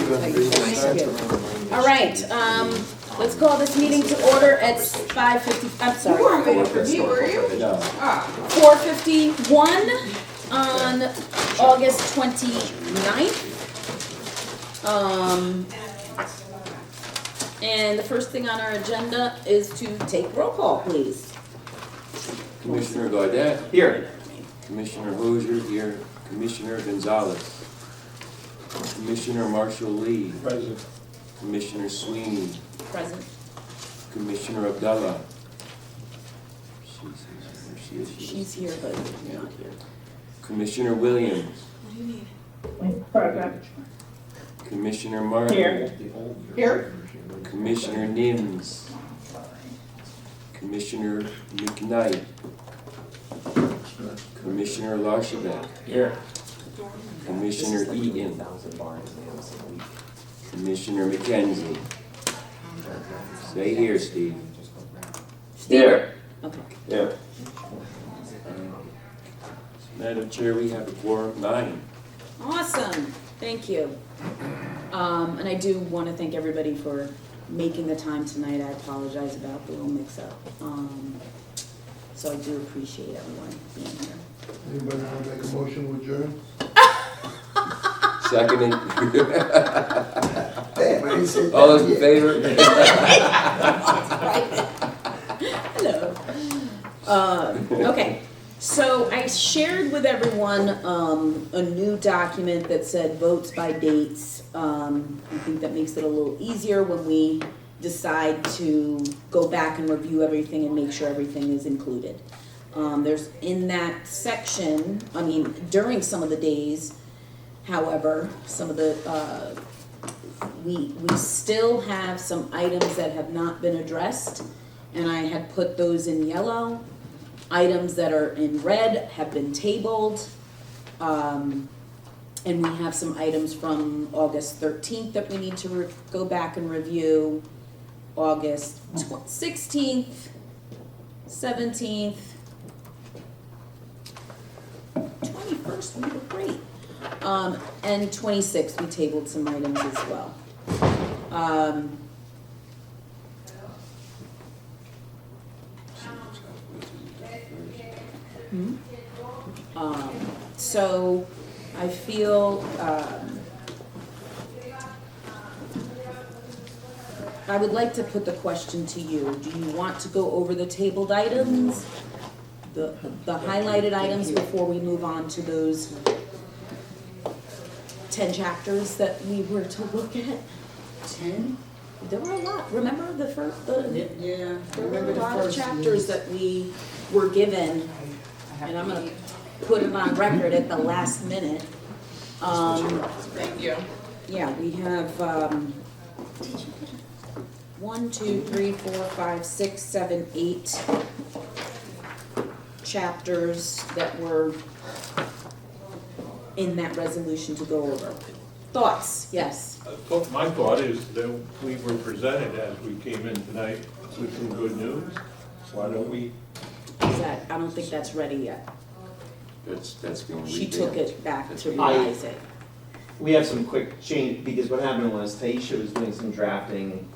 All right, let's call this meeting to order at 5:50, I'm sorry. You weren't waiting for me, were you? No. 4:51 on August 29th. And the first thing on our agenda is to take roll call, please. Commissioner Gaudet. Here. Commissioner Hosier here. Commissioner Gonzalez. Commissioner Marshall Lee. Present. Commissioner Sweeney. Present. Commissioner Abdullah. She's here, but not here. Commissioner Williams. What do you need? Commissioner Martin. Here. Commissioner Nims. Commissioner McKnight. Commissioner Larshabeck. Here. Commissioner Eaton. Commissioner McKenzie. Stay here, Steve. Here. Okay. Yeah. Madam Chair, we have a quorum, 9. Awesome, thank you. And I do want to thank everybody for making the time tonight. I apologize about the little mix-up. So I do appreciate everyone being here. Anybody want to make a motion to adjourn? Seconded. Hey, but he said All those in favor? Hello. Okay, so I shared with everyone a new document that said votes by dates. I think that makes it a little easier when we decide to go back and review everything and make sure everything is included. There's in that section, during some of the days, however, some of the, we still have some items that have not been addressed, and I had put those in yellow. Items that are in red have been tabled, and we have some items from August 13th that we need to go back and review, August 16th, 17th, 21st, we were great. And 26th, we tabled some items as well. So I feel, I would like to put the question to you. Do you want to go over the tabled items? The highlighted items before we move on to those 10 chapters that we were to look at? 10? There were a lot. Remember the first, Yeah. there were a lot of chapters that we were given, and I'm gonna put it on record at the last minute. Thank you. Yeah, we have, 1, 2, 3, 4, 5, 6, 7, 8 chapters that were in that resolution to go over. Thoughts? Yes. My thought is that we were presented as we came in tonight with some good news. Why don't we? I don't think that's ready yet. That's being revamped. She took it back to That's revise it. We have some quick change, because what happened was Taisha was doing some drafting,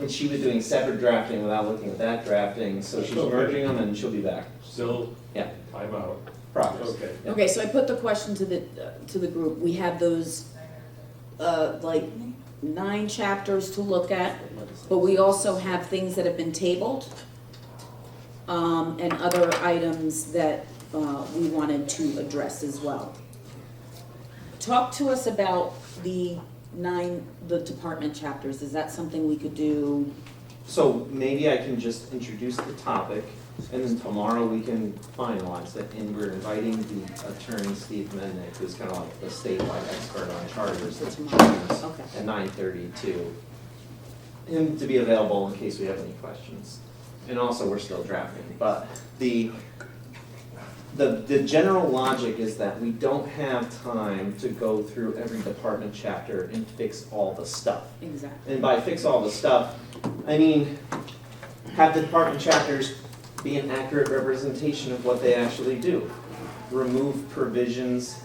and she was doing separate drafting without looking at that drafting, so she's merging them and she'll be back. Still, Yeah, I'm out. progress. Okay. Okay, so I put the question to the group. We have those, like 9 chapters to look at, but we also have things that have been tabled, and other items that we wanted to address as well. Talk to us about the department chapters. Is that something we could do? So maybe I can just introduce the topic, and then tomorrow we can finalize it, and we're inviting the attorney, Steve Mennick, who's kind of like the statewide expert on charters, that joins Okay. at 9:30 to him to be available in case we have any questions. And also, we're still drafting, but the general logic is that we don't have time to go through every department chapter and fix all the stuff. Exactly. And by fix all the stuff, I mean, have the department chapters be an accurate representation of what they actually do. Remove provisions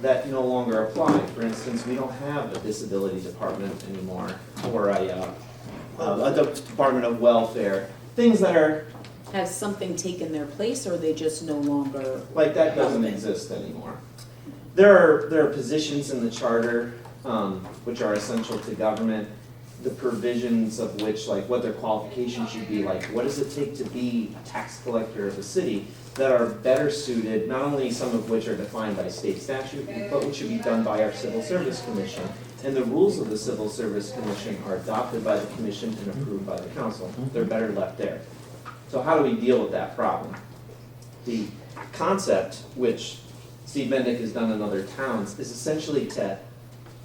that no longer apply. For instance, we don't have a disability department anymore, or a department of welfare. Things that are, Has something taken their place, or they just no longer? like, that doesn't exist anymore. There are positions in the charter, which are essential to government, the provisions of which, like, what their qualifications should be, like, what does it take to be a tax collector of the city, that are better suited, not only some of which are defined by state statute, but which should be done by our Civil Service Commission. And the rules of the Civil Service Commission are adopted by the commission and approved by the council. They're better left there. So how do we deal with that problem? The concept, which Steve Mendick has done in other towns, is essentially to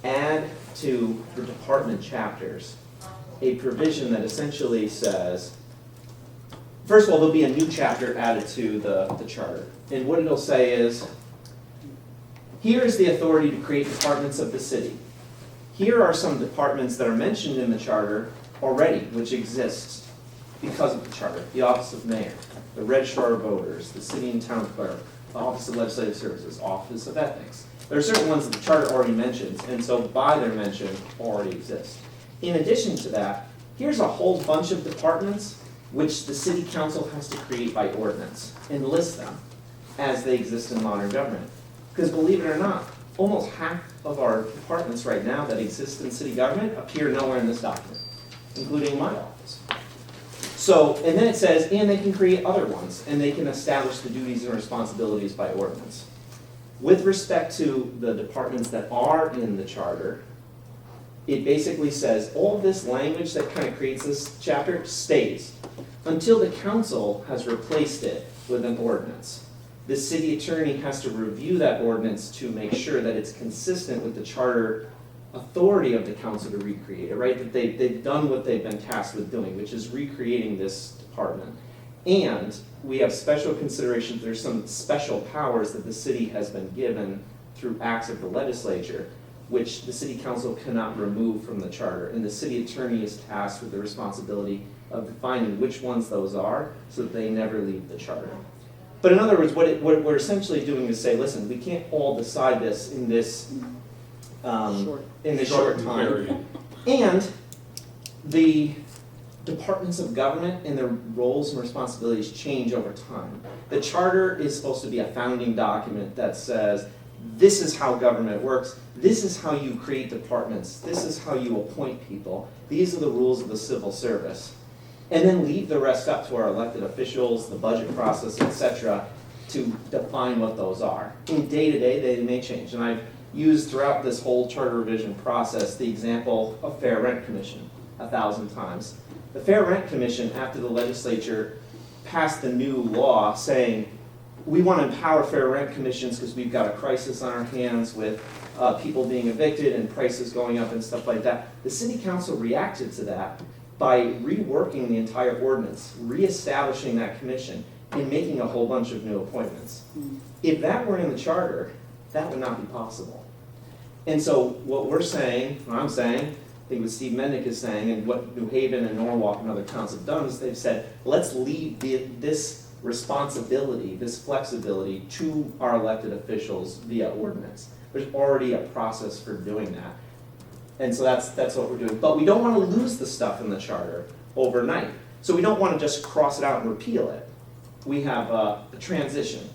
add to the department chapters a provision that essentially says, first of all, there'll be a new chapter added to the charter. And what it'll say is, here is the authority to create departments of the city. Here are some departments that are mentioned in the charter already, which exists because of the charter. The Office of Mayor, the Registrar of Voters, the City and Town Clerk, the Office of Legislative Services, Office of Ethics. There are certain ones that the charter already mentions, and so by their mention, already exist. In addition to that, here's a whole bunch of departments which the city council has to create by ordinance and list them as they exist in modern government. Because believe it or not, almost half of our departments right now that exist in city government appear nowhere in this document, including my office. So, and then it says, and they can create other ones, and they can establish the duties and responsibilities by ordinance. With respect to the departments that are in the charter, it basically says all this language that kind of creates this chapter stays until the council has replaced it with an ordinance. The city attorney has to review that ordinance to make sure that it's consistent with the charter authority of the council to recreate it, right? That they've done what they've been tasked with doing, which is recreating this department. And we have special considerations, there's some special powers that the city has been given through acts of the legislature, which the city council cannot remove from the charter. And the city attorney is tasked with the responsibility of defining which ones those are so that they never leave the charter. But in other words, what we're essentially doing is say, listen, we can't all decide this in this short time. Period. And the departments of government and their roles and responsibilities change over time. The charter is supposed to be a founding document that says, this is how government works, this is how you create departments, this is how you appoint people, these are the rules of the civil service. And then leave the rest up to our elected officials, the budget process, etc., to define what those are. In day-to-day, they may change. And I've used throughout this whole charter revision process the example of Fair Rent Commission 1,000 times. The Fair Rent Commission, after the legislature passed the new law saying, we want to empower fair rent commissions because we've got a crisis on our hands with people being evicted and prices going up and stuff like that, the city council reacted to that by reworking the entire ordinance, reestablishing that commission, and making a whole bunch of new appointments. If that were in the charter, that would not be possible. And so what we're saying, what I'm saying, I think what Steve Mendick is saying, and what New Haven and Norwalk and other towns have done is they've said, let's leave this responsibility, this flexibility to our elected officials via ordinance. There's already a process for doing that. And so that's what we're doing. But we don't want to lose the stuff in the charter overnight. So we don't want to just cross it out and repeal it. We have a transition.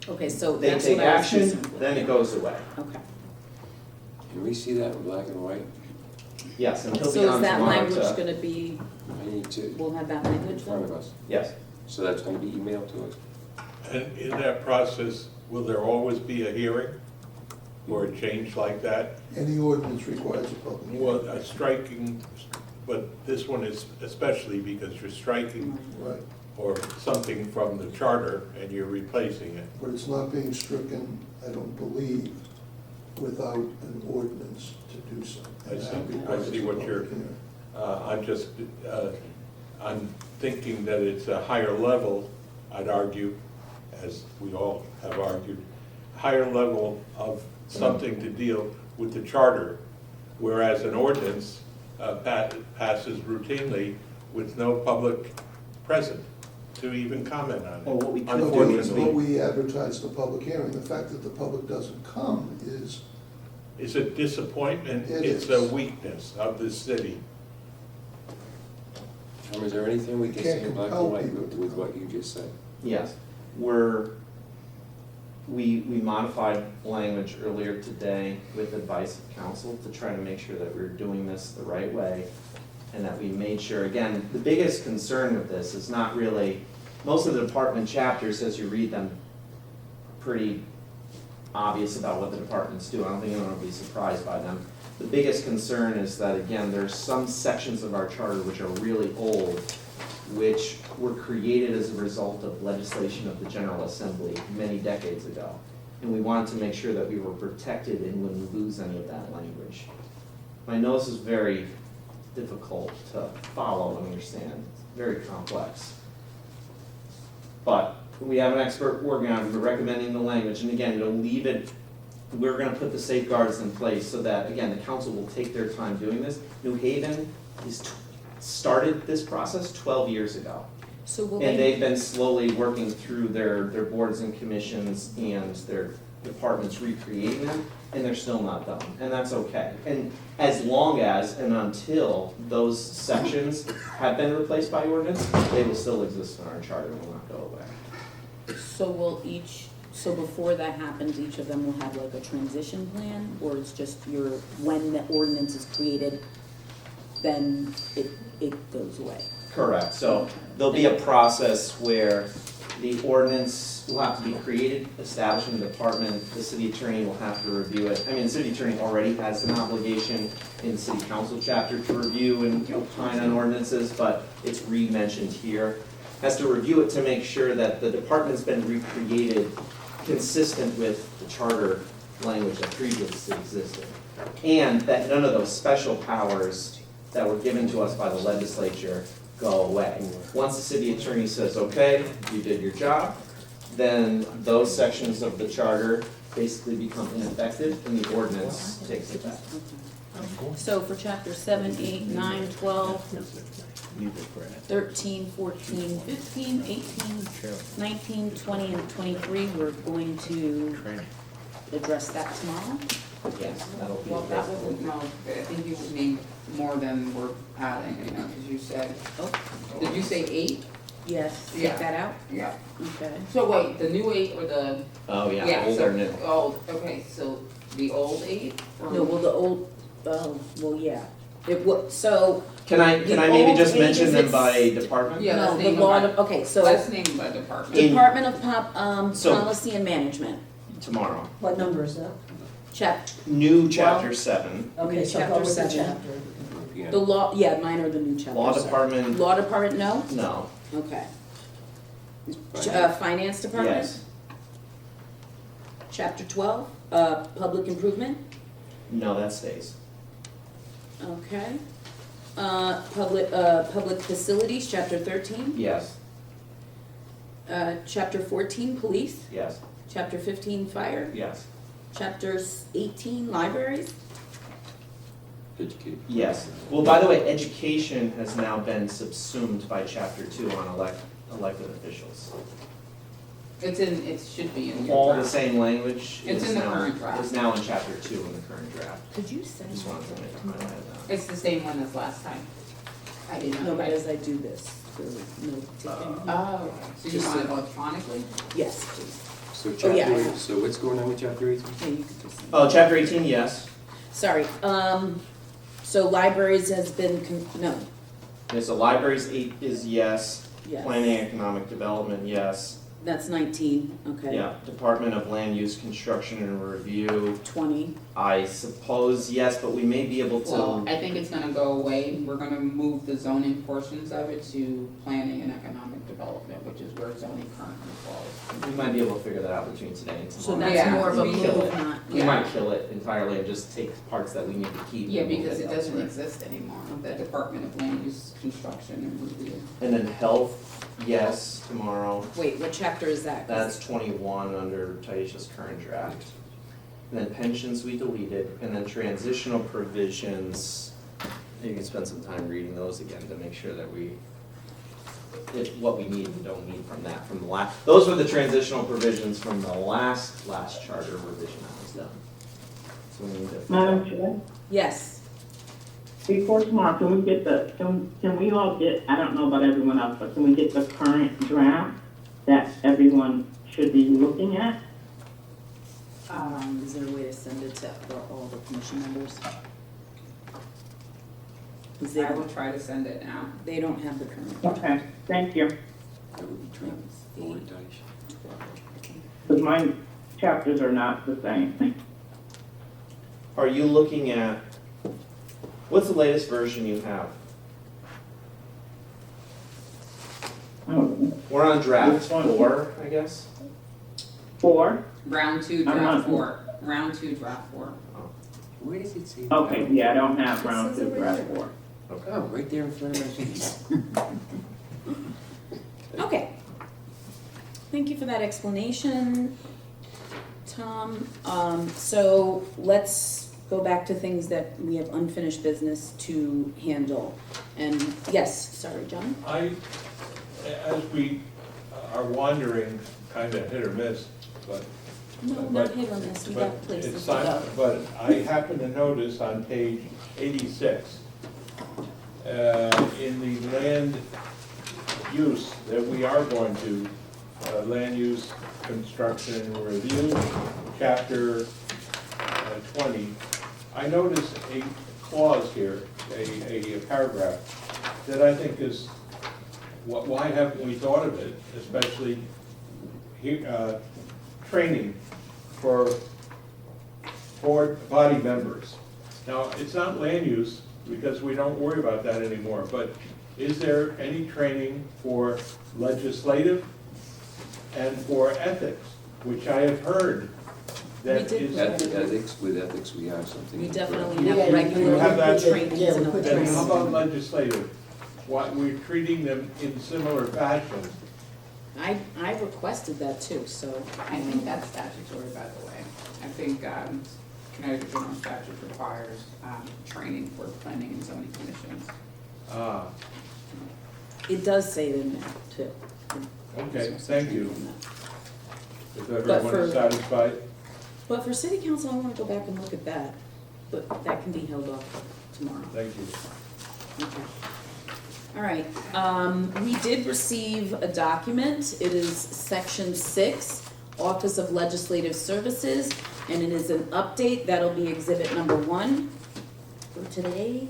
Okay, so They that's take what I was action, using. then it goes away. Okay. Can we see that in black and white? Yes, and he'll be So is on that tomorrow language to, gonna be, I need to, we'll have that in language front of then? us. yes. So that's gonna be emailed to us? And in that process, will there always be a hearing or a change like that? Any ordinance requires a public hearing. Well, a striking, but this one is especially because you're striking Right, or something from the charter and you're replacing it. but it's not being stricken, I don't believe, without an ordinance to do so. And I see- that requires I see a what public you're- hearing. I'm thinking that it's a higher level, I'd argue, as we all have argued, higher level of something to deal with the charter, whereas an ordinance passes routinely with no public present. to even comment on Well, it. what we could do is Unfortunately, But we advertise the public hearing. The fact that the public doesn't come is, it's a disappointment, It it's is. a weakness of the city. Tom, is there anything we can Can't say in black compel and white people with to with come. what you just said? Yes, we modified language earlier today with advice of council to try to make sure that we're doing this the right way. And that we made sure, again, the biggest concern with this is not really, most of the department chapters, as you read them, pretty obvious about what the departments do. I don't think anyone will be surprised by them. The biggest concern is that, again, there's some sections of our charter which are really old, which were created as a result of legislation of the General Assembly many decades ago. And we wanted to make sure that we were protected and wouldn't lose any of that language. I know this is very difficult to follow and understand, it's very complex. But we have an expert working on it, we're recommending the language, and again, it'll leave it, we're gonna put the safeguards in place so that, again, the council will take their time doing this. New Haven started this process 12 years ago. So will And they, they've been slowly working through their boards and commissions and their departments recreating them, and they're still not done, and that's okay. And as long as and until those sections have been replaced by ordinance, they will still exist in our charter and will not go away. so will each, so before that happens, each of them will have like a transition plan? Or it's just your, when the ordinance is created, then it goes away? Correct, so there'll be a process where the ordinance will have to be created, establishing the department, the city attorney will have to review it. I mean, the city attorney already has an obligation in the city council chapter to review and opine on ordinances, but it's re-mentioned here. Has to review it to make sure that the department's been recreated consistent with the charter language that previously existed. And that none of those special powers that were given to us by the legislature go away. Once the city attorney says, okay, you did your job, then those sections of the charter basically become ineffective and the ordinance takes effect. So for chapter 7, 8, 9, 12, 13, 14, 15, 18, 19, 20, and 23, we're going to address that tomorrow? Yes, that'll be. Well, that would, no, I think you would need more than we're adding, you know, because you said, Oh, did you say 8? yes, Yeah. take that out? Yeah. Okay. So wait, the new 8 or the? Oh, yeah, old so- or new. Old, okay, so the old 8? or- No, well, the old, well, yeah. It would, so, Can I The maybe old just age mention is them it's- by department? Yeah, no, let's the name law, them okay, so Let's name by department. In- Department of So- Policy and Management, Tomorrow. What number is that? New chapter 7, Okay, so Chapter go with the 7. chapter. Yeah. the law, yeah, mine are the new chapters. law sorry. department, Law department, no? no, Okay. Finance. Finance department? yes, Chapter 12, public improvement, no, that stays. okay. Public facilities, chapter 13. Yes, Chapter 14, police. yes, Chapter 15, fire. yes, Chapter 18, libraries. Educate. yes. Well, by the way, education has now been subsumed by chapter 2 on elected officials. It's in, it should be in your All the draft. same language It's is in the now, current draft. is now in chapter 2 in the current draft. Could you send Just wanted to make my mind up. It's the same one as last time. I did not. No, but write- as I do this, for note taking. Oh, so you Just want it the- electronically? Yes, please. So Oh, yeah, I chapter, have. so what's going on with chapter 8? Yeah, you could just. Oh, chapter 18, yes. Sorry, so libraries has been, no, Okay, so libraries 8 is yes. yes. Planning economic development, yes. That's 19, okay. Yeah, Department of Land Use, Construction and Review, 20, I suppose yes, but we may be able Well, to, I think it's gonna go away. We're gonna move the zoning portions of it to planning and economic development, which is where zoning currently falls. we might be able to figure that out between today and so tomorrow. that's Yeah, more of a we move, kill it. not, We Yeah. might kill it entirely and just take parts that we need to keep. Yeah, and move because it doesn't elsewhere. exist anymore, the Department of Land Use, Construction and Review. And then health, yes, tomorrow. wait, what chapter is that? 'Cause That's 21 under Taisha's current draft. And then pensions we deleted, and then transitional provisions, you can spend some time reading those again to make sure that we what we need and don't need from that, from the last, those were the transitional provisions from the last charter revision that was done. So we need to. Madam Chair, Yes, before tomorrow, can we get can we all get, I don't know about everyone else, but can we get the current draft that everyone should be looking at? is there a way to send it to all the commission members? Because I will try to send it now. they don't have the current. Okay, thank you, That would be true. Forward dice. because my chapters are not the same. Are you looking at, what's the latest version you have? Oh, We're on draft Which one? 4, I guess? 4? Round 2, I'm draft not- 4. Round 2, draft 4. Where does it say? Okay, yeah, I don't have round This is 2, a draft regular. 4. Oh, right there in front of my face. Okay. Thank you for that explanation, Tom. So let's go back to things that we have unfinished business to handle. And yes, sorry, John? As we are wandering, kind of hit or miss, but. No, not hit or miss, we but got places it's to not- go. But I happen to notice on page 86, in the land use, that we are going to, land use construction review, chapter 20, I notice a clause here, a paragraph, that I think is, why haven't we thought of it, especially here, training for board body members. Now, it's not land use, because we don't worry about that anymore, but is there any training for legislative and for ethics, which I have heard that We did is. Ethics, with ethics, we have something. We in definitely common. have You regular have that? trainings and other Then how things. about legislative? Why, we're treating them in similar fashion. I requested that too, so. I think that's statutory, by the way. I think Connecticut General Statute requires training for planning and zoning commissions. Ah, It does say it in there too. okay, thank you. Is for- everyone satisfied? But for city council, I wanna go back and look at that, but that can be held off tomorrow. Thank you. Okay. All right, we did receive a document. It is section 6, Office of Legislative Services, and it is an update. That'll be exhibit number 1 for today.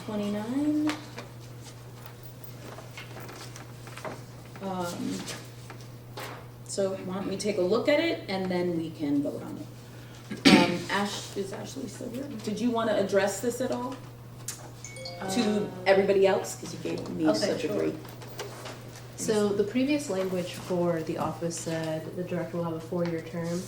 29. So why don't we take a look at it and then we can vote on it. Is Ashley still here? Did you wanna address this at all? To everybody else, cause you gave me Okay, such a sure. great. So the previous language for the office said the director will have a 4-year term,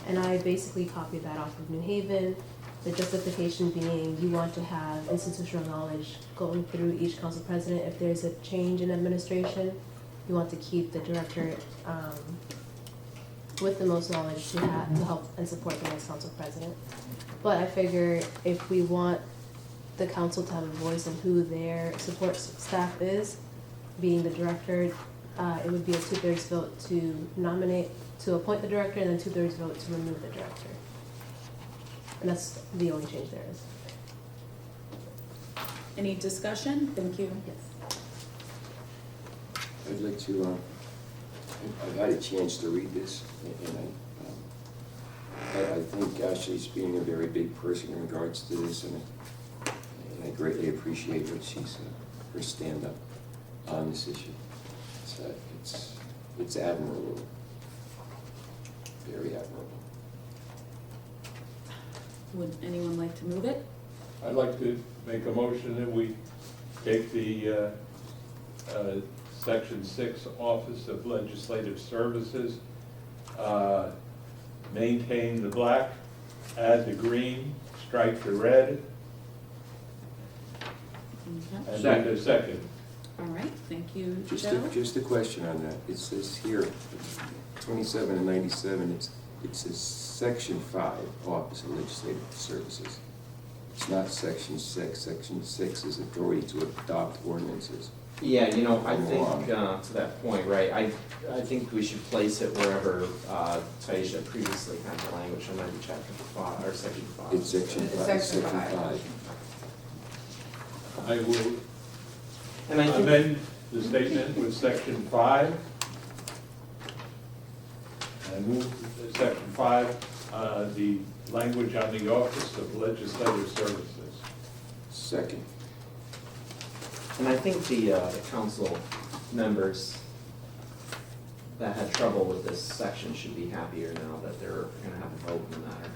and I basically copied that off of New Haven. The justification being you want to have institutional knowledge going through each council president. If there's a change in administration, you want to keep the director with the most knowledge to help and support the next council president. But I figure if we want the council to have a voice in who their support staff is, being the director, it would be a 2/3 vote to nominate, to appoint the director, and then 2/3 vote to remove the director. And that's the only change there is. Any discussion? Thank you. Yes. I'd like to, I've had a chance to read this, and I think Ashley's being a very big person in regards to this, and I greatly appreciate what she's, her stand-up on this issue. It's admirable, very admirable. Would anyone like to move it? I'd like to make a motion that we take the Section 6 Office of Legislative Services, maintain the black, add the green, strike the red, Okay. and then the second. All right, thank you, Just Joe. just a question on that. It says here, 27 and 97, it says Section 5, Office of Legislative Services. It's not section 6. Section 6 is authority to adopt ordinances. Yeah, you know, I Go think, on. to that point, right, I think we should place it wherever, Taisha previously had the language, it might be chapter 5, or section 5. It's section It's 5. section five. I will And I think, amend the statement with section 5. And move to section 5, the language on the Office of Legislative Services. Second. and I think the council members that had trouble with this section should be happier now that they're gonna have a vote in the matter.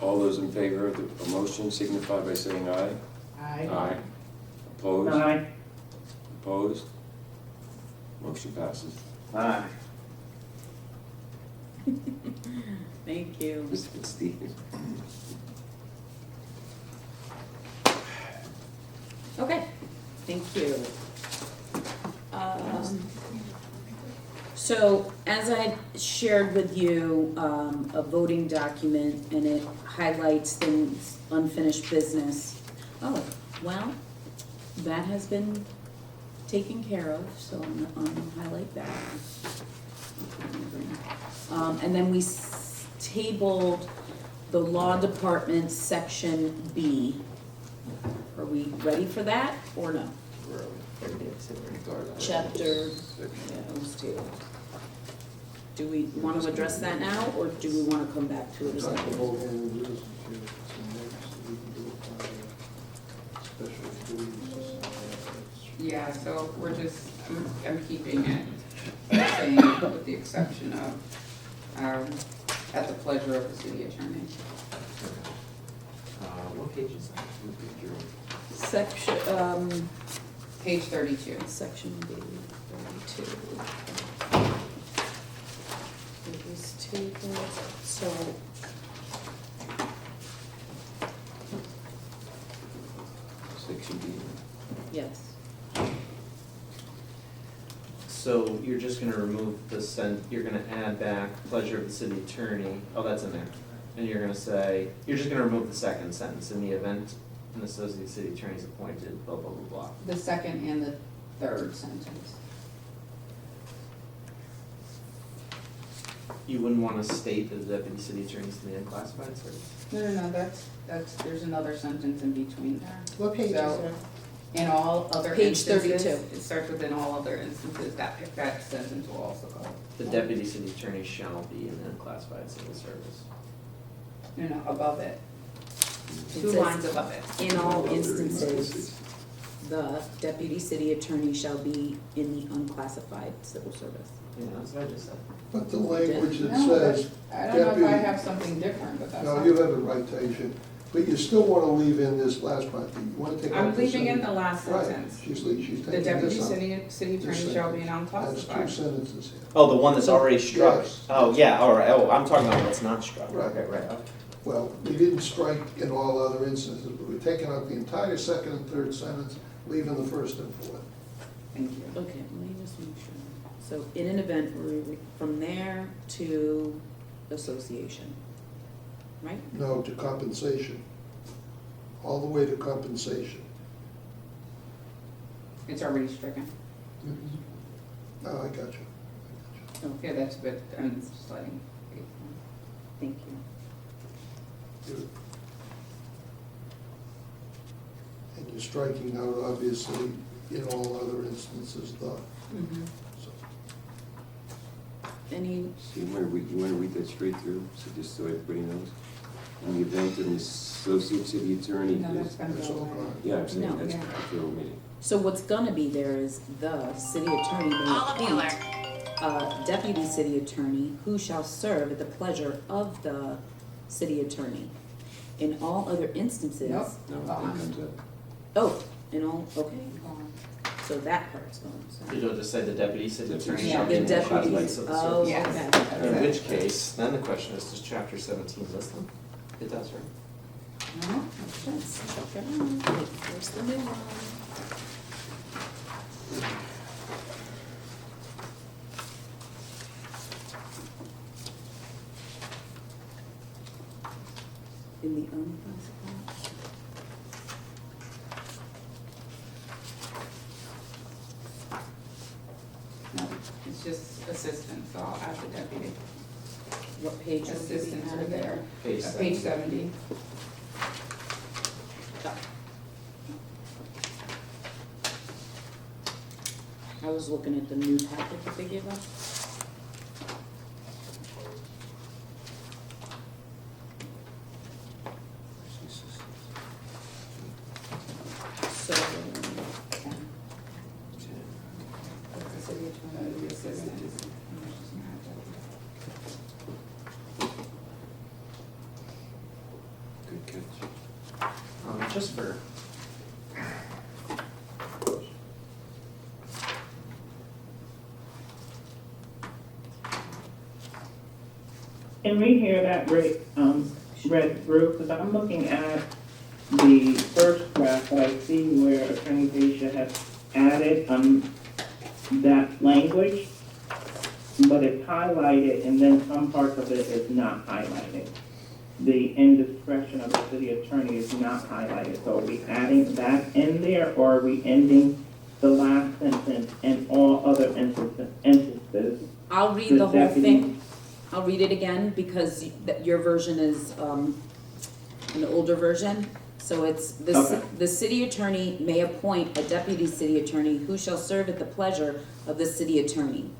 All those in favor of the motion signify by saying aye. Aye. Opposed? Aye. Opposed? Motion passes. Aye. Thank you. Mr. Stevens. Okay, thank you. So as I shared with you, a voting document and it highlights things, unfinished business. Oh, well, that has been taken care of, so I'm gonna highlight that. And then we tabled the law department section B. Are we ready for that or no? Chapter, yeah, it was tabled. Do we want to address that now, or do we want to come back to it as a Talk whole? about handling business, if it's next, we can do it by special duties. Yeah, so we're just, I'm keeping it, saying with the exception of, at the pleasure of the city attorney. What page is that? Section, Page 32. section B, 32. It was tabled, so. Section B. Yes. So you're just gonna remove you're gonna add back pleasure of the city attorney, oh, that's in there. And you're gonna say, you're just gonna remove the second sentence, in the event an associate city attorney is appointed, blah, blah, blah, blah. The second and the third sentence. You wouldn't wanna state that the deputy city attorney is in the unclassified service? No, that's, there's another sentence in between there. What page is So, that? In all other Page instances. 32. It starts with in all other instances, that sentence will also go. The deputy city attorney shall be in the unclassified civil service. No, above it. It 2 says, lines above it. in all Other instances, the deputy city attorney shall be in the unclassified civil service. Yeah, that's what I just said. But the language that No, but says, I don't know if I deputy- have something different, but that's no, not. you have it right, Taisha, but you still wanna leave in this last part, you wanna take out I'm this leaving in sentence. the last Right, sentence. she's The taking deputy this out. city attorney shall be an That's 2 unclassified. sentences here. Oh, the one that's already struck? Yes. Oh, yeah, all right, oh, I'm talking about what's not struck. Right. Okay, right, okay. Well, we didn't strike in all other instances, but we're taking out the entire second and third sentence, leaving the first and fourth. Thank you. Okay, let me just make sure. So in an event, from there to association, right? No, to compensation. All the way to compensation. It's already stricken. Oh, I got you. Yeah, that's good. I'm just letting. Thank you. Good. And you're striking out, obviously, in all other instances, the, so. Any, So you wanna read that straight through, so just so everybody knows? In the event an associate city attorney No, is. that's gonna That's go all away. right. Yeah, I'm saying, No. that's Yeah. after omitting. so what's gonna be there is the city attorney may appoint a deputy city attorney who shall serve at the pleasure of the city attorney. In all other instances. Nope. No, that Gone. comes up. Oh, in all, okay, Gone. so that part's gone, so. You'll just say the deputy city attorney Yeah, shall be The in the unclassified deputies, civil oh, service. Yes. okay. That's In it. which case, then the question is, does chapter 17 list them? It does, right? No? Let's check it out. Where's the new one? In the unclassified. No, it's just assistant, so I'll add the deputy. What page would we Assistants have are there. Page Page 70. I was looking at the new packet that they gave us. So, That's the city attorney, the assistant. Good catch. Just for, Can we hear that read through? Because I'm looking at the first draft, but I see where Attorney Deja has added, that language, but it's highlighted, and then some parts of it is not highlighted. The indiscretion of the city attorney is not highlighted, so are we adding that in there, or are we ending the last sentence and all other instances? I'll read the whole thing. I'll read it again because your version is an older version. So it's, Okay. the city attorney may appoint a deputy city attorney who shall serve at the pleasure of the city attorney.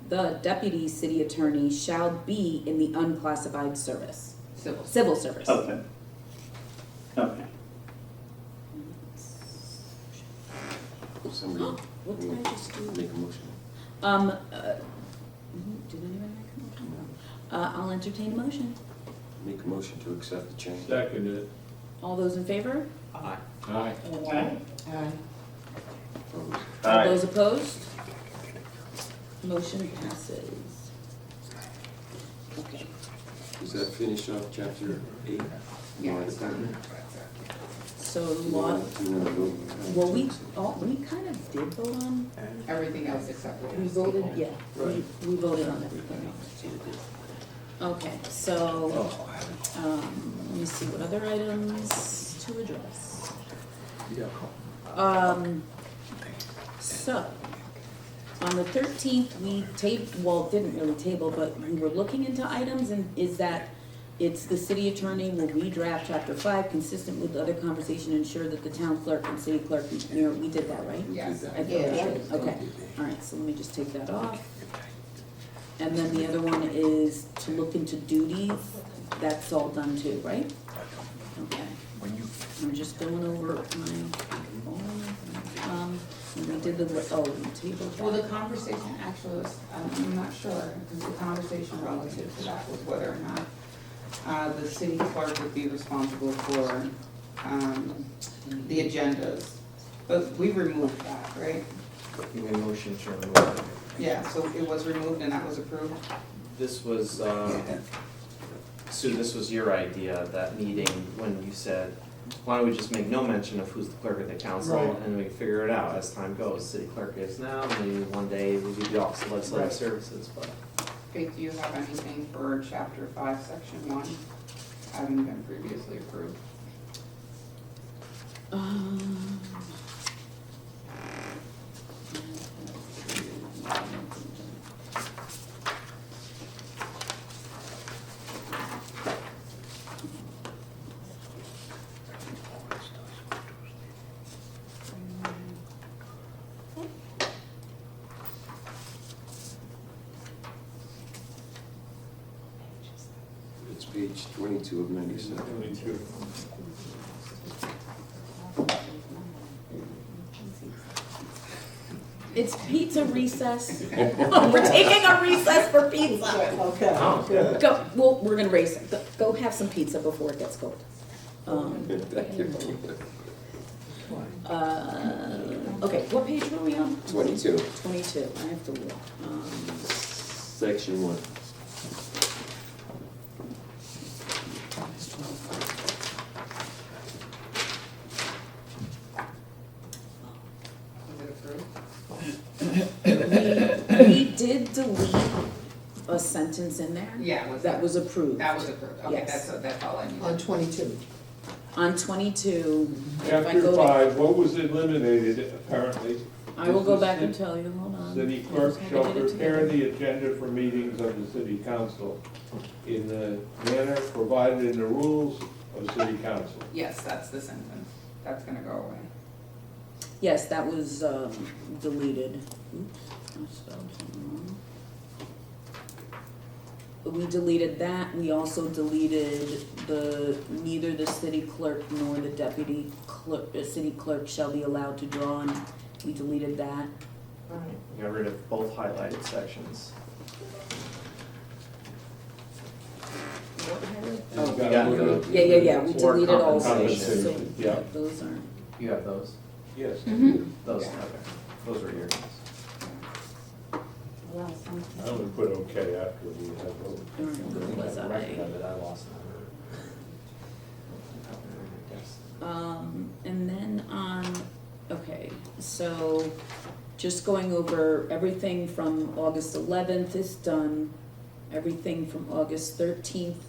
The deputy city attorney shall be in the unclassified service, Civil. civil service. Okay. Okay. Somebody What did I just do? make a motion. Did anyone make a motion? No. I'll entertain a motion. Make a motion to accept the change. Second it. All those in favor? Aye. Okay. Opposed? All those opposed? Motion passes. Okay. Does that finish off chapter 8? Yeah, Law it's done. Department? So Do you law, want to vote? well, we kind of did vote on, Everything else except what we voted, yeah, we voted on everything. Okay, so, let me see, what other items to address? So, on the 13th, we didn't really table, but we were looking into items, and is that it's the city attorney will redraft chapter 5 consistent with the other conversation, ensure that the town clerk and city clerk, we did that, right? Yes. I thought we did. Okay, all right, so let me just take that off. And then the other one is to look into duties, that's all done too, right? Okay. I'm just going over my, we did the, we tabled Well, the that. conversation actually was, I'm not sure, because the conversation relative to that was whether or not the city clerk would be responsible for the agendas. But we removed that, right? you made a motion to remove. Yeah, so it was removed and that was approved? This was, Sue, this was your idea, that meeting, when you said, why don't we just make no mention of who's the clerk of the council, Right. and we can figure it out as time goes. City clerk is now, maybe one day we'll be the Office of Legislative Right. Services, but. Faith, do you have anything for chapter 5, section 1, having been previously approved? It's page 22 of 97. 22. It's pizza recess. We're taking a recess for pizza. Oh, good. Go, well, we're gonna race it. Go have some pizza before it gets cold. Thank you. Okay, what page were we on? 22, 22, I have to look. section 1. Was it approved? We did delete a sentence in there. Yeah, was That was approved. That was approved, okay, Yes. that's all I needed. On 22. On 22, if I Chapter go, 5, what was eliminated apparently? I will go This is back and tell you, hold on. City I clerk just had to shall get it prepare together. the agenda for meetings of the city council in the manner provided in the rules of city council. Yes, that's the sentence. That's gonna go away. Yes, that was deleted. Oops, I spelled something wrong. We deleted that. We also deleted neither the city clerk nor the deputy clerk, the city clerk shall be allowed to draw on. We deleted that. Alright, got rid of both highlighted sections. Oh, You got got rid of- yeah, we Or deleted all compensation. those, so, Yeah. those aren't. You have those? Yes. Those, Yeah. okay. Those are yours. I would put okay after we have voted. I don't know, where was The I? record of it, I lost number. And then okay, so just going over everything from August 11th is done. Everything from August 13th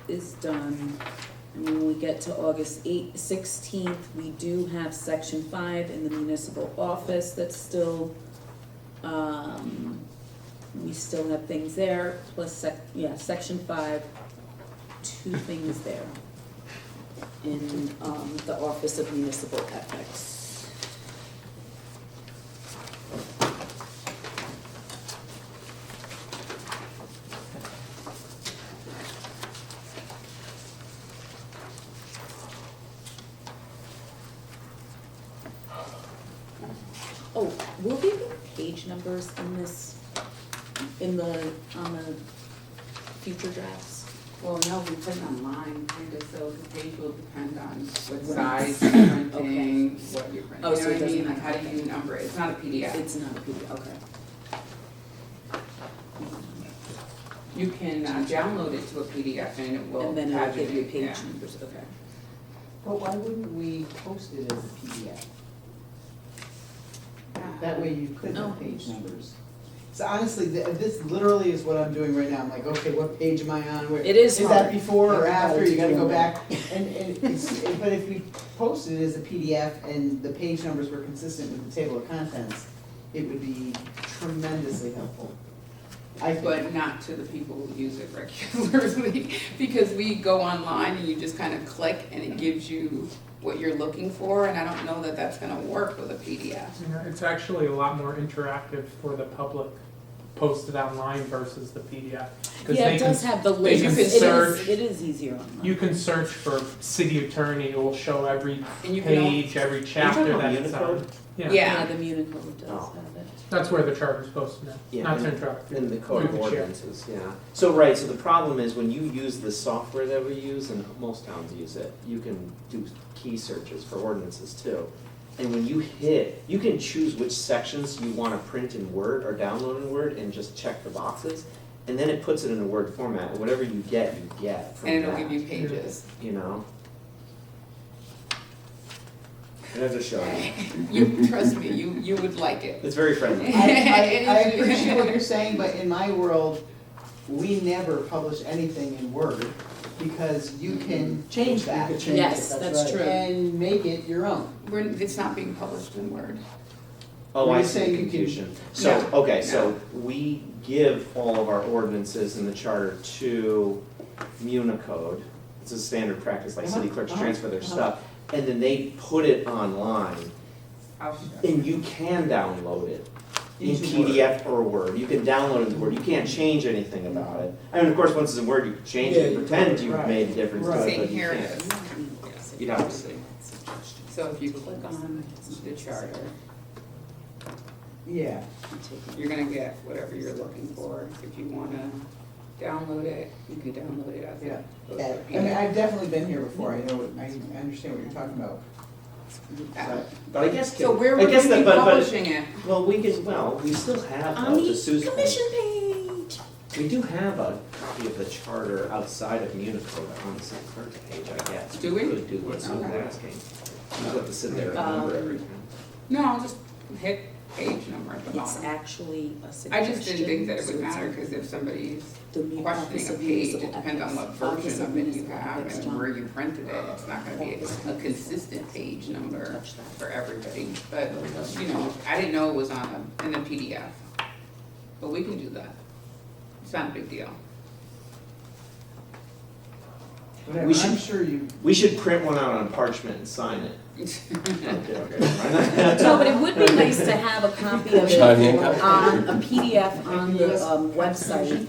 is done. And when we get to August 16th, we do have section 5 in the municipal office that's still, we still have things there, plus section 5, 2 things there in the Office of Municipal Ethics. Oh, will there be page numbers in this, on the future drafts? Well, no, we put it online, kind of, so the page will depend on what Right. size you're printing, what you're printing. Oh, You so know it what I mean? doesn't Like, how do you number it? It's not a PDF. It's not a PDF, okay. You can download it to a PDF and it will And then it'll give you paginate, page yeah. numbers, okay. But why wouldn't we post it as a PDF? That way you could Oh. have page numbers. So honestly, this literally is what I'm doing right now. I'm like, okay, what page am I on? Where- It is Is hard. that before or after? You gotta go Everybody's back. And but if we posted it as a PDF and the page numbers were consistent with the table of contents, it would be tremendously helpful. I think. But not to the people who use it regularly, because we go online and you just kind of click and it gives you what you're looking for, and I don't know that that's gonna work with a PDF. Yeah, it's actually a lot more interactive for the public posted online versus the PDF. 'Cause Yeah, they it can- does have the they links, can it is, search. it is easier online. You can search for city attorney, it will show every And you can al- page, every talking chapter about that it's on. Unicode? Yeah, Yeah. The Municode does Oh. have it. that's where the charter's posted now, Yeah, not to and- interrupt you. In the code You of can share. ordinances, yeah. So, right, so the problem is when you use the software that we use, and most towns use it, you can do key searches for ordinances too. And when you hit, you can choose which sections you wanna print in Word or download in Word and just check the boxes. And then it puts it in a Word format, and whatever you get from And it'll that, give you pages. you know? And I'll just show you. You, trust me, you would like it. It's very friendly. I appreciate what you're saying, but in my world, we never publish anything in Word because you can change that. You could change Yes, it, that's right. true. And make it your own. It's not being published in Word. Oh, When I you see say the you can- confusion. So, No, okay, no. so we give all of our ordinances in the charter to Municode. It's a standard practice, like city clerks transfer their stuff, and then they put it online, I'll show you. and you can download it in Into Word. PDF or Word. You can download it in Word, you can't change anything about it. I mean, of course, once it's in Word, you can change Yeah, it, you pretend can, you've right. made a difference to Right. it, See, but you here it can't. is. You'd have to see. So if you click on the charter, Yeah. you're gonna get whatever you're looking for. If you wanna download it, you can download it as Yeah. a. Yeah, I mean, I've definitely been here before. I know, I understand what you're talking about. But I guess. So where I would guess you that- be but- publishing it? Well, we still have, On to the Sue's point, commission page. we do have a copy of the charter outside of Municode on the city clerk page, I guess. Do we? could do what Sue was Okay. asking. You have to sit there and remember everything. No, I'll just hit page number at the It's bottom. actually a suggestion. I just didn't think that it so would it's- matter, cause if somebody's The Office questioning a of page, Municipal it depends on what Ethics. Office version of of it you Municipal have Ethics, and John. where you printed it. It's not gonna be a consistent page number Touch that. for everybody. But, you know, I didn't know it was on in a PDF. But we can do that. It's not a big deal. Whatever, We should- I'm sure you, We should print one out on parchment and sign it. Okay. No, but it would be nice to have a copy of John it Hancock. on a PDF on the website,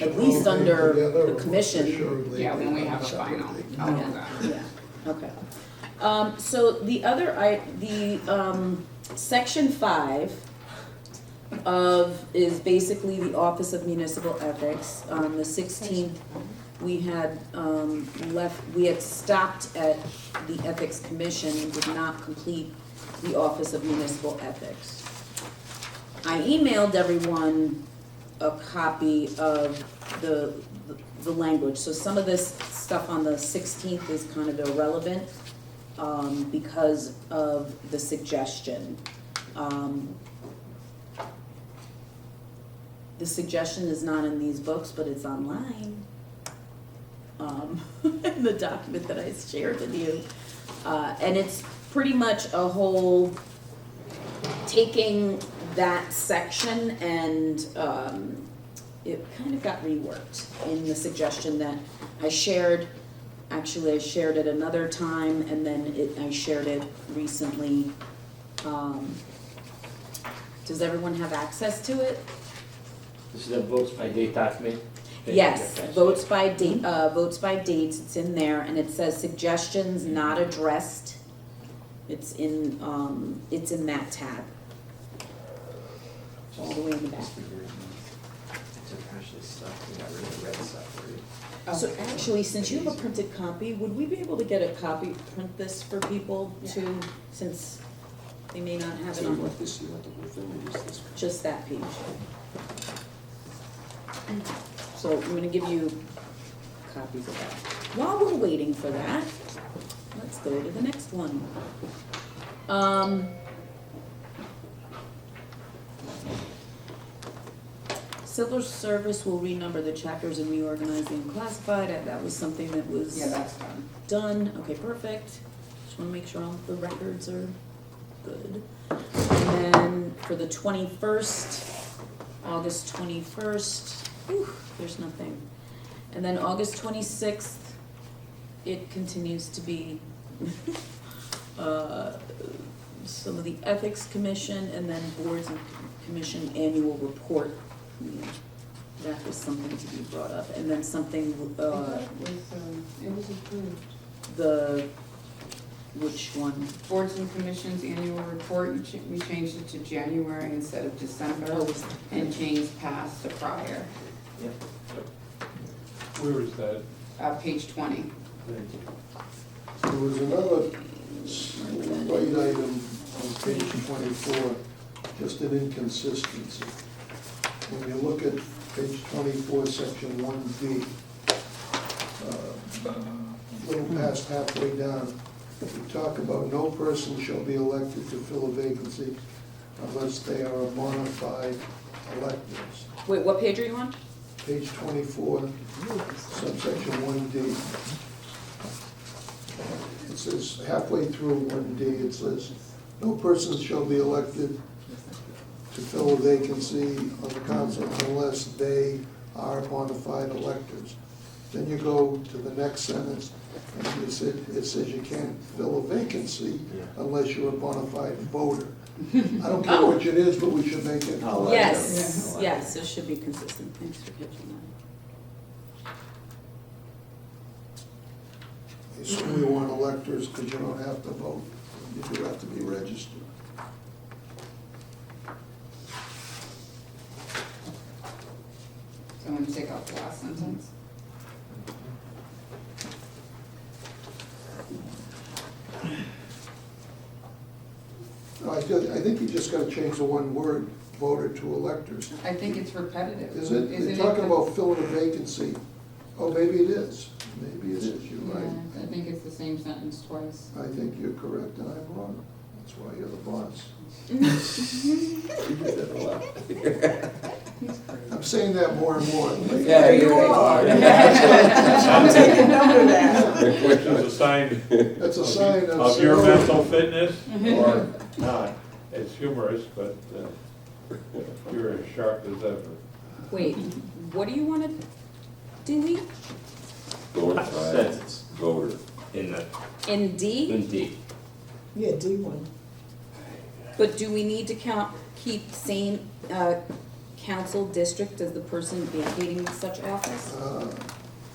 at least under the commission. Yeah, when we have a final, I'll do that. Yeah, okay. So the other, section 5 is basically the Office of Municipal Ethics. On the 16th, we had we had stopped at the Ethics Commission and did not complete the Office of Municipal Ethics. I emailed everyone a copy of the language, so some of this stuff on the 16th is kind of irrelevant because of the suggestion. The suggestion is not in these books, but it's online. In the document that I shared with you. And it's pretty much a whole, taking that section and it kind of got reworked in the suggestion that I shared. Actually, I shared it another time and then I shared it recently. Does everyone have access to it? This is a votes by date document? Yes, votes by date, votes by dates, it's in there, and it says suggestions not addressed. It's in that tab. All the way in the back. It's actually stuff, we got rid of the red stuff already. So actually, since you have a printed copy, would we be able to get a copy, print this for people too, since they may not have So it you on want this, you want the whole thing, or just this one? just that page? So I'm gonna give you copies of that. While we're waiting for that, let's go to the next one. Civil Service will renumber the chapters and reorganize and classify. That was something that was Yeah, that's done. done. Okay, perfect. Just wanna make sure all the records are good. And then for the 21st, August 21st, there's nothing. And then August 26th, it continues to be some of the Ethics Commission and then Boards and Commission Annual Report. That was something to be brought up. And then something, It was approved. which one? Boards and Commissions Annual Report, we changed it to January instead of December, Oh, and changed past to prior, Where is that? page 20. There was another white item on page 24, just an inconsistency. When you look at page 24, section 1D, a little past halfway down, we talk about no person shall be elected to fill a vacancy unless they are a bona fide electors. Wait, what page are you on? Page 24, subsection 1D. It says, halfway through 1D, it says, no person shall be elected to fill a vacancy on the council unless they are bona fide electors. Then you go to the next sentence, and it says you can't fill a vacancy unless you're a bona fide voter. I don't care which it is, but we should make it. Oh, Yes, yes, it should be consistent. Thanks for catching that. I assume we want electors because you don't have to vote. You do have to be registered. So I'm gonna take out the last sentence. No, I think you just gotta change the one word, voter to electors. I think it's repetitive. Is it? They're talking about filling a vacancy. Oh, maybe it is. Maybe it is, you're right. Yeah, I think it's the same sentence twice. I think you're correct and I'm wrong. That's why you're the boss. You did that a lot. I'm saying that more and more. Yeah, you're right. I'm taking note of that. Which is a sign That's a sign of. of your civility. mental fitness or not. It's humorous, but you're as sharp as ever. Wait, what do you wanna delete? Glorified Sentence voter. in the, In D? in D. Yeah, D1. But do we need to keep same, council district as the person vacating such office?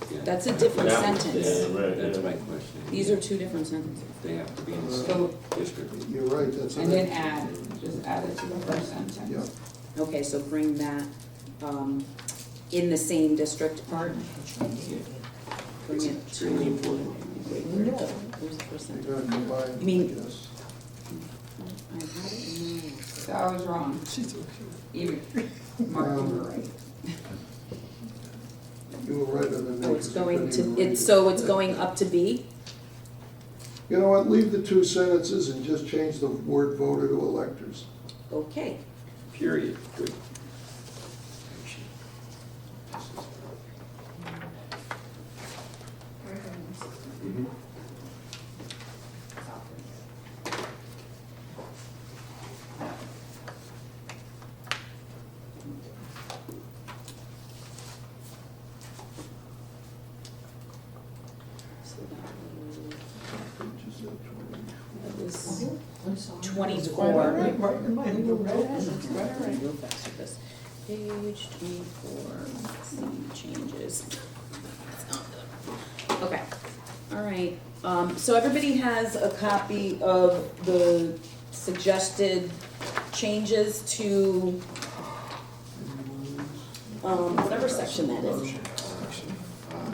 Yeah. That's a different Yeah, sentence. yeah, right, That's yeah. my question. These are two different sentences. They have to be in the So, same district. You're right, that's. and then just add it to the first sentence. Yeah. Okay, so bring that, in the same district part. Bring It's it extremely to. important. Wait, where's the first You're sentence? gonna combine, You mean- yes. I had it in my. So I was wrong. You, Mark, you were right. You were right on the name. Oh, it's going because you couldn't to, even it's, read so it. it's going up to B? You know what, leave the two sentences and just change the word voter to electors. Okay. Period. Good. Mhm. So that was 24. Right, right, in my little red Real head. fast with this. Page 24, let's see, changes. That's not good. Okay, all right. So everybody has a copy of the suggested changes to, whatever section that is.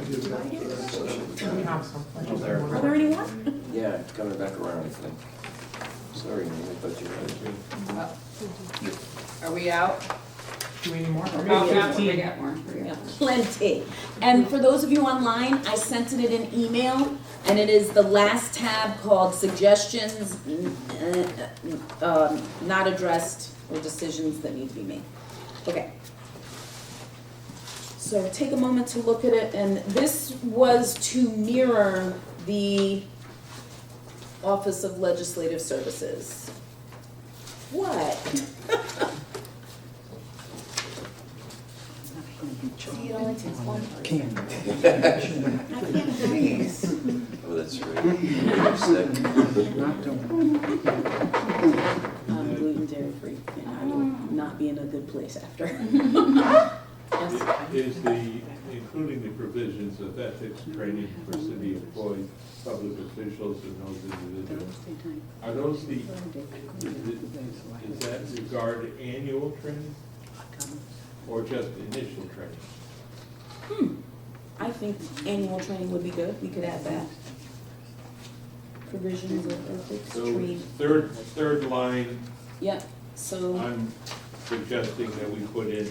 We have something. Oh, there. Are there any more? Yeah, it's coming back around, I think. Sorry, man, I thought you had. Are we out? Do we need more? Oh, Okay, yeah, we 15. got more. We Yeah, got- plenty. And for those of you online, I sent it in an email, and it is the last tab called suggestions, not addressed, or decisions that need to be made. Okay. So take a moment to look at it, and this was to mirror the Office of Legislative Services. What? See, it only takes one person. I can't breathe. Oh, that's right. You're sick. I'm gluten dairy free, and I will not be in a good place after. Yes. Is including the provisions of ethics training for city employees, public officials, and those individuals, are those is that regard annual training or just initial training? I think annual training would be good, we could add that. Provisions of ethics So training, third line, yep, so I'm suggesting that we put in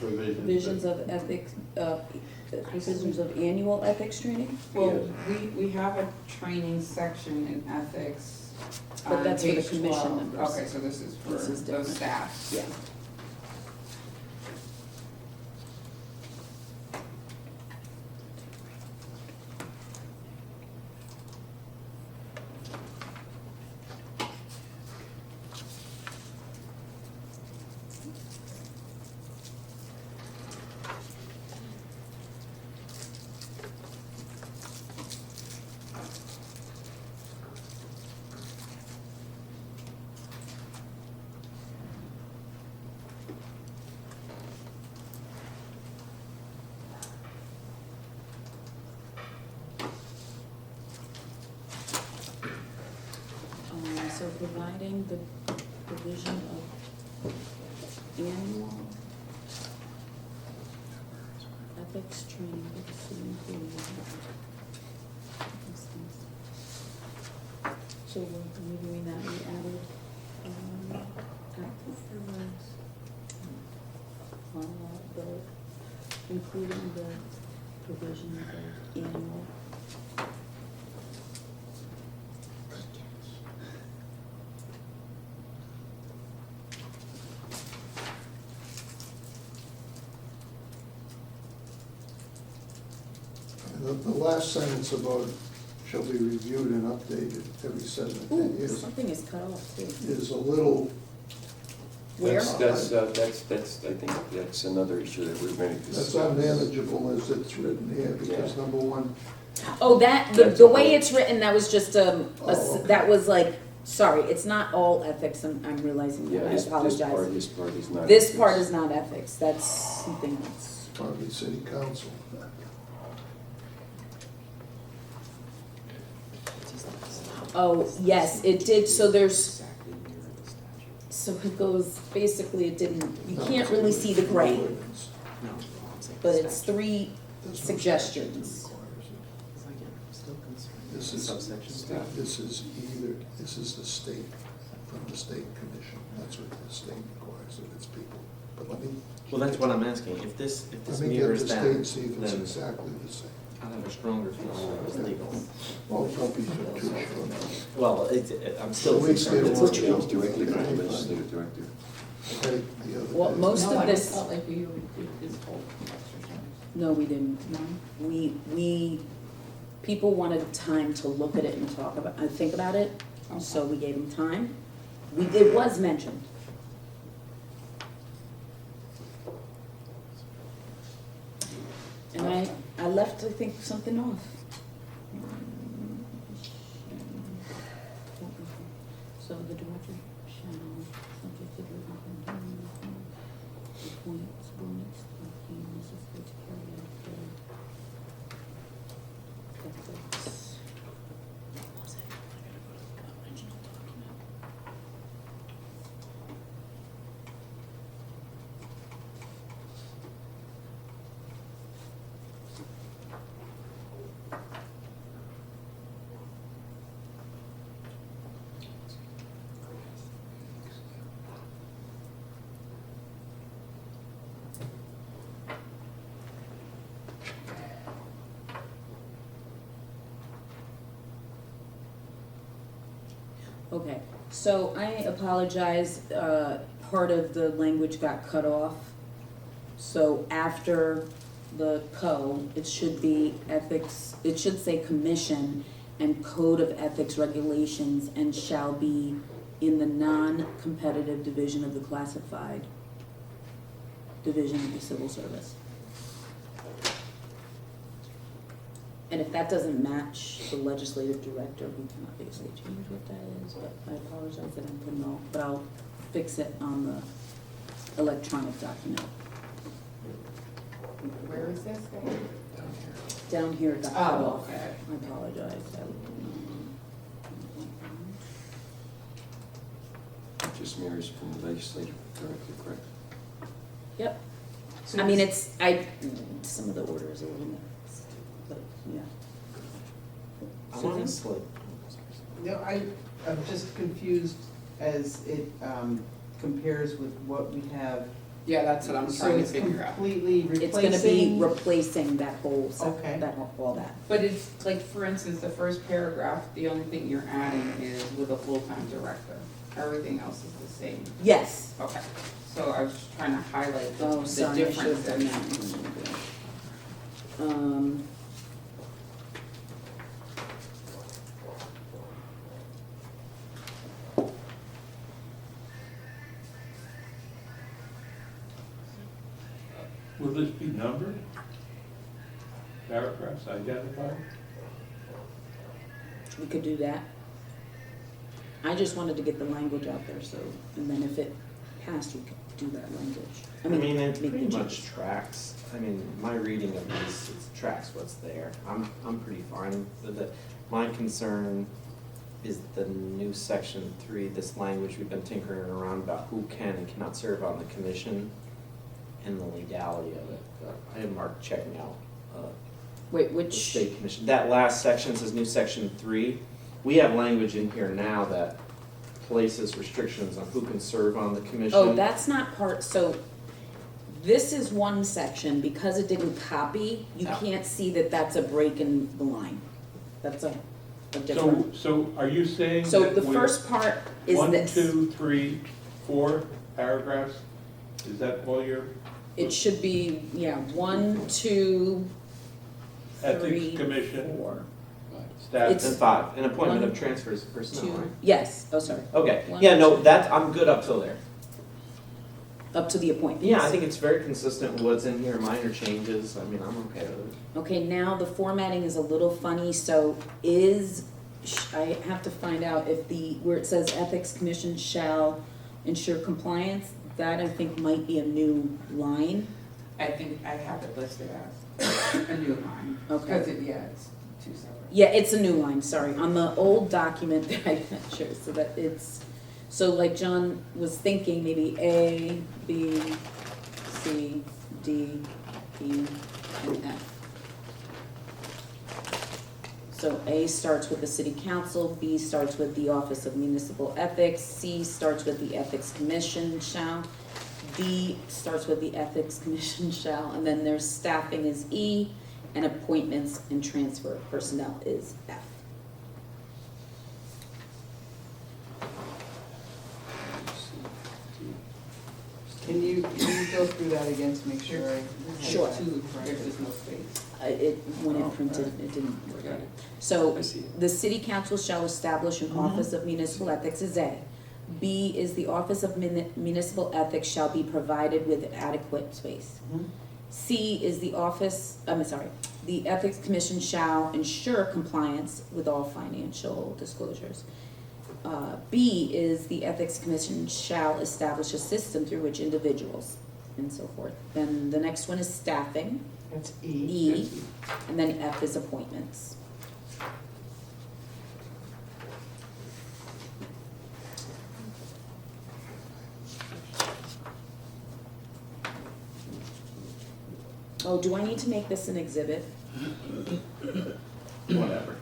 provisions of ethics, provisions of annual ethics training? Well, we have a training section in ethics. But on that's for the page commission 12. members. Okay, so this is for This is different. those staff. Yeah. So providing the provision of annual ethics training for the city employees. So when we're doing that, we added, including the provision of annual. The last sentence about shall be reviewed and updated every 7 to 10 Ooh, years something is cut off too. is a little, Where? That's, I think that's another issue that we're going to discuss. that's unmanageable as it's written here, because Yeah. number one, Oh, that, That's the a way whole- it's written, that was just Oh, okay. that was like, sorry, it's not all ethics, I'm realizing Yeah, that, I this part apologize. is not. This part is not ethics, that's something else. probably city council. Oh, yes, it did, so there's, so it goes, basically it didn't, you can't really see the gray, but it's 3 suggestions. This is, Subsection. this is either, this is the state, from the state commission, that's what the state requires of its people. But let me, Well, that's what I'm asking, if this let me get mirrors the that, state and see if it's then exactly the same. I'll have a stronger feeling it was legal. Well, don't be too sure. Well, I'm still At least concerned they it's won't a Change directly by the legislative director. Okay, the other Well, day. most No, of I this, felt like we did this whole exercise. no, we didn't. We, people wanted time to look at it and talk about, think about it, so we gave them time. It was mentioned. And I left, I think, something off. So the director shall, subject to the appoint bonus, necessary to carry out the ethics. What was it? I gotta go to the original document. Okay, so I apologize, part of the language got cut off. So after the it should be ethics, it should say commission and code of ethics regulations and shall be in the non-competitive division of the classified division of the civil service. And if that doesn't match the legislative director, we can obviously change what that is, but I apologize that I'm putting all, but I'll fix it on the electronic document. Where is this going? Down here it got cut Oh, off. okay. I apologize. Just mirrors from the legislative director, correct? Yep, So I mean, this- some of the order is a little mixed, but, yeah. I'm Susan? honestly, No, I'm just confused as it compares with what we have. Yeah, that's what I'm trying to figure out. So it's completely It's gonna be replacing. replacing that whole, Okay. all that. But it's, like, for instance, the first paragraph, the only thing you're adding is with a full-time director. Everything else is the same. Yes. Okay, so I was just trying to highlight Oh, the sorry, I should have difference. done that. Will this be numbered? Paragraphs identified? We could do that. I just wanted to get the language out there, so, and then if it passed, we could do that language. I mean, it make the pretty much changes. tracks, I mean, my reading of this, it tracks what's there. I'm pretty fine with it. My concern is the new section 3, this language we've been tinkering around about who can and cannot serve on the commission and the legality of it. I have marked checking out Wait, the which, state commission. That last section says new section 3. We have language in here now that places restrictions on who can serve on the commission. oh, that's not part, so this is one section, because it didn't copy, you Yeah. can't see that that's a break in the line. That's a different. So are you saying So that the with first part is 1, this. 2, 3, 4 paragraphs? Is that all your, It should be, yeah, 1, 2, Ethics 3, Commission. 4, Staff. It's- And 5, an appointment One, of transfers of personnel, 2, right? yes, oh, sorry, Okay, 1, yeah, no, 2, that, I'm good up till there. up to the appointments. Yeah, I think it's very consistent with what's in here, minor changes, I mean, I'm okay with it. Okay, now the formatting is a little funny, so I have to find out if where it says Ethics Commission shall ensure compliance, that I think might be a new line. I think I have it listed as a new line. Okay. Because it's two separate. Yeah, it's a new line, sorry, on the old document that I sure, so that it's, so like John was thinking, maybe A, B, C, D, E, and F. So A starts with the city council, B starts with the Office of Municipal Ethics, C starts with the Ethics Commission shall, D starts with the Ethics Commission shall, and then there's staffing is E, and appointments and transfer of personnel is F. Can you go through that again to make sure I have Sure. two There's just no space. When Oh, it printed, it didn't work out. Got it. So, I see it. the city council shall establish an office of municipal ethics is A. B is the office of municipal ethics shall be provided with adequate space. Mhm. C is the the ethics commission shall ensure compliance with all financial disclosures. B is the ethics commission shall establish a system through which individuals and so forth. Then the next one is staffing, That's E, and then F is appointments. Oh, do I need to make this an exhibit? Whatever.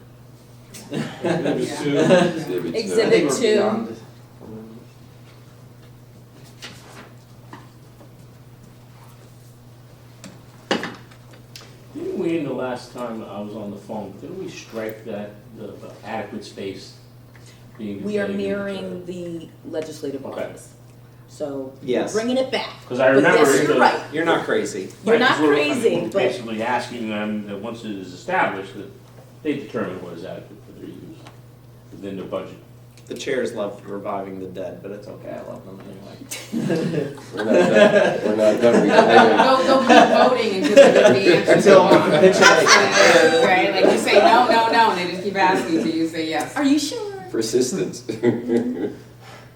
Exhibit 2. Exhibit Exhibit I think we're 2. beyond it. Didn't we, in the last time I was on the phone, didn't we strike that, the adequate space being? We are contained in the mirroring the legislative Okay. office. So, we're Yes. bringing it back. Because I But remember. yes, it you're was- right. You're not crazy. You're Right, not 'cause we're- I mean, crazy, we're but basically asking them that once it is established, that they determine what is adequate for their use within their budget. The chairs love reviving the dead, but it's okay, I love them anyway. We're not done, we're not done, we got They'll keep voting until they get the answer. Until- Right, like you say no, no, no, and they just keep asking until you say yes. are you sure? persistence.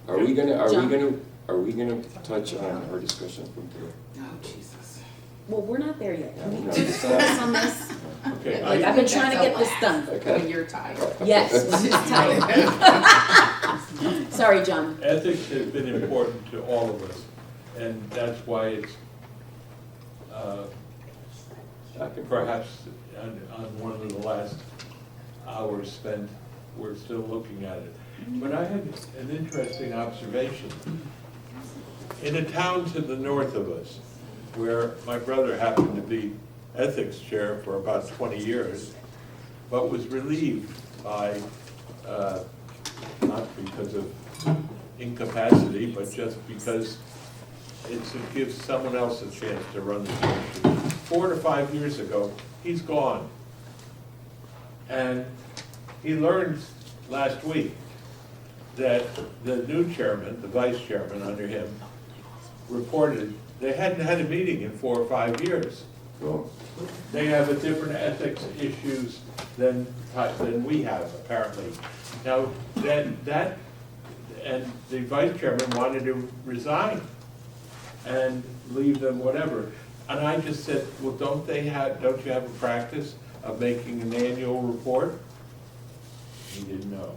Are we gonna touch on our discussion from today? Oh, Jesus. Well, we're not there yet. Can we No, just no. focus on this? Okay, Like, I, I've been trying to get this done. Okay. When you're tired. Yes, when he's tired. Sorry, John. ethics has been important to all of us, and that's why it's, perhaps on one of the last hours spent, we're still looking at it. But I had an interesting observation. In a town to the north of us, where my brother happened to be ethics chair for about 20 years, but was relieved by, not because of incapacity, but just because it gives someone else a chance to run the commission. 4 to 5 years ago, he's gone. And he learned last week that the new chairman, the vice chairman under him, reported they hadn't had a meeting in 4 or 5 years. Well, They have a different ethics issues than we have, apparently. Now, that, and the vice chairman wanted to resign and leave them whatever. And I just said, well, don't you have a practice of making an annual report? He didn't know.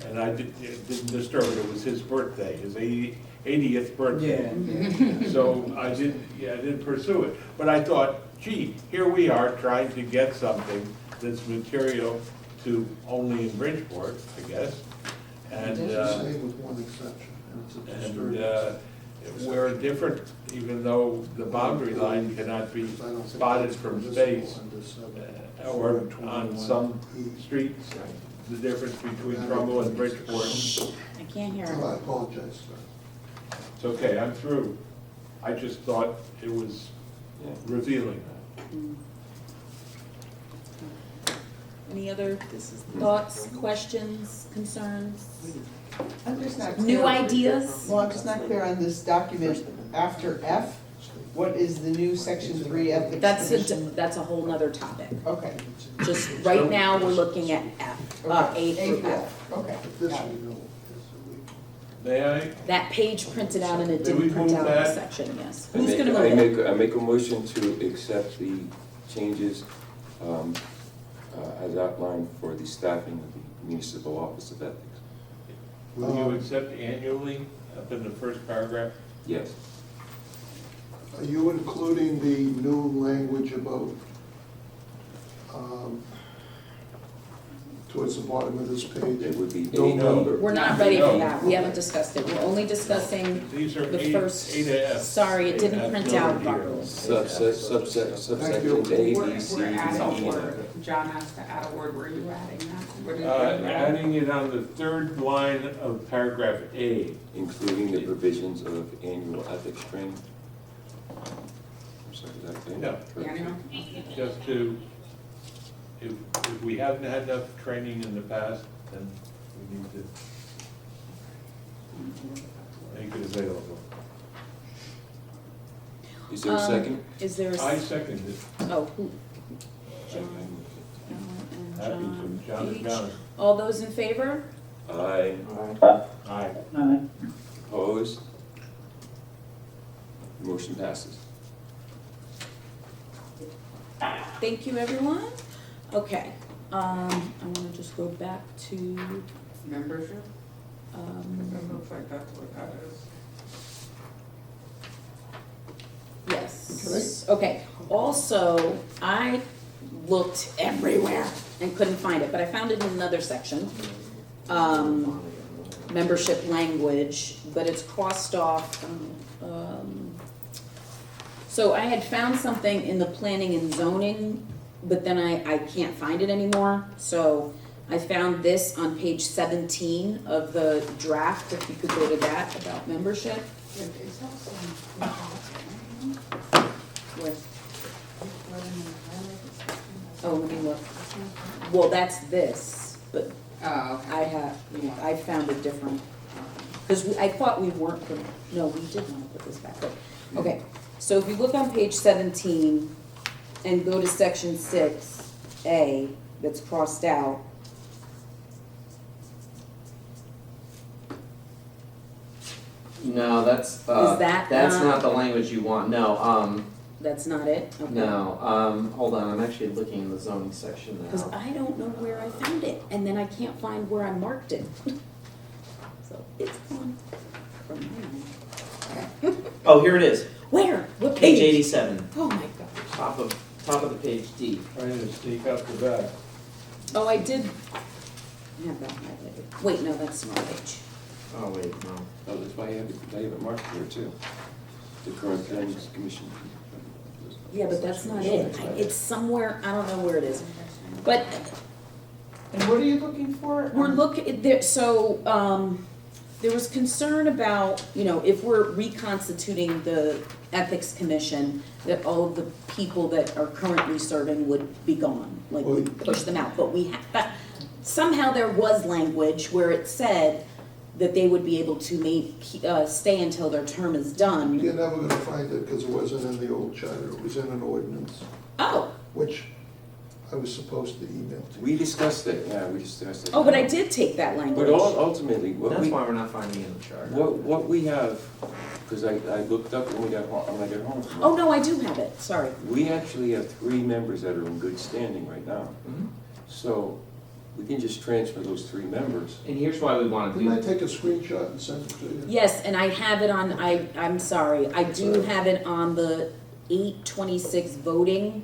And I it didn't disturb it, it was his birthday, his 80th birthday. So I didn't pursue it. But I thought, gee, here we are trying to get something that's material to only in Bridgeport, I guess. And, Same with one exception, and it's a disturbance. we're different, even though the boundary line cannot be I don't think spotted that's from permissible space, under 7, or on some 21E. streets, the difference between Trumbull and Bridgeport. I can't hear Oh, I him. apologize, sir. It's okay, I'm through. I just thought it was yeah. revealing. Any other thoughts, questions, concerns? I'm just not clear. New ideas? Well, I'm just not clear on this document after F. What is the new section 3 ethics commission? That's a whole nother topic. Okay. Just right now, we're looking at F, A through through F. Okay. This got it. we know. May I? That page printed out and it May we didn't print move out the that? section, yes. I Who's make- gonna I move it? make, I make a motion to accept the changes as outlined for the staffing of the Municipal Office of Ethics. Will you accept annually up in the first paragraph? Yes. Are you including the new language about, towards the bottom of this page? It would be No A number. We're not ready for that, we haven't discussed it, we're only discussing These are the A, first. A to F. Sorry, it didn't That's print noted out here. properly. Subsections you. A, B, C, D, We're adding E, a and F. word. John asked to add a word. Where are you adding that? What are you Adding it on the third line of paragraph A. Including the provisions of annual ethics training. I'm sorry, is that okay? Yeah. Annual? Just to, if we haven't had enough training in the past, then we need to make it available. Is there a second? Is there a, I second it. oh, who? John and Happy John to, John and H. John. All those in favor? Aye. Aye. Opposed? Motion passes. Thank you, everyone. Okay, I wanna just go back to, Membership? It looks like that's what that is. yes. Okay, also, I looked everywhere and couldn't find it, but I found it in another section. Membership language, but it's crossed off. So I had found something in the planning and zoning, but then I can't find it anymore. So I found this on page 17 of the draft, if you could go to that, about membership. It's also. Where? Oh, let me look. Well, that's this, but Oh, okay. I found a different, because I thought we weren't, no, we did want to put this back, but, okay. So if you look on page 17 and go to section 6A that's crossed out. No, that's, that that's not- not the language you want, no, That's not it? Okay. no, hold on, I'm actually looking in the zoning section Because now. I don't know where I found it, and then I can't find where I marked it. So it's gone from my mind. Oh, here it is, Where? What page page? 87, Oh my gosh. top of the page D. Trying to sneak out the back. Oh, I did have that highlighted. Wait, no, that's the wrong page. Oh, wait, no. Oh, that's why I have it marked here too. The current planning commission. Yeah, but that's not it. It's somewhere, I don't know where it is. But And what are you looking for? we're looking, there, so, there was concern about, if we're reconstituting the ethics commission, that all of the people that are currently serving would be gone, like we push them out. But but somehow there was language where it said that they would be able to stay until their term is done. You're never gonna find it because it wasn't in the old charter, it was in an ordinance, Oh, which I was supposed to email to you. We discussed it, yeah, we discussed it. oh, but I did take that language. But ultimately, what That's we, why we're not finding it in the chart. what we have, because I looked up when I got home from it. Oh, no, I do have it, sorry. We actually have 3 members that are in good standing right now. Mhm. So we can just transfer those 3 members. And here's why we want to Didn't I do, take a screenshot and send it to you? Yes, and I have it on, I'm sorry, I do have it on the 8/26 voting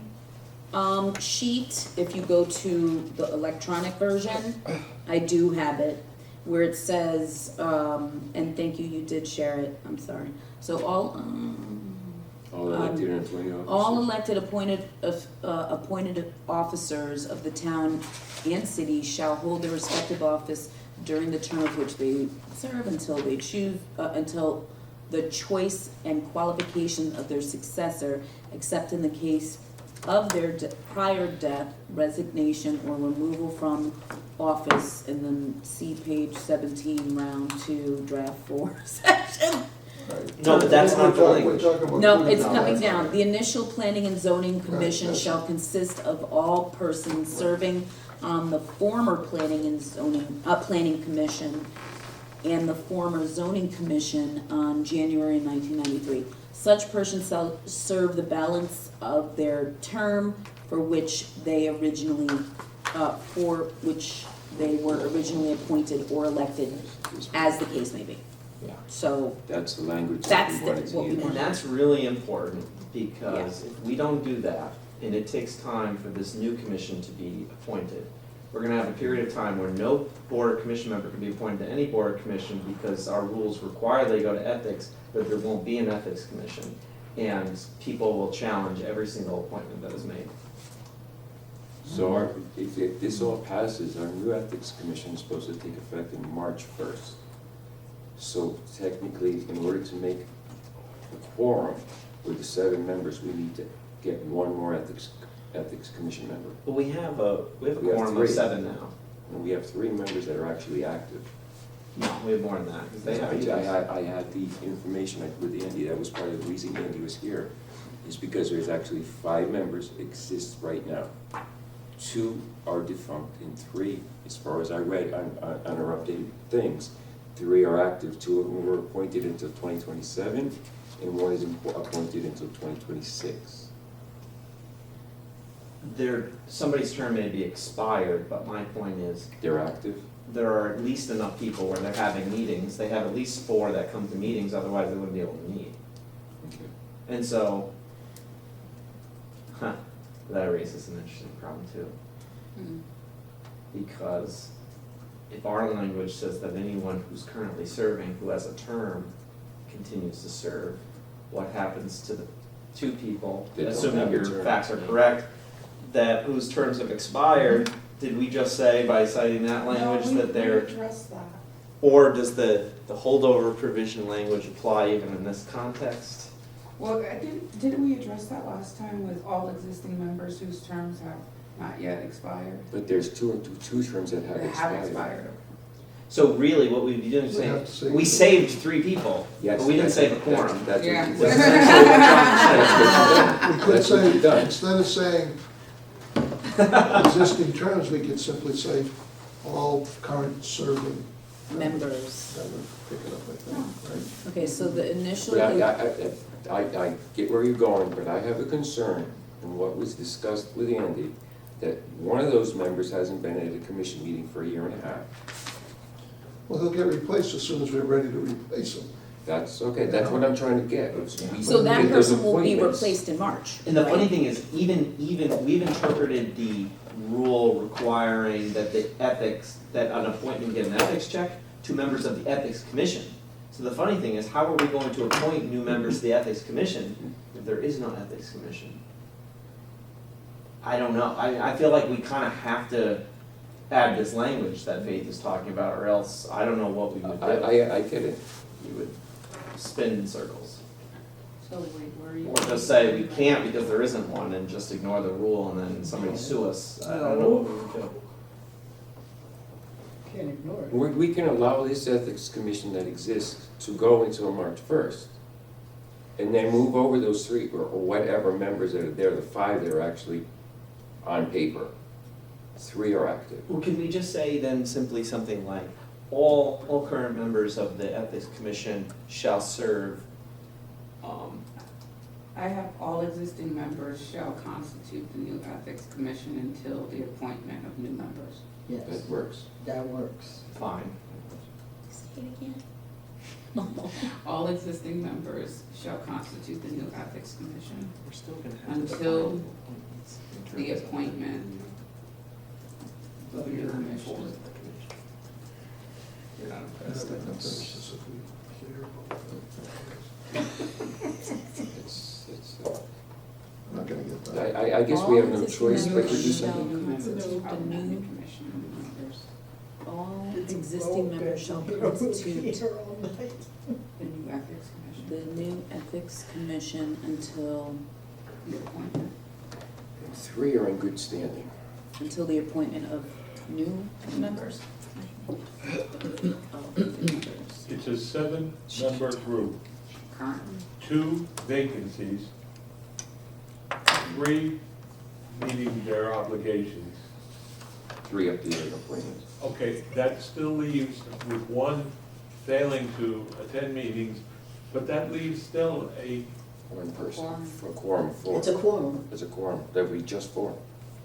sheet. If you go to the electronic version, I do have it, where it says, and thank you, you did share it, I'm sorry. So all Elected and appointed officers. all elected appointed officers of the town and city shall hold their respective office during the term of which they serve until they choose, until the choice and qualification of their successor, except in the case of their prior death, resignation, or removal from office, and then see page 17, round 2, draft 4, section. Right. No, but that's not the We're language. talking about. No, it's No, coming that's down. not. The initial planning and zoning commission Right. shall consist of all persons serving on the former planning and zoning, planning commission and the former zoning commission on January 1993. Such persons shall serve the balance of their term for which they were originally appointed or elected, as the case may be. Yeah. So That's the language that That's we wanted what to we use. want. And that's really important, because if we don't do that, and it takes time for this new commission to be appointed, we're gonna have a period of time where no board or commission member can be appointed to any board or commission, because our rules require they go to ethics, but there won't be an ethics commission. And people will challenge every single appointment that is made. So if this all passes, our new ethics commission is supposed to take effect in March 1st. So technically, in order to make a quorum with the 7 members, we need to get one more ethics commission member. But we have a We have quorum of 3. 7 now. And we have 3 members that are actually active. No, we have more than that, because they have meetings. I had the information with Andy, that was part of the reason Andy was here, is because there's actually 5 members exist right now. 2 are defunct and 3, as far as I read on our updated things, 3 are active. 2 of them were appointed until 2027, and 1 is appointed until 2026. Somebody's term may be expired, but my point is, They're active? there are at least enough people where they're having meetings. They have at least 4 that come to meetings, otherwise they wouldn't be able to meet. Okay. And so, that raises an interesting problem too. Because if our language says that anyone who's currently serving, who has a term, continues to serve, what happens to the 2 people, They don't assuming have a your term. facts are correct, that whose terms have expired? Did we just say by citing that language that they're, addressed that. or does the holdover provision language apply even in this context? Well, didn't we address that last time with all existing members whose terms have not yet expired? But there's two terms that have That expired. have expired. So really, what we'd be doing is We have saying, to say- we saved 3 people, Yes, but we didn't that's- save a quorum. That's Yeah. what That's you've done. essentially what we're trying to say. We could That's what say, you've done. instead of saying existing terms, we could simply say all current serving Members. That would pick it up, I think, right? Okay, so the initial. But I get where you're going, but I have a concern in what was discussed with Andy, that one of those members hasn't been at a commission meeting for a year and a half. Well, he'll get replaced as soon as we're ready to replace him. That's, okay, that's what I'm trying to get. So that Get those person will be appointments. replaced in March. And the funny right? thing is, even, we've interpreted the rule requiring that the ethics, that an appointment get an ethics check to members of the ethics commission. So the funny thing is, how are we going to appoint new members to the ethics commission if there is no ethics commission? I don't know, I feel like we kind of have to add this language that Faith is talking about, or else I don't know what we would do. I get it. We would spin in circles. So wait, where are you? Or just say we can't because there isn't one and just ignore the rule and then somebody sue us. I don't know what we would do. Can't ignore it. We can allow this ethics commission that exists to go until March 1st. And then move over those 3 or whatever members that are there, the 5 that are actually on paper. 3 are active. Well, can we just say then simply something like, all current members of the ethics commission shall serve, I have all existing members shall constitute the new ethics commission until the appointment of new members. Yes, That works. that works. fine. Say it again. All existing members shall constitute the new ethics commission We're still gonna have to Until define appointments in the terms of- appointment of new You're commission. for the commission. You're not And impressed. then that finishes if we hear about it. I'm not gonna get that. I guess we have no choice but to do All something. existing members shall constitute Of the the new new, commission members, all existing members shall constitute the new ethics commission, the new ethics commission until the appointment. 3 are in good standing. Until the appointment of new members. It's a 7-member group, Currently. 2 vacancies, 3 meeting their obligations. 3 up to your appointments. Okay, that still leaves with 1 failing to attend meetings, but that leaves still a, 1 person, Quorum. for quorum, 4. It's a quorum. It's a quorum, that we just 4.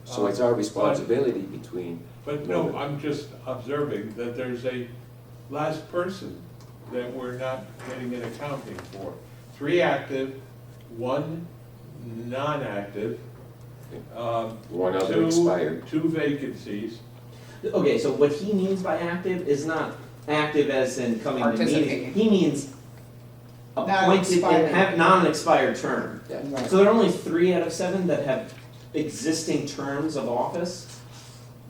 So it's our responsibility between, but no, I'm just observing that there's a last person that we're not getting an accounting for. 3 active, 1 non-active, 1 other expired. 2 vacancies. Okay, so what he means by active is not active as in coming to meetings. Participating. He means appointed and Non-expired. have non-expired term. Yeah. Right. So there are only 3 out of 7 that have existing terms of office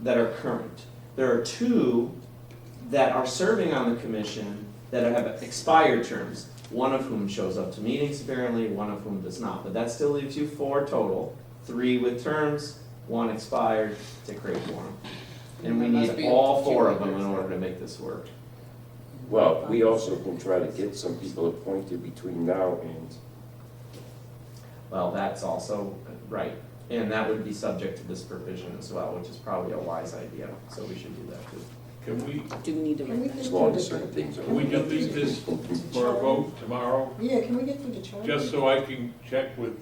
that are current. There are 2 that are serving on the commission that have expired terms, one of whom shows up to meetings apparently, one of whom does not. But that still leaves you 4 total, 3 with terms, 1 expired to create quorum. And we There must need be all a few 4 of them in others. order to make this work. Well, we also can try to get some people appointed between now and, Well, that's also right. And that would be subject to this provision as well, which is probably a wise idea, so we should do that too. Can we, Do we need to write that? as long as certain things are. can we delete this for a vote tomorrow? Yeah, can we get through the charter? Just so I can check with,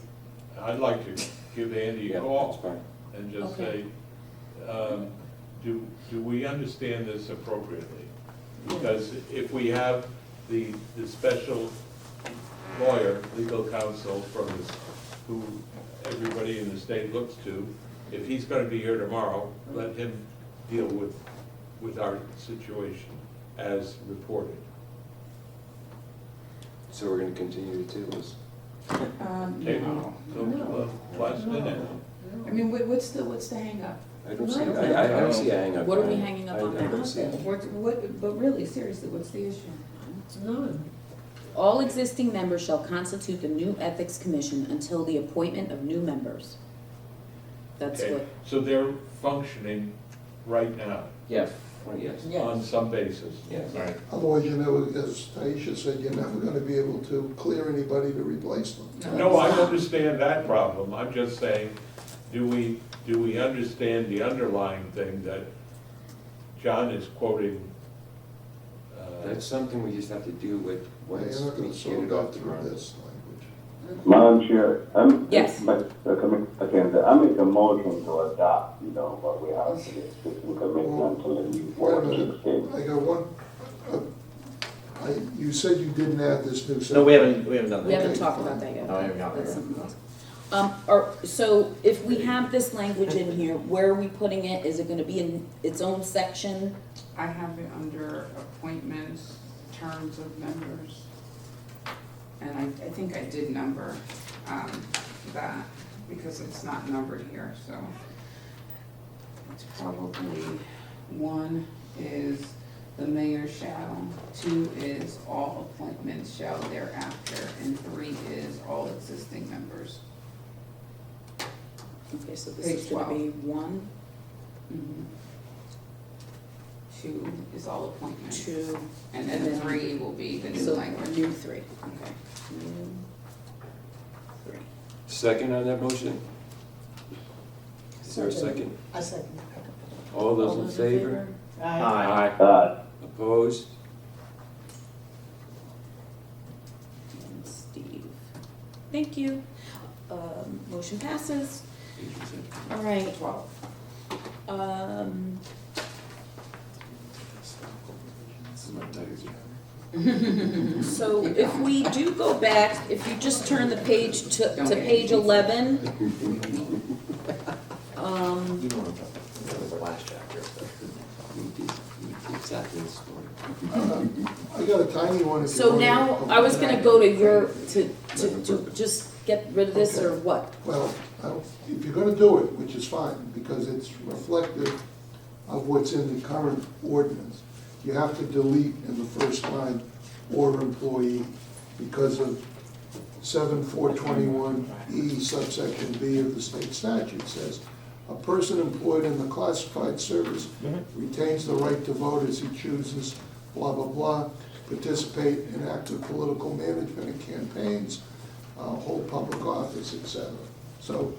I'd like to give Andy Yeah, a that's call fine. and just Okay. say, do we understand this appropriately? Because if we have the special lawyer, legal counsel from this, who everybody in the state looks to, if he's gonna be here tomorrow, let him deal with our situation as reported. So we're gonna continue to table this. Table, till the last minute. I mean, what's the hang up? I don't see, I don't see a hang up. What are we hanging up on I don't now? see it. But really, seriously, what's the issue? All existing members shall constitute the new ethics commission until the appointment of new members. That's Okay, what, so they're functioning right now Yes. Oh, yes. on some basis. Yes. Right. Otherwise, you never, as Taisha said, you're never gonna be able to clear anybody to replace them. No, I understand that problem, I'm just saying, do we understand the underlying thing that John is quoting? That's something we just have to deal with You're once not we gonna get solve it that off the through ground. this language. Madam Chair, Yes. I make a motion to adopt, what we have for the existing commission until the new Wait a board minute, kicks in. I got one, you said you didn't add this new sentence. No, we haven't done that. we haven't Okay, talked fine. about that yet. No, I haven't got there That's yet. something else. So if we have this language in here, where are we putting it? Is it gonna be in its own section? I have it under appointments, terms of members. And I think I did number, that, because it's not numbered here, so. It's probably, 1 is the mayor shall, 2 is all appointments shall thereafter, and 3 is all existing members. Okay, so this Page is gonna 12. be 1, 2 is all appointments. 2, And then 3 will be the new so language. new 3, okay. New 3. Second on that motion? Is there a second? I second. All those in favor? Aye. Opposed? And Steve. Thank you. Motion passes. All right. 12. So if we do go back, if you just turn the page to page 11, You know what I'm talking about. That was the last chapter. Exactly the story. I got a tiny one if you so want. now I was gonna go to your, to just get rid of this or what? Well, if you're gonna do it, which is fine, because it's reflective of what's in the current ordinance, you have to delete in the first line, or employee, because of 7421E subsection B of the state statute says, a person employed in the classified service retains the right to vote as he chooses, blah, blah, blah, participate in active political management and campaigns, hold public office, etc. So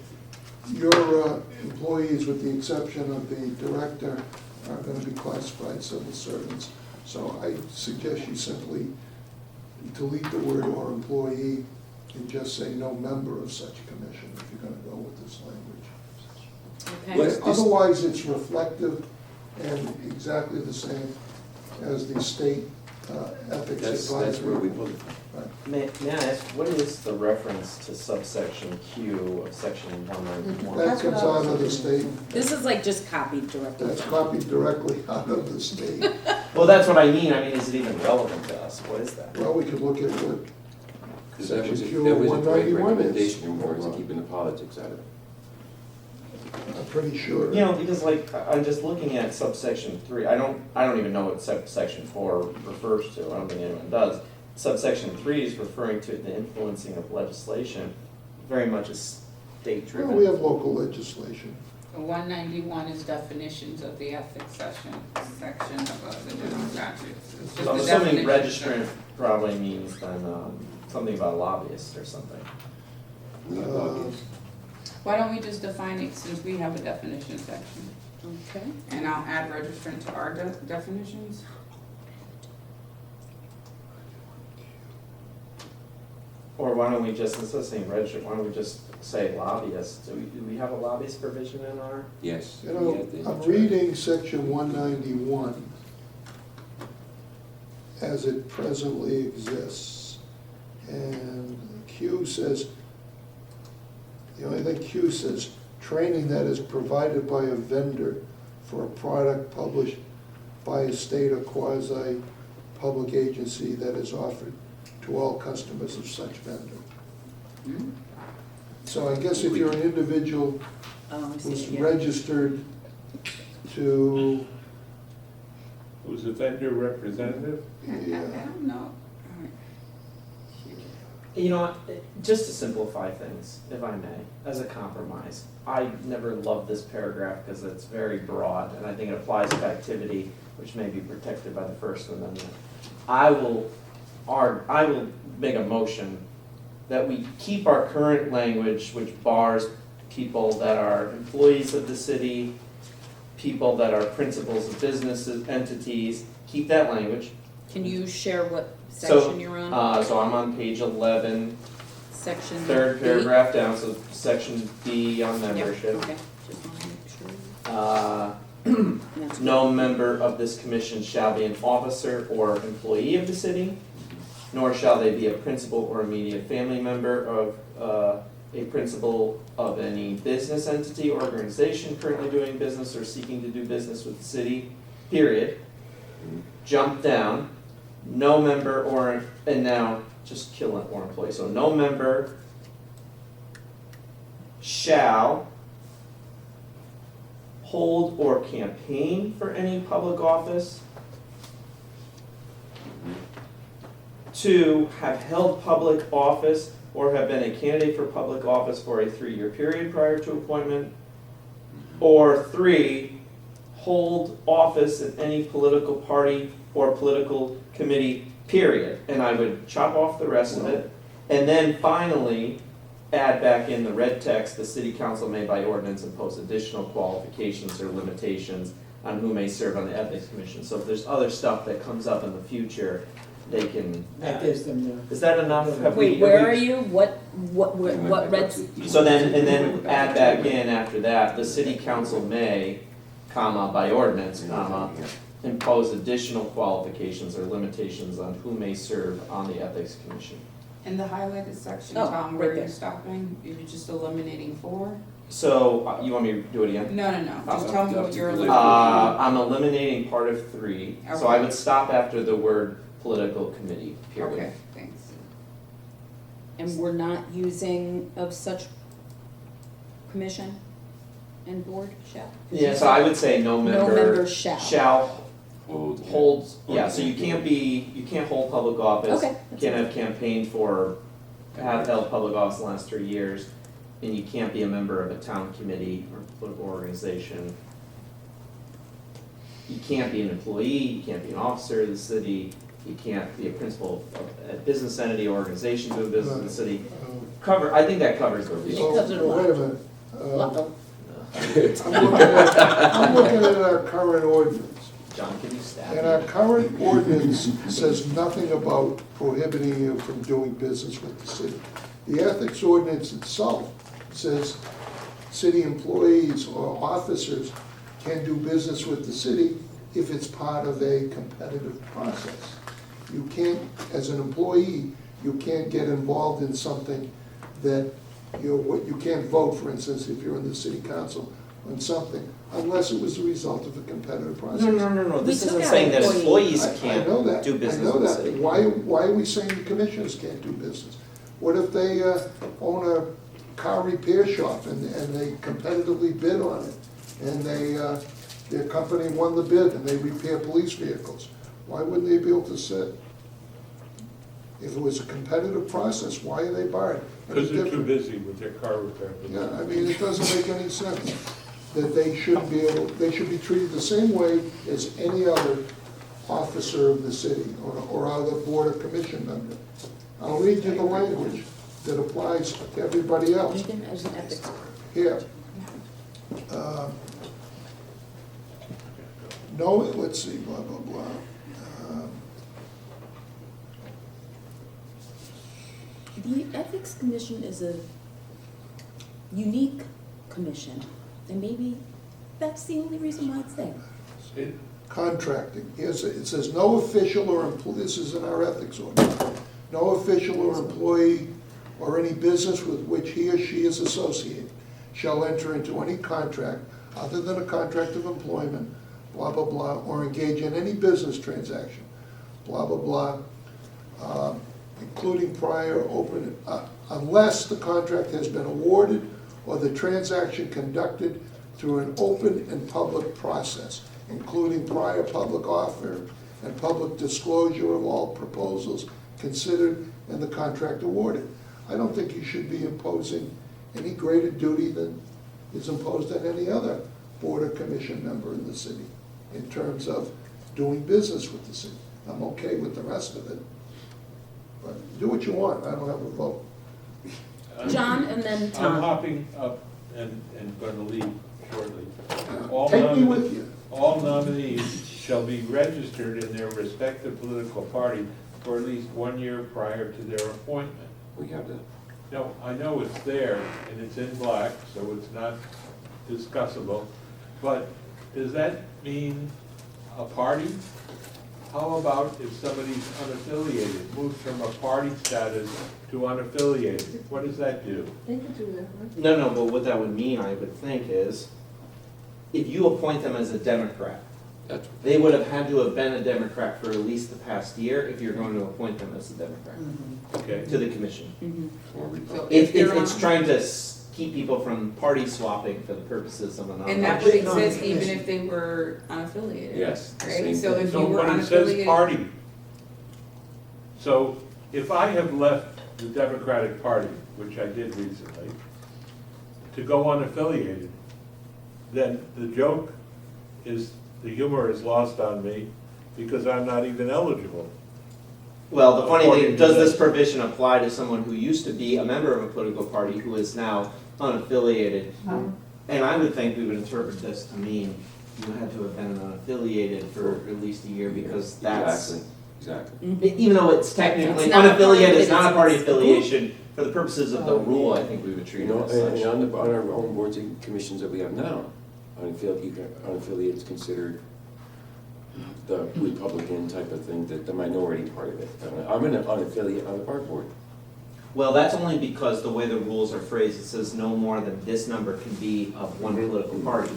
your employees, with the exception of the director, are going to be classified civil servants. So I suggest you simply delete the word "or employee" and just say "no member of such commission" if you're going to go with this language. Okay. Let's just- Otherwise, it's reflective and exactly the same as the state ethics That's advisory. where we pulled it from. May I ask, what is the reference to subsection Q of section 191? That comes out of the state, This is like just copied directly. that's copied directly out of the state. Well, that's what I mean. I mean, is it even relevant to us? What is that? Well, we could look at what Because that was, Section Q that was a 191 great is. recommendation in regards to keeping the politics out of it. I'm pretty sure. You know, because like, I'm just looking at subsection 3, I don't even know what subsection 4 refers to, I don't think anyone does. Subsection 3 is referring to the influencing of legislation, very much as state Well, driven. we have local legislation. 191 is definitions of the ethics section of the general statutes. It's just So I'm the assuming definition. registrant probably means then, something about lobbyists or something. We have Uh, lobbyists. Why don't we just define it since we have a definition section? Okay. And I'll add registrant to our definitions. Or why don't we just, instead of saying registrant, why don't we just say lobbyists? Do we have a lobbyist provision in our? Yes. You we know, have the- I'm reading section 191 as it presently exists. And Q says, the only thing Q says, training that is provided by a vendor for a product published by a state or quasi-public agency that is offered to all customers of such vendor. So I guess if you're an individual Oh, I see, who's yeah. registered to, Who's the vendor representative? I yeah, don't know. You know, what, just to simplify things, if I may, as a compromise, I never loved this paragraph because it's very broad, and I think it applies to activity which may be protected by the First Amendment. I will make a motion that we keep our current language, which bars people that are employees of the city, people that are principals of businesses, entities, keep that language. Can you share what So, section you're on? So I'm on page 11, Section third B? paragraph down, so section B on Yeah, membership. okay, just wanna make sure. That's No member of this commission shall be an officer or employee of the city, nor shall they be a principal or immediate family member of a principal of any business entity or organization currently doing business or seeking to do business with the city, period. Jump down, no member or, and now just kill it, or employee, so no member shall hold or campaign for any public office. 2, have held public office or have been a candidate for public office for a 3-year period prior to appointment. Or 3, hold office in any political party or political committee, period. And I would chop off the rest of it. And then finally, add back in the red text, the city council may by ordinance impose additional qualifications or limitations on who may serve on the ethics commission. So if there's other stuff that comes up in the future, they can. That gives them the. Is that enough? Have we- Wait, have where we- are you? What red? So then, and then add back in after that, the city council may, comma, by ordinance, comma, impose additional qualifications or limitations on who may serve on the ethics commission. In the highlighted section, Oh, Tom, right where there. you're stopping, you're just eliminating 4? So, you want me to do it again? No, just tell me what you're eliminating. I'm eliminating part of 3, so I Okay. would stop after the word political committee, period. Okay, thanks. And we're not using of such commission and board shall? Yeah, so I would say no No member member shall. hold, yeah, so you can't hold public office. Okay, that's Can't have campaigned for have held public office in the last 3 years, and you can't be a member of a town committee or political organization. You can't be an employee, you can't be an officer of the city, you can't be a principal of a business entity or organization doing business in the city. I think that covers the It reason. covers it a lot. Wait a minute. Uh-oh. I'm looking at our current ordinance. John, can you stab And our me? current ordinance says nothing about prohibiting you from doing business with the city. The ethics ordinance itself says city employees or officers can do business with the city if it's part of a competitive process. You can't, as an employee, you can't get involved in something that you can't vote, for instance, if you're in the city council on something, unless it was the result of a competitive process. No, this We took isn't out saying that employees. employees I know that. can't do business I know with the that. city. Why are we saying the commissioners can't do business? What if they own a car repair shop and they competitively bid on it? And their company won the bid and they repair police vehicles? Why wouldn't they be able to sit? If it was a competitive process, why are they barred? Because they're too Different. busy with their car repair. Yeah, I mean, it doesn't make any sense that they should be treated the same way as any other officer of the city or other board or commission member. I'll read you the language that applies to everybody else. Even as an ethics. Here. No, let's see, blah, blah, blah. The Ethics Commission is a unique commission, and maybe that's the only reason why it's there. Contracting, yes, it says no official or employee, this is in our ethics ordinance. No official or employee or any business with which he or she is associated shall enter into any contract other than a contract of employment, blah, blah, blah, or engage in any business transaction, blah, blah, blah, including prior open, unless the contract has been awarded or the transaction conducted through an open and public process, including prior public offer and public disclosure of all proposals considered and the contract awarded. I don't think you should be imposing any greater duty than is imposed on any other board or commission member in the city in terms of doing business with the city. I'm okay with the rest of it, but do what you want, I don't have a vote. John and then Tom. I'm hopping up and going to leave shortly. All Take me nomine- with you. All nominees shall be registered in their respective political party for at least 1 year prior to their appointment. We have that. No, I know it's there, and it's in black, so it's not discussable, but does that mean a party? How about if somebody's unaffiliated, moves from a party status to unaffiliated? What does that do? They could do that. No, but what that would mean, I would think, is if you appoint them as a Democrat, That's, they would have had to have been a Democrat for at least the past year if you're going to appoint them as a Democrat Okay, to the commission. Mhm. or Republican. So if they're It's on- trying to keep people from party swapping for the purposes of a And that nonprofit. would exist even if they were unaffiliated. Yes, the Right, same so thing. if you so were when it says unaffiliated. party, so if I have left the Democratic Party, which I did recently, to go unaffiliated, then the joke is, the humor is lost on me because I'm not even eligible. Well, the funny According thing, to does this this. provision apply to someone who used to be a member of a political party who is now unaffiliated? And I would think we would interpret this to mean you had to have been unaffiliated for at least a year because that's, Exactly. even though it's technically It's not a party, unaffiliated, but it's not a party it's a group. affiliation, for the purposes of the rule, I think we would treat You it know, as and such. on our own boards and commissions that we have now, unaffiliated is considered the Republican type of thing, the minority part of it. I'm an unaffiliated on the park board. Well, that's only because the way the rules are phrased, it says no more than this number can be of one political party,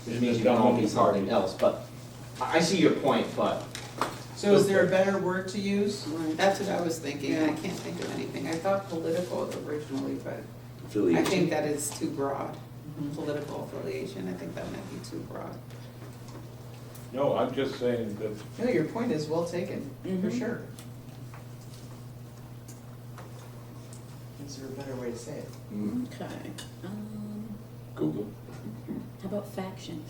which means you can all be something else, but I see your point, but So is there a better word to use? That's what I was thinking, and I can't think of anything. I thought political originally, but I Affiliation. think that is too broad. Political affiliation, I think that might be too broad. No, I'm just saying that No, your point is well taken, for Mhm. sure. Is there a better way to say it? Okay. Google. How about faction?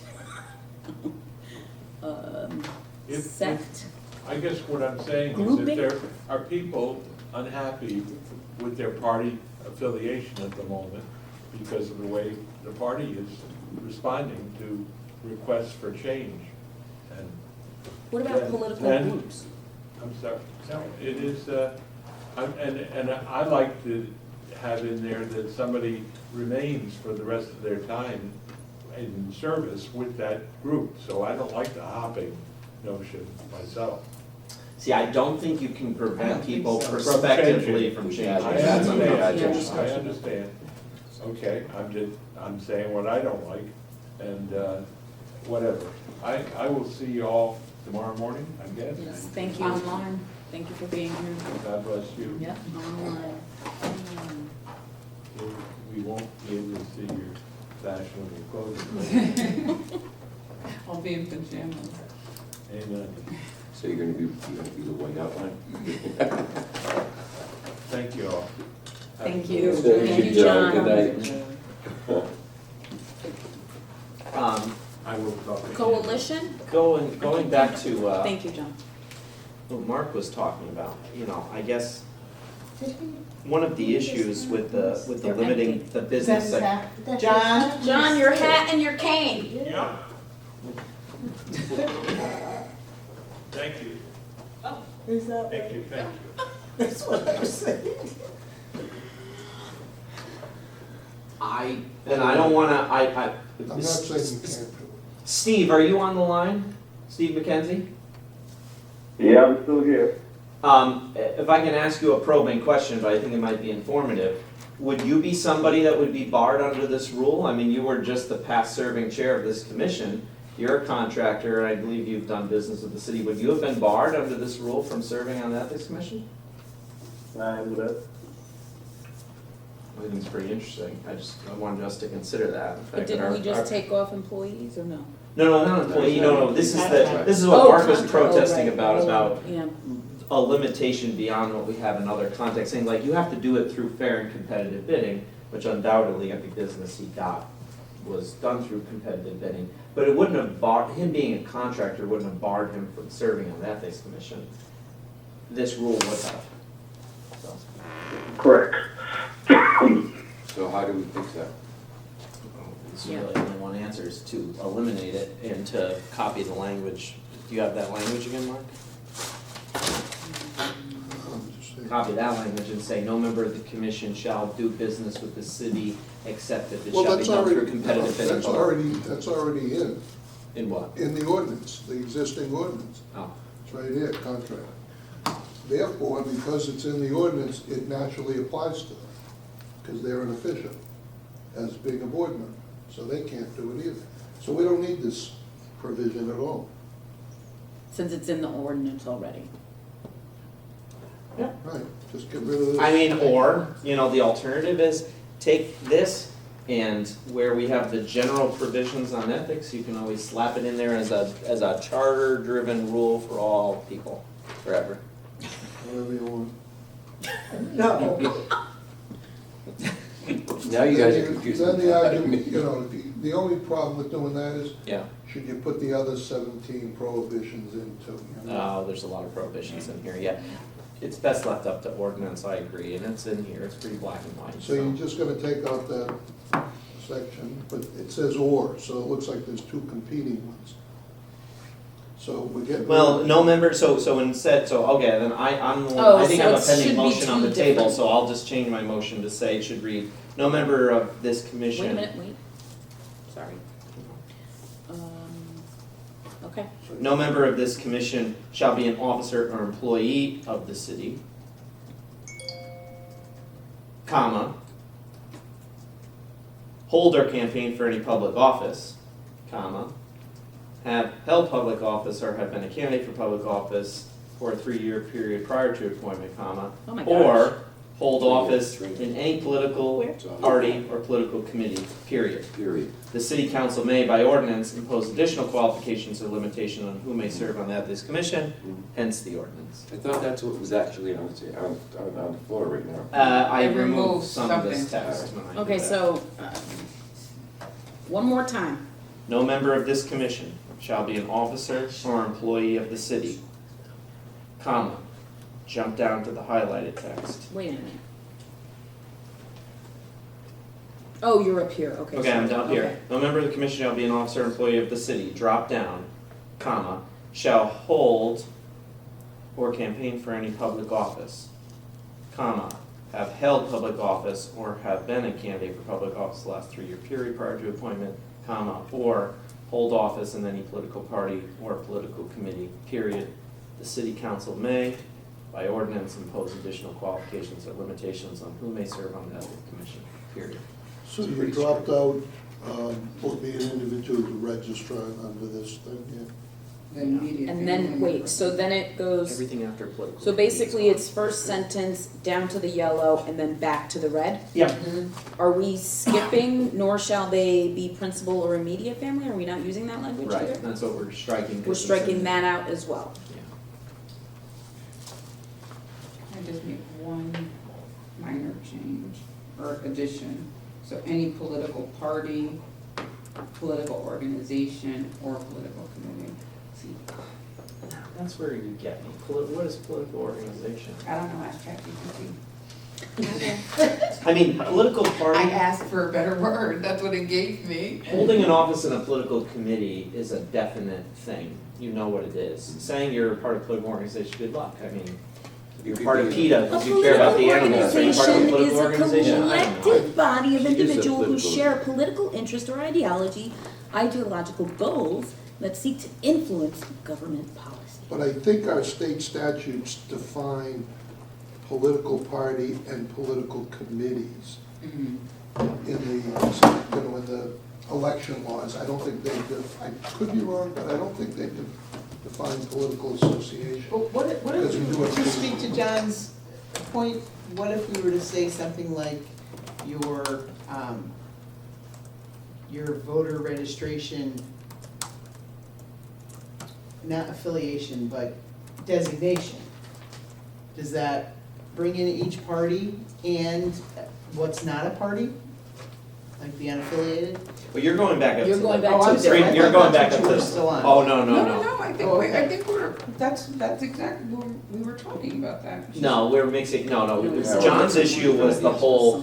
If- Sect? I guess what I'm saying is Grouping? if there are people unhappy with their party affiliation at the moment because of the way the party is responding to requests for change. And What about then- political then- groups? I'm sorry, no, it is, and I like to have in there that somebody remains for the rest of their time in service with that group, so I don't like the hopping notion myself. See, I don't think you can I don't prevent think people so. prospectively from changing. Yeah, I That's understand, unconstitutional. I understand. Okay, I'm saying what I don't like, and, whatever. I will see you all tomorrow morning, I guess. Yes, thank you. Online. Thank you for being here. God bless you. Yep, online. We won't be able to see your fashionable clothing. I'll be in pajamas. Amen. So you're gonna be the white outline? Thank you all. Thank you. Thank Thank you, you, John. John. Good night. I will talk to you. Coalition? Going back to, Thank you, John. what Mark was talking about, I guess one of the issues with the They're limiting the business. John? John, your hat and your cane. Yeah. Thank you, Is that? thank you, thank you. That's what I was saying. And I don't wanna, I'm not saying you can't do it. Steve, are you on the line? Steve McKenzie? Yeah, I'm still here. If I can ask you a probing question, but I think it might be informative, would you be somebody that would be barred under this rule? I mean, you were just the past serving chair of this commission. You're a contractor, and I believe you've done business with the city. Would you have been barred under this rule from serving on the ethics commission? I would. I think it's pretty interesting. I wanted us to consider that. In But fact, didn't we our- just take off employees or no? No, not employee, no, this is what Oh, Mark was contract. protesting Oh, about right. Yeah. a limitation beyond what we have in other contexts, saying like, you have to do it through fair and competitive bidding, which undoubtedly every business he got was done through competitive bidding. But it wouldn't have barred, him being a contractor wouldn't have barred him from serving on the ethics commission. This rule would have. So, Correct. So how do we fix that? it's Yeah. really only one answer is to eliminate it and to copy the language. Do you have that language again, Mark? I'm just saying. Copy that language and say, no member of the commission shall do business with the city except if it Well, shall be that's done through already, competitive bidding. that's already in In what? the ordinance, the existing ordinance. Oh, It's right here, contract. Therefore, because it's in the ordinance, it naturally applies to them, because they're an official, as being a board member, so they can't do it either. So we don't need this provision at all. Since it's in the ordinance already. Right, just get rid of this. I mean, or, the alternative is take this and where we have the general provisions on ethics, you can always slap it in there as a charter-driven rule for all people, forever. Whatever you want. No. Now you guys are Then confusing. Then the argument, the only problem with doing that is, Yeah. should you put the other 17 prohibitions into? There's a lot of prohibitions in here, yeah. It's best left up to ordinance, I agree, and it's in here, it's pretty black and white, So you're just gonna take out that section, but it says or, so it looks like there's two competing ones. So we get. Well, no member, so instead, okay, then I'm the one, Oh, I think I so have a it pending should be motion on two the table, different- so I'll just change my motion to say it should read, no member of this commission. Wait a minute, wait. Sorry. Okay. No member of this commission shall be an officer or employee of the city, comma, hold or campaign for any public office, comma, have held public office or have been a candidate for public office for a 3-year period prior to appointment, comma, Oh my gosh. or hold office in any political party or political committee, period. Period. The city council may, by ordinance, impose additional qualifications or limitation on who may serve on this commission, hence the ordinance. I thought that's what was actually on the floor right now. I I removed removed some of this something. text when I did Okay, that. so, one more time. No member of this commission shall be an officer or employee of the city, comma, jump down to the highlighted text. Wait a minute. Oh, you're up here, okay. Okay, I'm sorry. down here. Okay. No member of the commission shall be an officer or employee of the city, drop down, comma, shall hold or campaign for any public office, comma, have held public office or have been a candidate for public office the last 3-year period prior to appointment, comma, or hold office in any political party or political committee, period. The city council may, by ordinance, impose additional qualifications or limitations on who may serve on the ethics commission, period. So you dropped out, will be an individual to register under this thing here. The immediate And then, family wait, member. so then it goes, Everything after political. so basically it's first sentence down to the yellow and then back to the red? Yep. Are we skipping, nor shall they be principal or immediate family? Are we not using that language Right, either? that's what we're striking. 'cause We're it's striking in- that out as well. Yeah. I just make one minor change or addition. So any political party, political organization, or political committee. See, that's where you get me. What is political organization? I don't know, ask ChatGPT. I mean, political I party, asked for a better word, that's what it gave me. holding an office in a political committee is a definite thing. You know what it is. Saying you're part of a political organization, good luck. I mean, you're part of PETA A because you care about the political animals. Are you part of a organization is political a organization? I don't know. collective body of She is a individuals who political- share political interest or ideological goals that seek to influence government policy. But I think our state statutes define political party and political committees in the election laws. I don't think they, I could be wrong, but I don't think they define political association. But what Because we do if, have- to speak to John's point, what if we were to say something like your voter registration, not affiliation, but designation? Does that bring in each party and what's not a party? Like the unaffiliated? But you're going back up to You're going the- back Oh, I'm to sorry, the- I You're thought going that's back what up you to. were still on. Oh, no. I think, Oh, I okay. think that's exactly what we were talking about that. No, we're mixing, no, No. John's issue was the whole,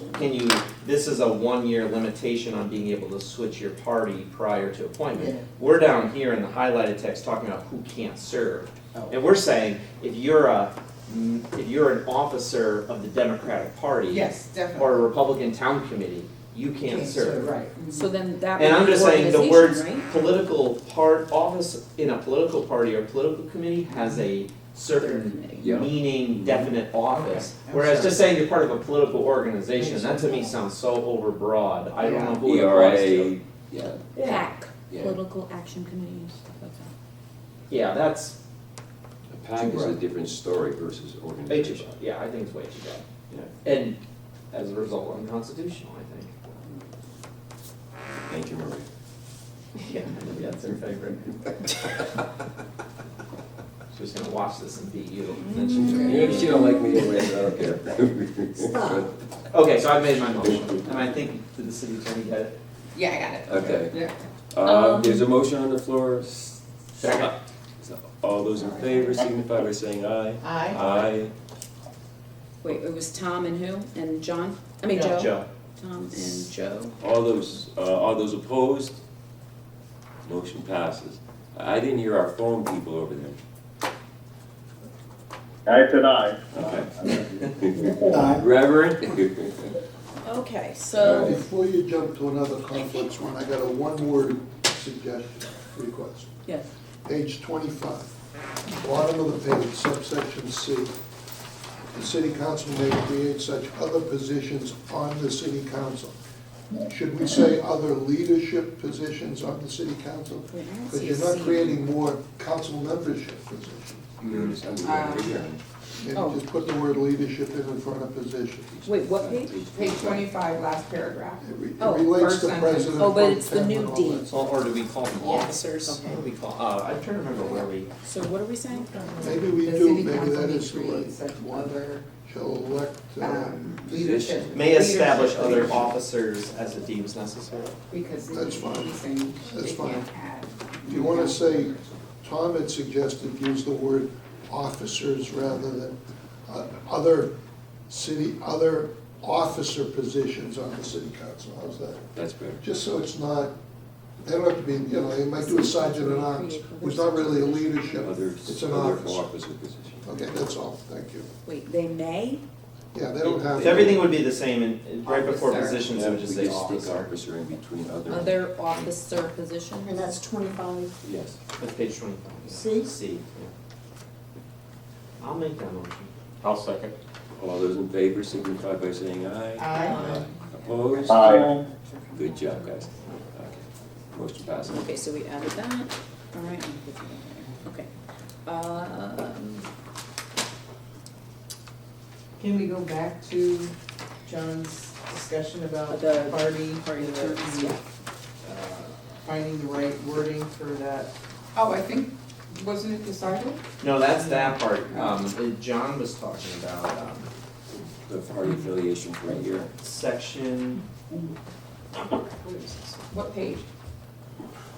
this is a 1-year limitation on being able to switch your party prior to appointment. Yeah. We're down here in the highlighted text talking about who can't serve. Oh. And we're saying, if you're an officer of the Democratic Party. Yes, definitely. Or a Republican town committee, you can't serve. Right. So then that would And I'm be just saying, the words organization, right? political office in a political party or political committee has a certain Yeah. meaning, definite office. Okay. I'm Whereas sorry. just saying you're part of a political organization, that to me sounds so overbroad. I don't know who it ERA, applies to. yeah, PAC, Yeah. political action committee and stuff like that. Yeah, that's a PAC is a different story versus way too organization. broad. Yeah, I think it's way too broad. Yeah. And as a result, unconstitutional, I think. Thank you, Maria. Yeah, maybe that's her favorite. She's gonna watch this and beat you. And then she's Maybe she don't like me anyway, so I don't care. Okay, so I've made my motion, and I think, did the city attorney get it? Yeah, I got it. Okay. Yeah. There's a motion on the floor. Second. So all those in favor signify by saying aye. Aye. Aye. Wait, it was Tom and who? And John? I mean, Joe? Joe. Tom and Joe. All those opposed? Motion passes. I didn't hear our phone people over there. I said aye. Okay. Reverend? Okay, so, Before you jump to another complex one, I got a one-word suggestion, request. yes. Page 25, bottom of the page, subsection C. The city council may create such other positions on the city council. Should we say other leadership positions on the city council? Wait, I don't Because see you're a not C. creating more council membership positions. You understand? Yeah. Maybe Oh. just put the word leadership in front of position. Wait, what page? Page 25, last paragraph. It Oh, relates first to sentence. president. Oh, but pro it's the tem new and all D. that stuff. Or do we call them Yeah. officers? Okay. What do we call, I'm trying to remember where we, So what are we saying? Maybe we The do, city maybe council that may is the create right such other, shall elect, leadership. may establish leadership other positions. officers as it deems necessary. Because That's fine. he's saying That's they fine. can't add. if you wanna say, Tom had suggested use the word officers rather than other other officer positions on the city council, how's that? That's better. Just so it's not, they don't have to be, you know, they might do a sergeant at arms, who's not really a leadership, it's an Other officer. officer position. Okay, that's all, thank you. Wait, they may? Yeah, they don't have. Everything would be the same, and right before Officer. positions, it would just We say stick officer. officer in between other. Other officer positions? And that's 25. Yes. That's page 25. C? C, yeah. I'll make that motion. I'll second. All those in favor signify by saying aye. Aye. Opposed? Aye. Good job, guys. Okay. Motion passes. Okay, so we added that, all right. Okay. Can we go back to John's discussion about The party party and terms, yeah. finding the right wording for that? Oh, I think, wasn't it decided? No, that's that part. John was talking about, The party affiliation for a year. section, What page?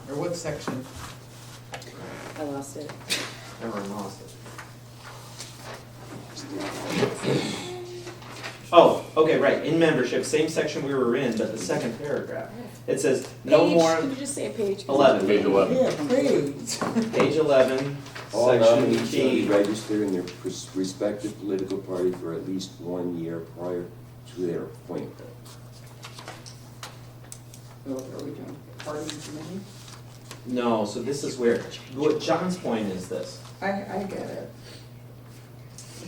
Or what section? I lost it. everyone lost it. Oh, okay, right, in membership, same section we were in, but the second paragraph. It says, no Page, more, can you just say a page? 11. Page 11. Yeah, please. Page 11, All section nominees shall be B. registered in their respective political party for at least 1 year prior to their appointment. So are we doing party committee? No, so this is where, what John's point is this. I get it. I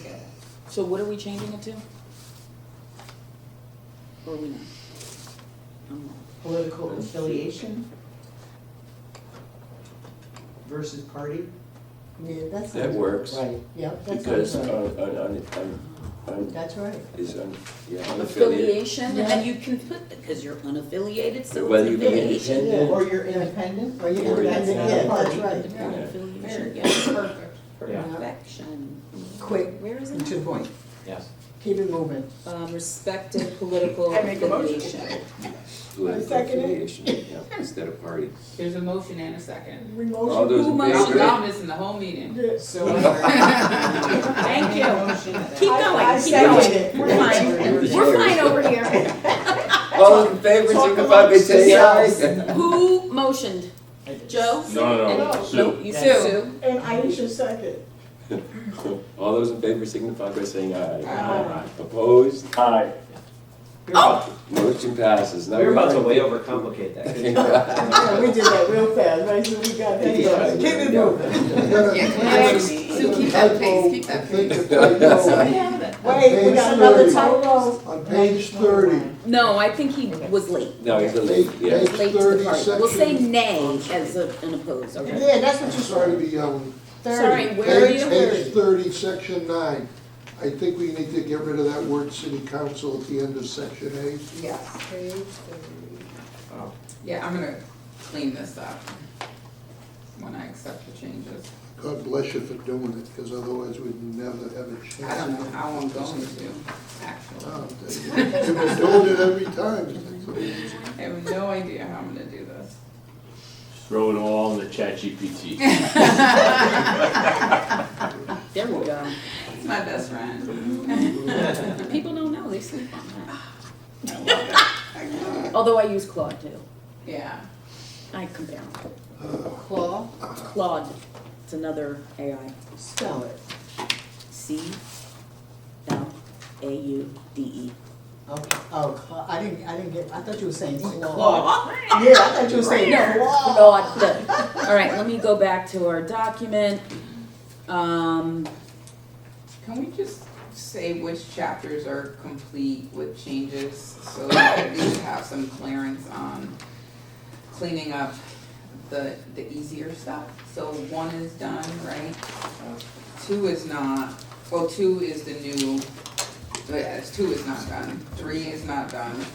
get it. So what are we changing it to? Or are we not? Political affiliation versus party? Yeah, that That sounds works. right. Yep, that Because sounds right. un- That's right. is yeah, unaffiliated. Affiliation, Yeah. and you can put, because you're unaffiliated, so Whether it's you be affiliation. independent. Or you're independent? Or you Or can, you- yeah, that's right. Yeah, Yeah. affiliation, yeah. Perfect. Yeah. Perfection. Quick, Where is And it? to the point. Yes. keep it moving. Respective political I make a motion. affiliation. Political second it. affiliation, yeah, instead of party. There's a motion and a second. All those in Who favor? Y'all missing the whole meeting. So. Thank you. Keep going, I keep second going. it. We're fine. We're fine over here. All those in favor signify by saying aye. Who motioned? Joe? No, Sue. Nope, you said Sue. And Aisha second. All those in favor signify by saying aye. Aye. Opposed? Aye. Motion passes. Now We were about to we're way ready. overcomplicate that. Yeah, we did that real fast, right, so we got that done. Keep it moving. Yeah, Sue, keep that pace, keep that pace. Wait, we got another typo. On page 30, No, I think he was late. No, he's a page, late, yeah. page Late to the 30, party. section. We'll say nay as an opposed, okay? Yeah, that's what you Sorry to said. be yelling. Sorry, where are Page, you? page 30, section 9. I think we need to get rid of that word city council at the end of section A. Yes. Page 30. Oh. Yeah, I'm gonna clean this up when I accept the changes. God bless you for doing it, because otherwise we'd never have a chance. I don't know how I'm going to, actually. Oh, you've been doing it every time. I have no idea how I'm gonna do this. Throw it all in the ChatGPT. There we go. It's my best friend. People don't know, they sleep on that. I love it. I love it. Although I use Claude too. Yeah. I compare them. Claw, Claude, it's another AI. spell it. C-L-A-U-D-E. Okay, oh, claw, I didn't get, I thought you were saying claw. Claude. Yeah, I thought you were saying claw. Claude. All right, let me go back to our document. Can we just say which chapters are complete with changes so that at least have some clearance on cleaning up the easier stuff? So 1 is done, right? 2 is not, well, 2 is the new, yes, 2 is not done, 3 is not done.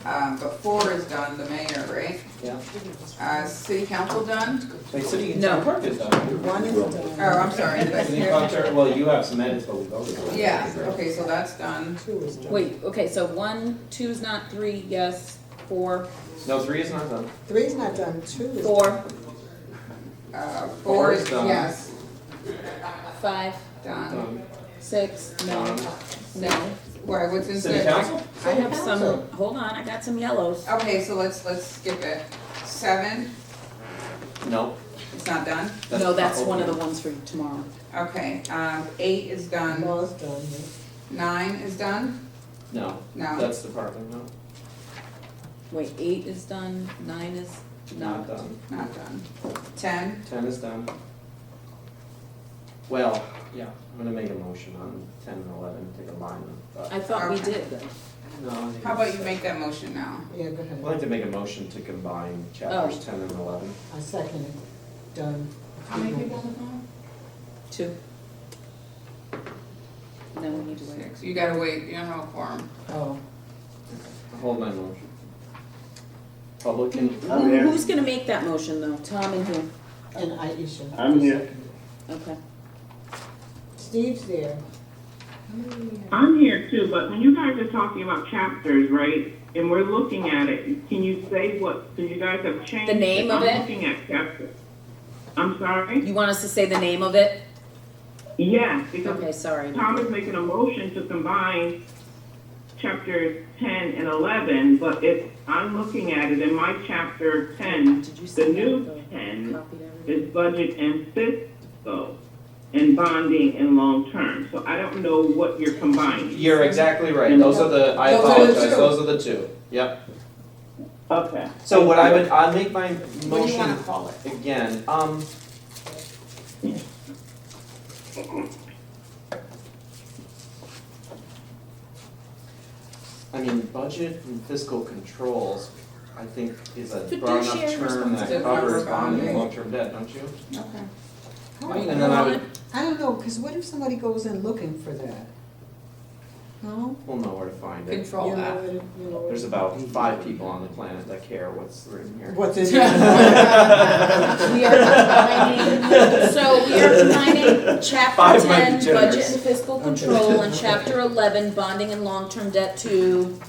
But 4 is done, the mayor, right? Yeah. City council done? Wait, city No. and clerk is done. One is done. Oh, I'm sorry, did I City say? clerk, well, you have some edits, but we voted on it. Yeah, okay, so that's done. Two is done. Wait, okay, so 1, 2's not 3, yes, 4, No, 3 is not done. Three's not done, two is done. 4, 4 is, done. yes, 5, done. Done. 6, no, Done. no. Where, what's in City six? council? I have some, Council. hold on, I got some yellows. Okay, so let's skip it. 7, No. it's not done? No, that's one of the ones for tomorrow. Okay, 8 is done. One's done, yeah. 9 is done? No. No. That's department, no. Wait, 8 is done, 9 is Not not. done. Not done. 10, 10 is done. Well, yeah, I'm gonna make a motion on 10 and 11 to combine them, but. I thought we Okay. did though. No, I think how about you it's- make that motion now? Yeah, go I'd ahead. like to make a motion to combine chapters Oh. 10 and 11. I second it, done. How many people on the phone? 2. Then we need to wait. 6, you gotta wait, you don't have a quorum. Oh, Hold my motion. Public and. Who's gonna make that motion though? Tom and who? and Aisha. I'm here. Okay. Steve's there. I'm here too, but when you guys are talking about chapters, right, and we're looking at it, can you say what, because you guys have changed. The name of I'm it? looking at chapters. I'm sorry? You want us to say the name of it? Yes, because Okay, sorry. Tom is making a motion to combine chapters 10 and 11, but if I'm looking at it in my chapter 10, Did you the send new that, the 10 copy to everybody? is budget and fiscal and bonding and long-term. So I don't know what you're combining. You're exactly right. Those are the, I Those are the apologize, two. those are the two. Yep. Okay. So what I'll make my What do you wanna motion call it? again, I mean, budget and fiscal controls, I think is a broad enough Fiduciary term that responsibility. covers bonding and Right. long-term debt, don't you? Okay. And then I would, I don't know, because what if somebody goes in looking for that? No? we'll know where to find it. Control that. You know, There's about 5 people on the planet that care what's written here. What's in We are combining, so we are combining chapter 5 might be 10, generous. budget and fiscal control, and chapter 11, bonding and long-term debt to,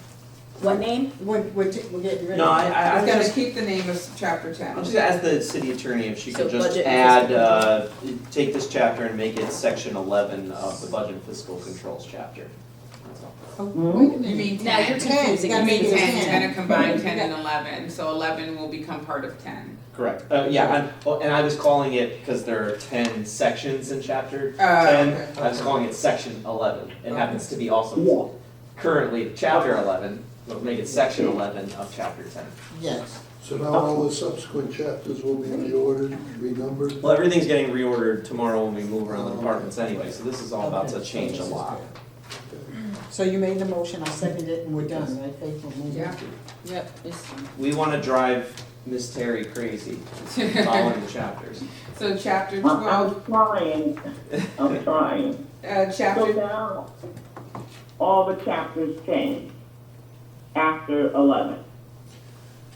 what name? We're getting rid of. No, I I'm gonna just, keep the name of chapter 10. I'll just ask the city attorney if she So could just budget and add, take this chapter and make it section 11 of the budget and fiscal controls chapter. That's all. Oh, wait a You minute. mean Now you're 10? confusing You me. mean 10, you're 10. gonna combine 10 and 11, so 11 will become part of 10. Correct. Yeah, and I was calling it, because there are 10 sections in chapter Oh, 10, okay. I was calling it section 11. It happens to be also currently chapter 11, but make it section 11 of chapter 10. Yes. So now all the subsequent chapters will be reordered, renumbered. Well, everything's getting reordered tomorrow when we move around the departments anyway, so this is all about to change a lot. So you made the motion, I seconded it, and we're done, right, Faithful? Yeah. Yep, it's, We want to drive Miss Terry crazy following the chapters. So chapter I'm 12, trying, I'm trying. So chapter, now, all the chapters change after 11.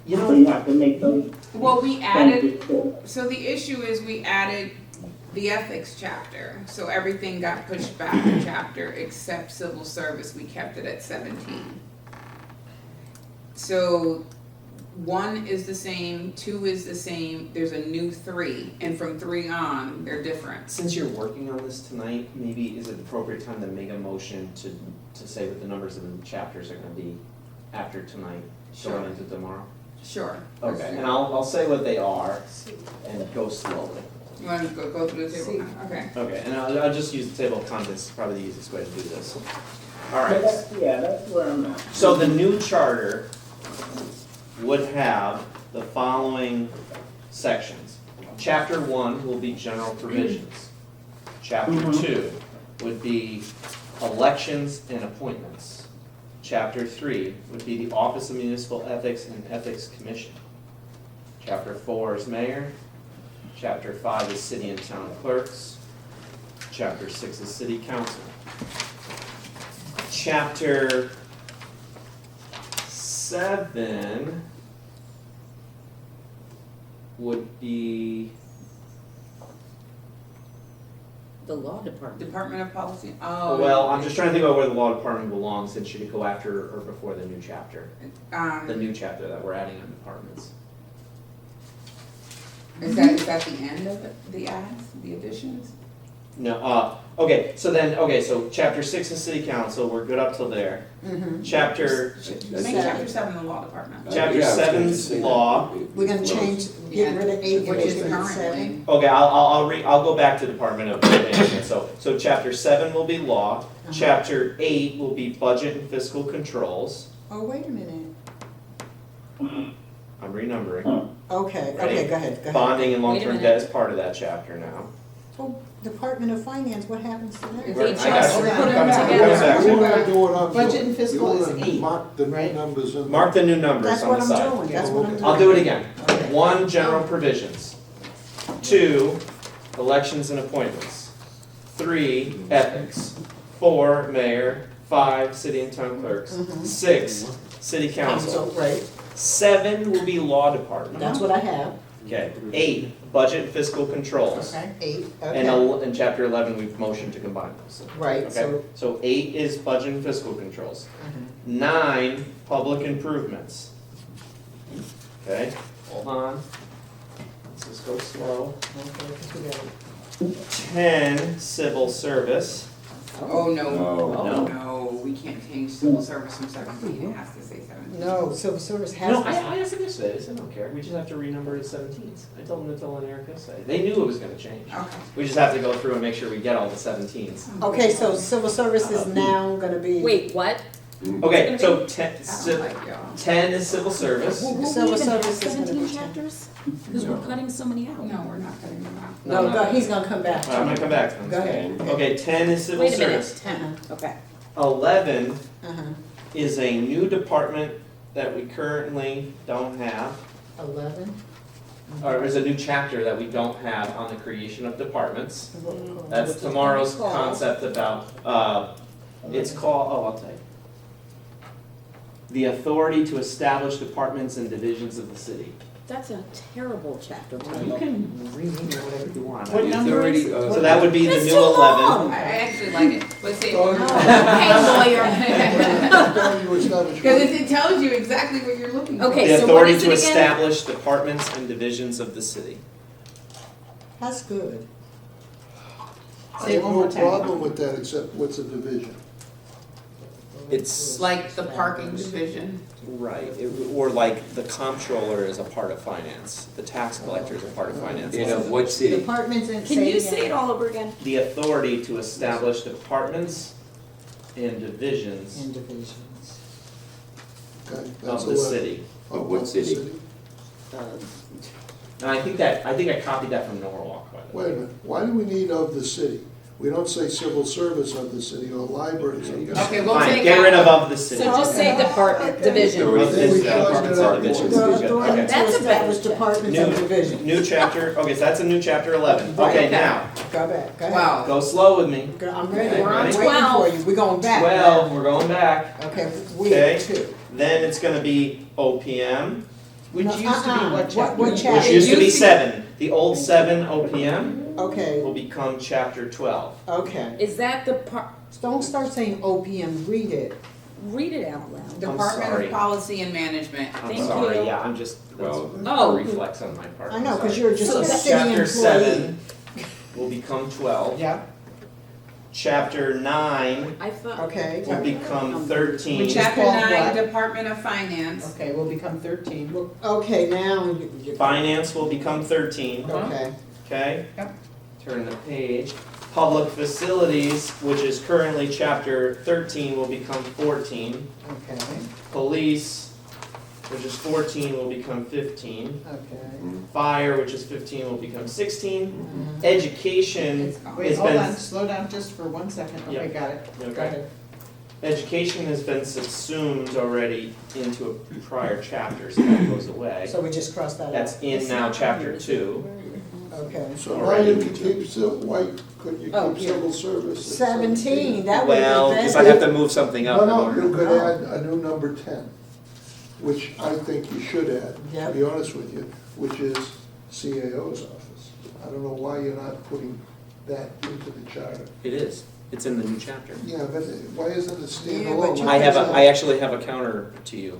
You So know, you have to make those well, we added, changes too. so the issue is we added the ethics chapter, so everything got pushed back a chapter except civil service, we kept it at 17. So 1 is the same, 2 is the same, there's a new 3, and from 3 on, they're different. since you're working on this tonight, maybe is it the appropriate time to make a motion to say what the numbers of the chapters are gonna be after tonight, Sure. going into tomorrow? Sure. Okay, and I'll say what they are and go slowly. You wanna go through the table? Okay. Okay, and I'll just use the table of contents, probably the easiest way to do this. All But right, that's where I'm at. so the new charter would have the following sections. Chapter 1 will be general provisions. Chapter 2 would be elections and appointments. Chapter 3 would be the Office of Municipal Ethics and Ethics Commission. Chapter 4 is mayor. Chapter 5 is city and town clerks. Chapter 6 is city council. Chapter 7 would be, The law department. Department of Policy, oh. well, I'm just trying to think about where the law department belongs, and should it go after or before the new chapter? The new chapter that we're adding on departments. Is that the end of it, the adds, the additions? No, okay, so chapter 6 is city council, we're good up till there. Mhm. Chapter, Make chapter 7 the law department. Chapter Yeah, I was gonna 7's say that. We're law. gonna change, get rid of 8, Which put is it in currently. 7. Okay, I'll go back to Department of Management, so chapter 7 will be law, chapter 8 will be budget and fiscal controls, Oh, wait a minute. I'm renumbering. Okay, Ready? okay, go ahead. Bonding and Wait a long-term minute. debt is part of that chapter now. Oh, Department of Finance, what happens to that? They We're- I just got you. put I'm them coming back. together. I'm back. You wanna do it on. Budget and fiscal is 8, Mark the new right? numbers in. Mark the new numbers That's on what the I'm side. doing, that's what I'm doing. I'll do it again. Okay. 1, general provisions. 2, elections and appointments. 3, ethics. 4, mayor. 5, city and town clerks. 6, city council. Right, 7 will be law department. that's what I have. Okay. 8, budget and fiscal controls. Okay, 8, And okay. in chapter 11, we've motioned to combine those. Right, Okay, so 8 is budget and fiscal controls. 9, public improvements. Okay, hold on. Let's just go slow. Okay, 'cause we got 10, civil service. Oh, no, No. oh, no, we can't change civil service from 17, it has to say 17. No, civil service has. No, I asked them yesterday, they said, I don't care, we just have to renumber it to 17s. I told them to tell Eric yesterday. They knew it was gonna change. Okay. We just have to go through and make sure we get all the 17s. Okay, so civil service is now gonna be. Wait, what? Okay, so I don't like y'all. 10 is civil service. Will we Civil even have service is gonna 17 be 10. chapters? Because we're cutting so many out. No, we're not cutting them out. No, no, he's gonna come back. I'm gonna come back to them. Go ahead. Okay, 10 is civil Wait a minute, service. 10, okay. 11 Uh-huh, is a new department that we currently don't have, 11. or is a new chapter that we don't have on the creation of departments. Mm-hmm. That's tomorrow's concept about, it's called, oh, I'll tell you. The authority to establish departments and divisions of the city. That's a terrible chapter You title. can rename it whatever you want. What number is? So that would be the That's new too 11. long. I actually like it, but say, Oh, because You establish. it tells you exactly what you're looking for. Okay, The so what authority is to it again? establish departments and divisions of the city. That's good. I Say it have one no more time. problem with that, except what's a division? It's Like the parking division. right, or like the comptroller is a part of finance, the tax collector is a part of finance. In of what city? Departments and. Can you say it all over again? The authority to establish departments and divisions In divisions. Okay, that's of the 11. city. Of what city? And I think I copied that from Norwalk, by the way. Wait a minute, why do we need of the city? We don't say civil service of the city or libraries of the city. Okay, we'll Fine, take get rid out. of the city. So just say department, division. Authority Of to this, we shorten departments it and up. divisions. The Good, authority okay. to That's a establish better departments and New, divisions. new chapter, okay, so that's a new chapter 11. Right. Okay, now, Go back, go ahead. Wow. go slow with me. I'm ready, We're on I'm waiting 12. for you, we're going back. 12, we're going back. Okay, Okay. we, 2. Then it's gonna be OPM, Which used to be what chapter? What which chapter? used to be used to- 7. The old 7 OPM Okay, will become chapter 12. okay. Is that the part, Don't start saying OPM, read it. read it out loud. Department sorry. of Policy and Management. I'm Thank sorry, you. yeah, I'm just, that's Well- Oh. a reflex on my part. I I'm know, because sorry. you're just So a that- city employee. Chapter 7 will become 12. Yeah, Chapter 9 I thought. okay. will become 13. Chapter called 9, what? Department of Finance. Okay, we'll become 13. Okay, now you. Finance will become 13, Okay, okay? Yep. Turn the page. Public facilities, which is currently chapter 13, will become 14. okay, Police, which is 14, will become 15. okay. Fire, which is 15, will become 16. Mhm. Education It's gone. Wait, has hold been. on, slow down just for 1 second. Okay, Yep. got it. Go Okay. ahead. Education has been subsumed already into a prior chapter, so that goes away. So we just crossed that out. That's in now chapter 2. Okay. So now you can keep, why couldn't you Oh, keep here. civil service at 17, that would have Well, been because better. I have to move something up. in No, order you to- could add a new number 10, which I think you should add, to Yep. be honest with you, which is CAO's office. I don't know why you're not putting that into the charter. It is. It's in the new chapter. Yeah, but why isn't it Yeah, standalone? but you I actually have a counter to you.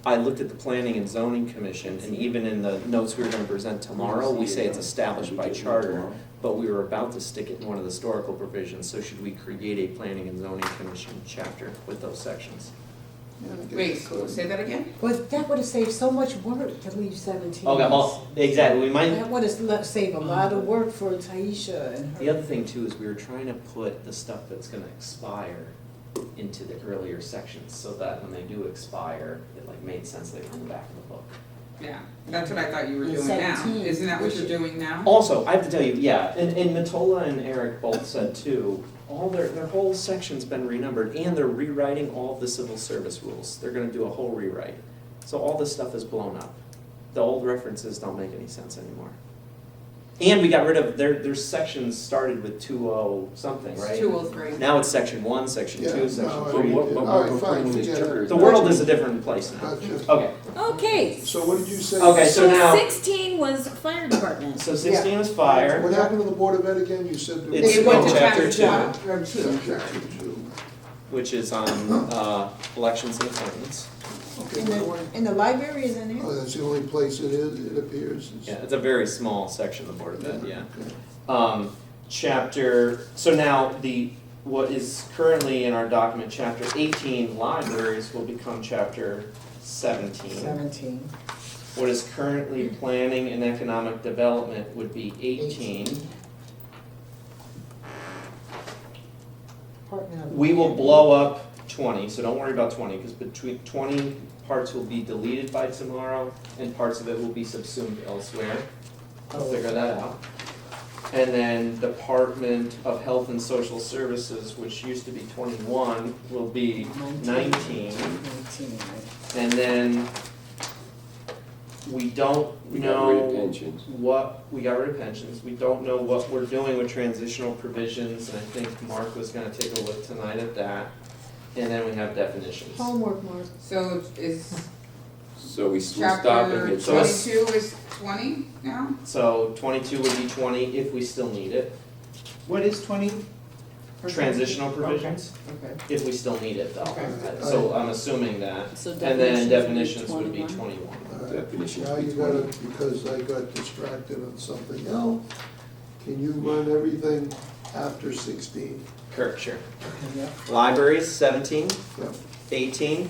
I looked at the Planning and Zoning Commission, and even in the notes we were gonna present tomorrow, we say it's established by charter, but we were about to stick it in one of the historical provisions, so should we create a Planning and Zoning Commission chapter with those sections? Yeah, I guess Wait, you could. say that again? But that would have saved so much work to leave 17. Okay, well, exactly, we might, That would have saved a lot of work for Taisha and her. the other thing too is we were trying to put the stuff that's gonna expire into the earlier sections, so that when they do expire, it like made sense they were in the back of the book. Yeah, that's what I thought you were And doing now. 17, Isn't that what which- you're doing now? Also, I have to tell you, yeah, and Matola and Eric both said too, all their whole section's been renumbered, and they're rewriting all of the civil service rules. They're gonna do a whole rewrite. So all this stuff is blown up. The old references don't make any sense anymore. And we got rid of, their sections started with 2.0 something, right? 203. Now it's section 1, section Yeah, 2, section no, I 3. mean, What all right, we're fine, putting in this forget it. charter is The not world changing. is a different place now. Gotcha. Okay, Okay, So what did you say? Okay, so now- 16 was fire department. so 16 was fire. What happened to the Board of Ed again? You said. there It's They was- went to chapter chapter 2. two. Chapter 2. Which is on elections and appointments. Okay, And the library is in there. oh, that's the only place it is, it appears. It's- Yeah, it's a very small section of the Board of Ed, yeah. Okay. So now what is currently in our document, chapter 18, libraries will become chapter 17. 17. What is currently planning and economic development would be 18. Department of We will Land. blow up 20, so don't worry about 20, because between 20 parts will be deleted by tomorrow, and parts of it will be subsumed elsewhere. I'll figure that out. And then Department of Health and Social Services, which used to be 21, will be 19. 19, right. And then we don't We got rid of know pensions. we got rid of pensions. We don't know what we're doing with transitional provisions, and I think Mark was gonna take a look tonight at that. And then we have definitions. Homework, Mark. So is So we're chapter stopping at. So it's- 22 is 20 now? So 22 would be 20 if we still need it. What is 20? Transitional provisions, Okay. if we still need it though. Okay. So I'm assuming that. So And then definitions would be definitions would be 21. 21. All right. Definitions Now you between- gotta, because I got distracted on something else, can you run everything after 16? Kurt, sure. Yeah. Libraries, 17, Yeah. 18.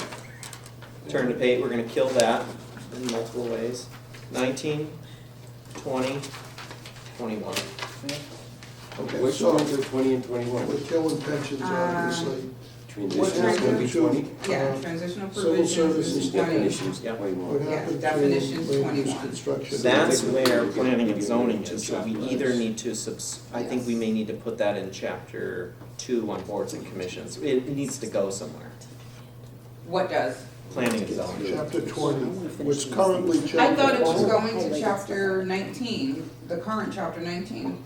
Turn to page, we're gonna kill that in multiple ways. 19, 20, 21. Okay, Which so ones are 20 and 21? we're killing pensions, obviously. Transitions happened gonna be to- 20? Yeah, Um, transitional civil provisions services is 20. Definitions, Yep. 21. What Yeah, happened to definitions, land use 21. construction? That's where planning and zoning, just so we either need to I think we may need to put that in chapter 2 on boards and commissions. It needs to go somewhere. What does? Planning and zoning. Chapter 20, which currently chapter. I thought it was 20. going to chapter 19, the current chapter 19.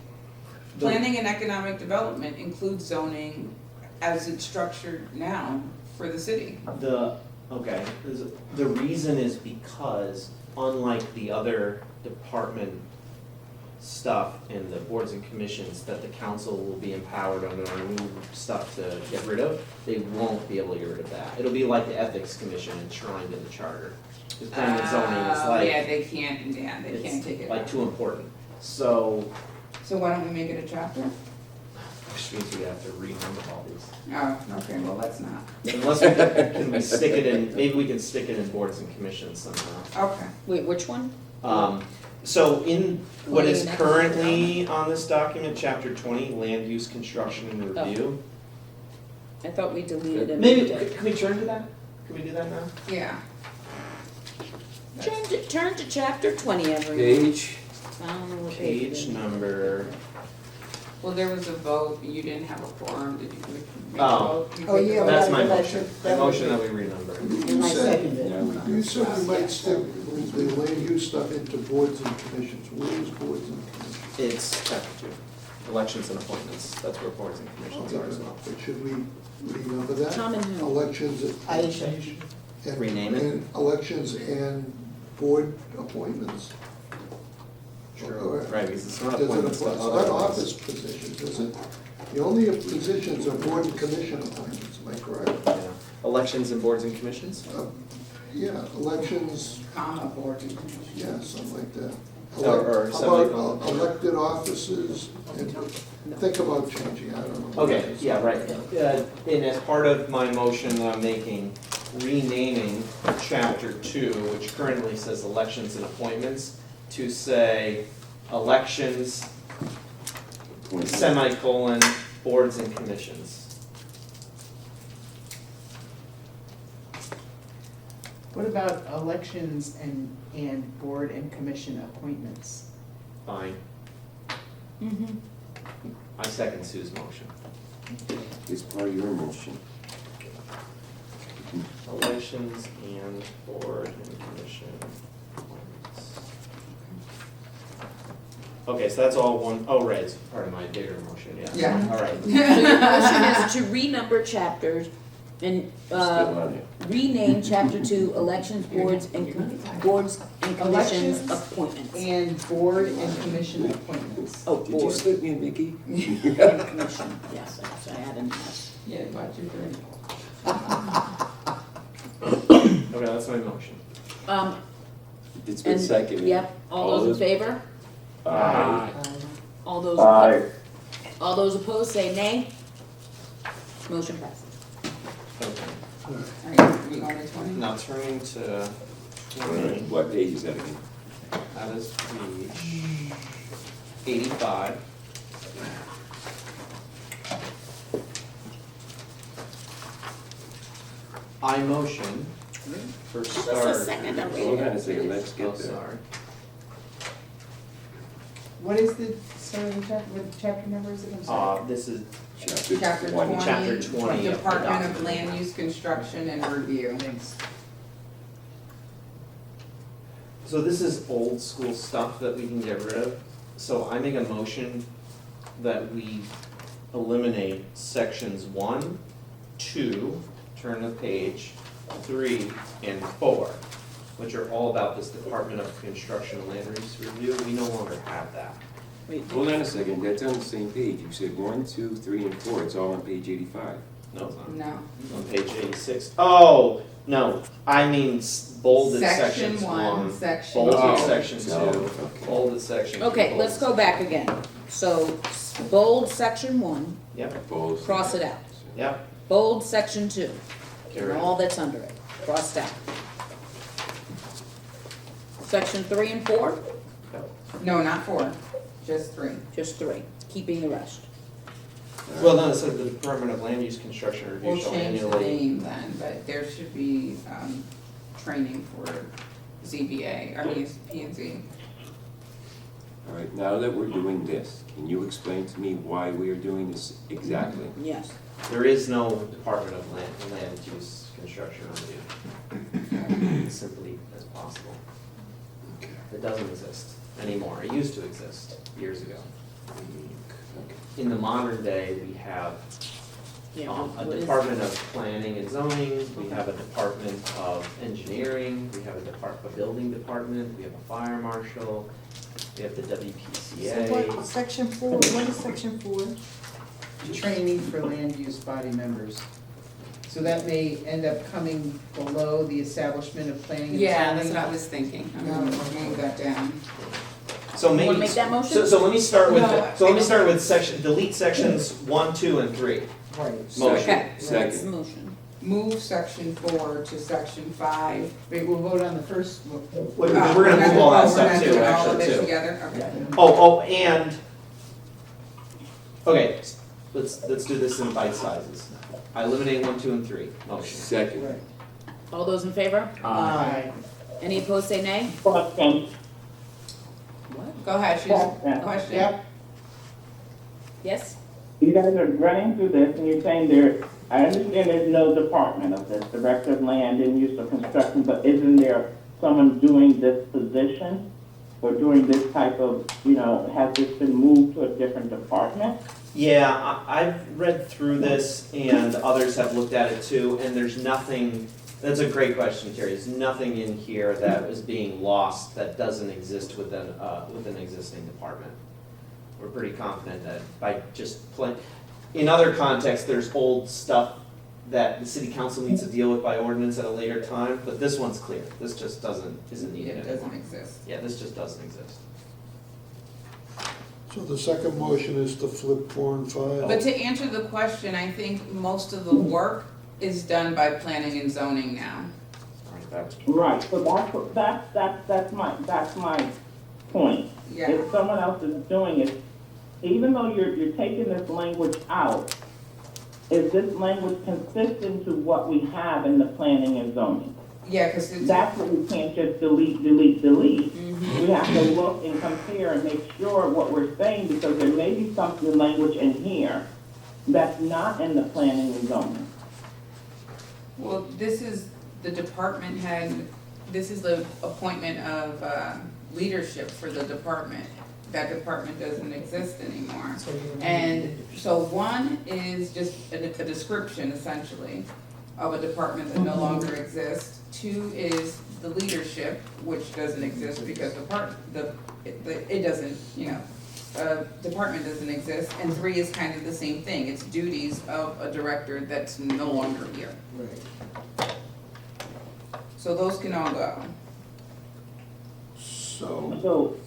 Planning and economic development includes zoning as it's structured now for the city. The reason is because unlike the other department stuff and the boards and commissions that the council will be empowered under our new stuff to get rid of, they won't be able to get rid of that. It'll be like the ethics commission enshrined in the charter. Because planning and zoning is Yeah, like, they can't take it like out. too important. So, So why don't we make it a chapter? which means we have to renumber all these. Oh, okay, well, let's not. Unless can we stick it in, maybe we can stick it in boards and commissions somehow. Okay. Wait, which one? So in what is Planning and currently on this document, chapter 20, land use, construction and review. I thought we deleted it. Maybe, can we turn to that? Can we do that now? Yeah. Turn to chapter 20, everyone. Page, I don't know what page it Page is. number, Well, there was a vote, you didn't have a quorum, did you? make a Oh. vote? You Oh, take a yeah, vote? that's my that motion. should- My that motion would that we renumber. And I second yeah, it. we You said you might stick the land use stuff into boards and commissions. Where is boards and commissions? It's chapter 2, elections and appointments, that's where boards and commissions are as well. But should we renumber that? Tom and who? Elections Aisha. and. Rename it? And elections and board appointments. Or- Right, because it's not Does it appointments to apply, it's other not ones. office positions, is it? The only positions are board and commission appointments, am I correct? Yeah. Elections and boards and commissions? Yeah, elections, Comma, board and commission. yeah, something like that. Or How semicolon. about elected offices, and think about changing, I don't know. Okay, yeah, right. And as part of my motion that I'm making, renaming chapter 2, which currently says elections and appointments, to say elections, semicolon, boards and commissions. What about elections and board and commission appointments? Fine. Mm-hmm. I second Sue's motion. It's part of your motion. Elections and board and commission appointments. Okay, so that's all one, oh, right, it's part of my bigger motion, yeah. Yeah. All right. So your motion is to renumber chapters and, It's still on there. rename chapter 2, elections, boards and commissions Elections. appointments. And board and commission appointments. Oh, Did you board slip me, Mickey? and commission, yes, so I had an S. Yeah, about you three. Okay, that's my motion. It's been And, seconded. yep, all those in favor? Aye. All those, Aye. all those opposed, say nay. Motion passes. Okay. Alright, we going to 20? Now turning to 20, What page is that again? that is page 85. I motion for Just a start. second, I'm Hold on a second, let's Oh, get there. sorry. What is the, sorry, what chapter number is it? I'm sorry. This is Chapter 20. Chapter 20 of the Department of document. Land Use Construction and Review. So this is old school stuff that we can get rid of. So I make a motion that we eliminate sections 1, 2, turn the page, 3, and 4, which are all about this Department of Construction and Land Use Review. We no longer have that. Wait, Hold on a second, that's on the same page. You said 1, 2, 3, and 4. It's all on page 85. No, it's not. No. On page 86. Oh, no, I mean bolded Section sections 1, 1, section bolded 2. section 2, okay. bolded section 2. Okay, let's go back again. So, bold section 1, Yep, Opposed? cross it out. yep. Bold section 2, Carry and on. all that's under it, crossed out. Section 3 and 4, No, not 4, just 3. just 3, keeping the rest. Well, no, it said the Department of Land Use Construction Review We'll shall change the annually. name then, but there should be, training for ZBA, or P and Z. All right, now that we're doing this, can you explain to me why we are doing this exactly? Yes. There is no Department of Land Use Construction Review. As simply as possible. It doesn't exist anymore. It used to exist years ago. In the modern day, we have Yeah, a what is- Department of Planning and Zoning, we have a Department of Engineering, we have a Building Department, we have a Fire Marshal, we have the So WPCA. what, section 4, what is section 4? Training for land use body members. So that may end up coming below the establishment of planning and zoning? Yeah, that's what I was thinking. I'm gonna move that down. So maybe. wanna make that motion? So let me start with, No, so let me start with delete sections 1, 2, and 3. Right. Motion. Okay. That's the Second. motion. Move section 4 to section 5. Wait, we'll vote on the first, We're gonna move all that stuff too, All of actually, it too. together, okay. Oh, and, okay, let's do this in bite sizes. I eliminate 1, 2, and 3, motion. Second. All those in favor? aye. Any opposed, say nay. Question, What? Go ahead, she's a question. Yep, Yes? you guys are running through this and you're saying there, I understand there's no department of this, Director of Land and Use of Construction, but isn't there someone doing this position? for doing this type of, has this been moved to a different department? Yeah, I've read through this and others have looked at it too, and there's nothing, that's a great question, Terry. There's nothing in here that is being lost that doesn't exist within an existing department. We're pretty confident that by just in other contexts, there's old stuff that the city council needs to deal with by ordinance at a later time, but this one's clear. This just isn't needed It anymore. doesn't exist. Yeah, this just doesn't exist. So the second motion is to flip 4 and 5? But to answer the question, I think most of the work is done by planning and zoning now. All right, that's Right, so that's my point. Yeah. If someone else is doing it, even though you're taking this language out, is this language consistent to what we have in the planning and zoning? Yeah, because it's. That's what we can't just delete. We have to look and compare and make sure what we're saying, because there may be something language in here that's not in the planning and zoning. Well, this is the department head, this is the appointment of leadership for the department. That department doesn't exist anymore. And so one is just a description essentially of a department that no longer exists. Two is the leadership, which doesn't exist because it doesn't, department doesn't exist. And three is kind of the same thing. It's duties of a director that's no longer here. Right. So those can all go. So,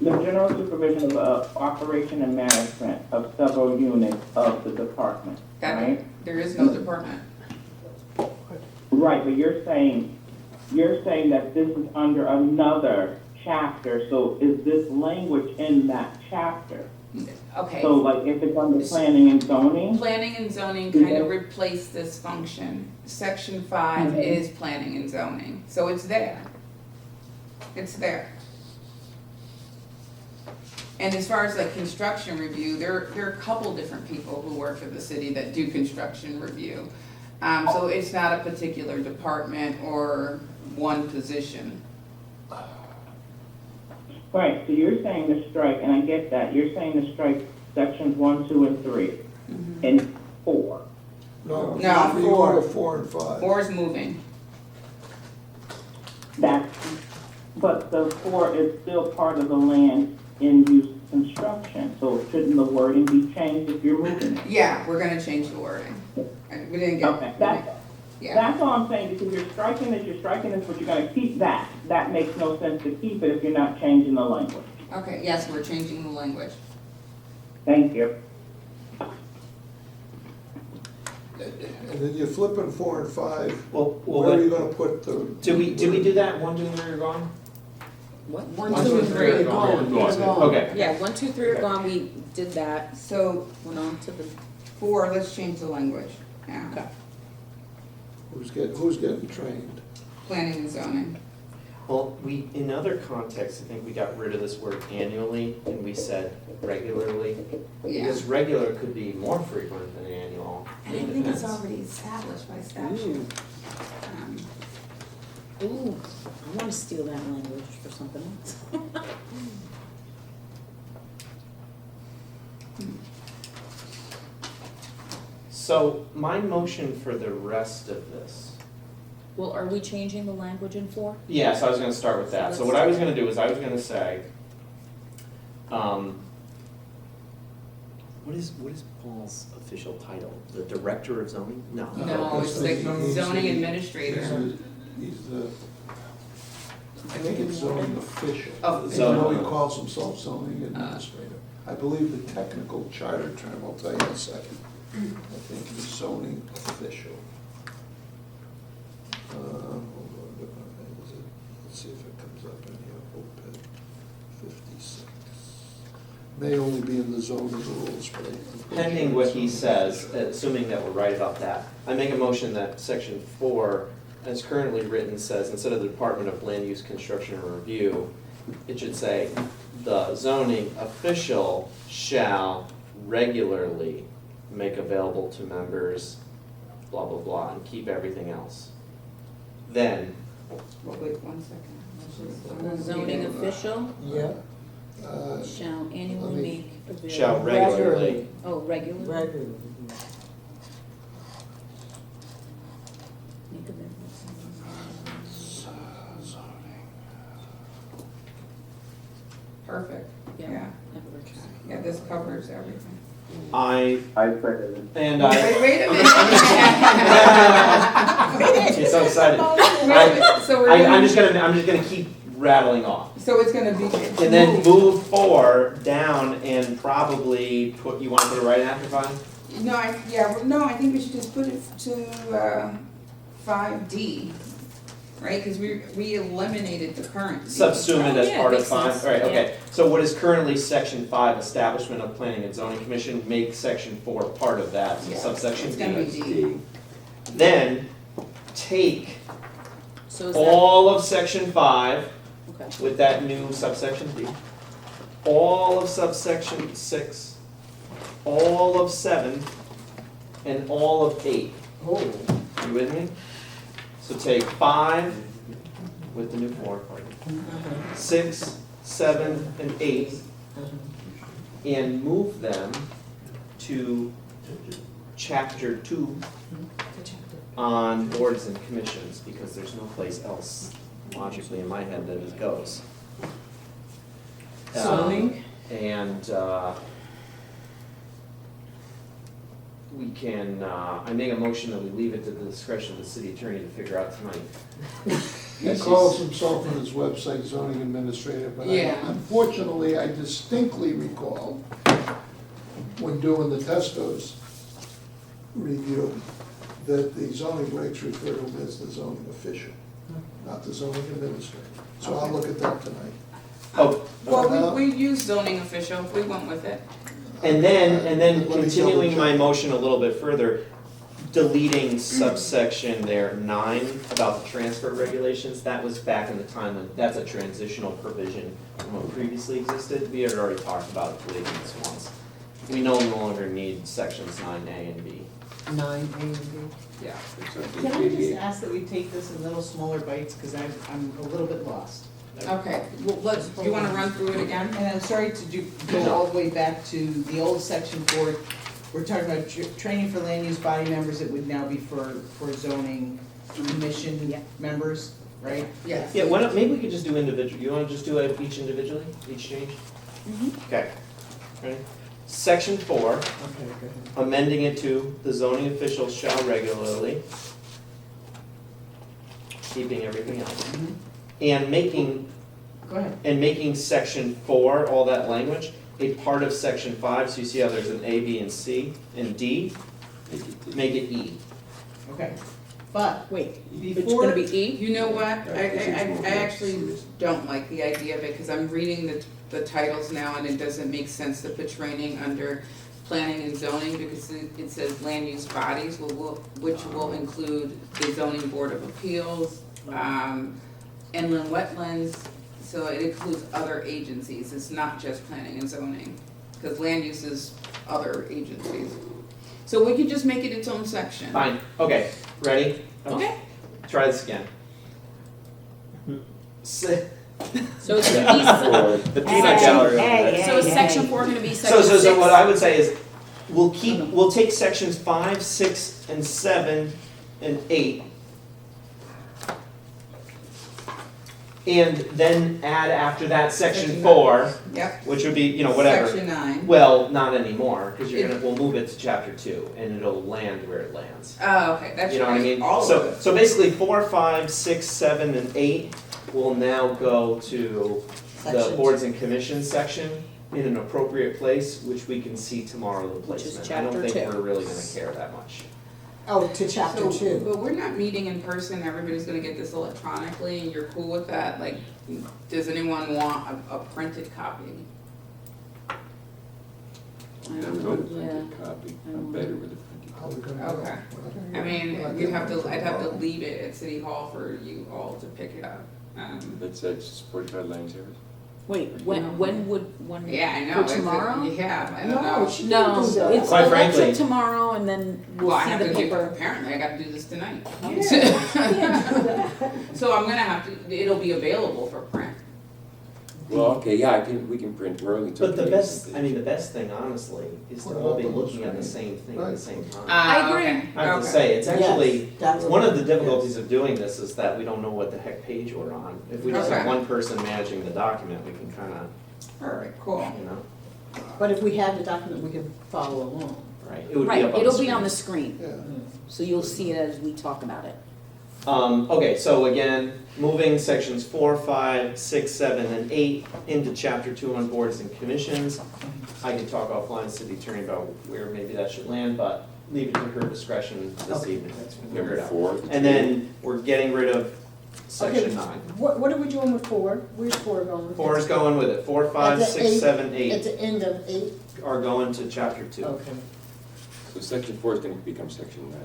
The general supervision of operation and management of several units of the department, right? There is no department. Right, but you're saying that this is under another chapter, so is this language in that chapter? Okay. So like if it's under planning and zoning? Planning and zoning kind of replace this function. Section 5 is planning and zoning, so it's there. It's there. And as far as like construction review, there are a couple different people who work for the city that do construction review. So it's not a particular department or one position. Right, so you're saying to strike, and I get that, you're saying to strike sections 1, 2, and 3, and 4. no, No, you go to 4 and 5. 4 is moving. But the 4 is still part of the land in use construction, so shouldn't the wording be changed if you're moving it? Yeah, we're gonna change the wording. We didn't get. Okay, Yeah. that's all I'm saying, because you're striking this, but you're gonna keep that. That makes no sense to keep it if you're not changing the language. Okay, yes, we're changing the language. Thank you. And then you're flipping 4 and 5. well, Where are you gonna put the? do we do that 1, 2, and 3 are gone? What? 1, 2, and 3 are gone. Okay. Yeah, 1, 2, 3 are gone, we did that, So went on to the, 4, let's change the language. Yeah. okay. Who's getting trained? Planning and zoning. Well, in other contexts, I think we got rid of this word annually and we said regularly. Yeah. Because regular could be more frequent than annual. And I think it's already established by statute. Ooh, I wanna steal that language for something else. So my motion for the rest of this. Well, are we changing the language in 4? Yeah, so I was gonna start with that. So what I was gonna do is I was gonna say, what is Paul's official title? The director of zoning? No. No, it's the zoning administrator. He's the, I think it's zoning official. Oh, Even though he calls himself zoning administrator. I believe the technical charter term, I'll tell you in a second. I think he's zoning official. Hold on, let's see if it comes up in here, OPED 56. May only be in the zoning rules, but I'm pretty pending sure what it's he zoning says, assuming that we're right about that, I make a motion that section 4, as currently written, says instead of the Department of Land Use, Construction, and Review, it should say the zoning official shall regularly make available to members, blah, blah, blah, and keep everything else. Then, Well, wait 1 second. The zoning official Yeah. shall annually Let me- make available. Shall regularly. Oh, regularly? Regularly. Make available. Perfect, Yeah. yeah. Yeah, this covers everything. I I second it. and Wait a minute. She's so excited. Wait a minute, so we're I'm gonna, just gonna keep rattling off. so it's gonna be. And then move 4 down and probably put, you wanna put it right after 5? No, I think we should just put it to 5D, right? Because we eliminated the current D. Subsume it as Yeah, part of makes 5, sense. alright, Yeah. okay. So what is currently section 5, establishment of planning and zoning commission, make section 4 part of that, so Yeah, subsection it's gonna D. be D. Then, take So is that, all of section 5 okay. with that new subsection D, all of subsection 6, all of 7, and all of 8. Oh. You with me? So take 5 with the new 4, 6, 7, and 8, and move them to chapter 2 on boards and commissions, because there's no place else logically in my head that it goes. Zoning? And we can, I make a motion that we leave it to the discretion of the city attorney to figure out tonight. He calls himself on his website zoning administrator, but Yeah. unfortunately, I distinctly recall when doing the Testos review, that the zoning regs refer to him as the zoning official, not the zoning administrator. So I'll look at that tonight. Oh, Well, we used zoning official, we went with it. and then Let me continuing my double check. motion a little bit further, deleting subsection there 9 about the transfer regulations, that was back in the time when, that's a transitional provision from what previously existed. We had already talked about deleting this once. We no longer need sections 9A and B. 9A and B. Yeah. Can I just ask that we take this in little smaller bites, because I'm a little bit lost. Okay, well, do you wanna run through it again? And I'm sorry to go all the way back to the old section 4. We're talking about training for land use body members, it would now be for zoning commission members, right? Yes. Yeah, why don't, maybe we could just do individual, you wanna just do it each individually, each change? Okay, ready? Section 4, Okay, go ahead. amending it to the zoning officials shall regularly, keeping everything else. And Go ahead. making section 4, all that language, a part of section 5, so you see how there's an A, B, and C, and D, make it E. Okay, but Wait, it's before, gonna be E? You know what, I actually don't like the idea of it, because I'm reading the titles now, and it doesn't make sense to put training under planning and zoning, because it says land use bodies, which will include the zoning board of appeals, inland wetlands, so it includes other agencies, it's not just planning and zoning, because land use is other agencies. So we could just make it its own section. Fine, okay, ready? Okay. Try this again. Se- So it's gonna The peanut gallery over there. be, so is section 4 gonna be section 6? So what I would say is, we'll take sections 5, 6, and 7, and 8, and then add after that section 4, Yep. which would be, whatever. Section 9. Well, not anymore, because we'll move it to chapter 2, and it'll land where it lands. Oh, okay, that's You know what I right, mean? all of So, it. so basically 4, 5, 6, 7, and 8 will now go to the Section boards and commissions section in an appropriate place, which we can see tomorrow, the Which is placement. I don't chapter think 2. we're really gonna care that much. Oh, to chapter So, 2. but we're not meeting in person, everybody's gonna get this electronically, and you're cool with that? Like, does anyone want a printed copy? I'm good with printed copy, I'm better with a printed How we copy. gonna go? Okay. I mean, I'd have to leave it at City Hall for you all to pick it up. That's supported by land service? Wait, when Yeah, I know. for tomorrow? Yeah, I don't No, know. she No, didn't do that. it's Quite election frankly- tomorrow and then Well, we'll I see have the to do, paper. apparently I gotta do this tonight. Yeah. So I'm gonna have to, it'll be available for print. Well, okay, yeah, we can print, we're only But the talking. best, I mean, the best thing honestly is to all be looking at the same thing at the same time. I agree. Okay, I have to okay. say, it's actually, Yes, that's one of the what- difficulties of doing this is that we don't know what the heck page we're on. If we just have Okay. one person managing the document, we can kind of, All right, cool. you know, But if we have the document, we can follow along. right? It would be Right, up on the it'll be screen. on the screen, Yeah. so you'll see it as we talk about it. Okay, so again, moving sections 4, 5, 6, 7, and 8 into chapter 2 on boards and commissions. I could talk offline with city attorney about where maybe that should land, but leave it to her discretion this Okay. evening. Figure Number it out. 4. And then we're getting rid of section Okay. 9. What are we doing with 4? Where's 4 going? 4 is going with it. 4, 5, At the 6, 7, At 8 the end of 8? are going to chapter 2. Okay, So section 4 is gonna become section 9.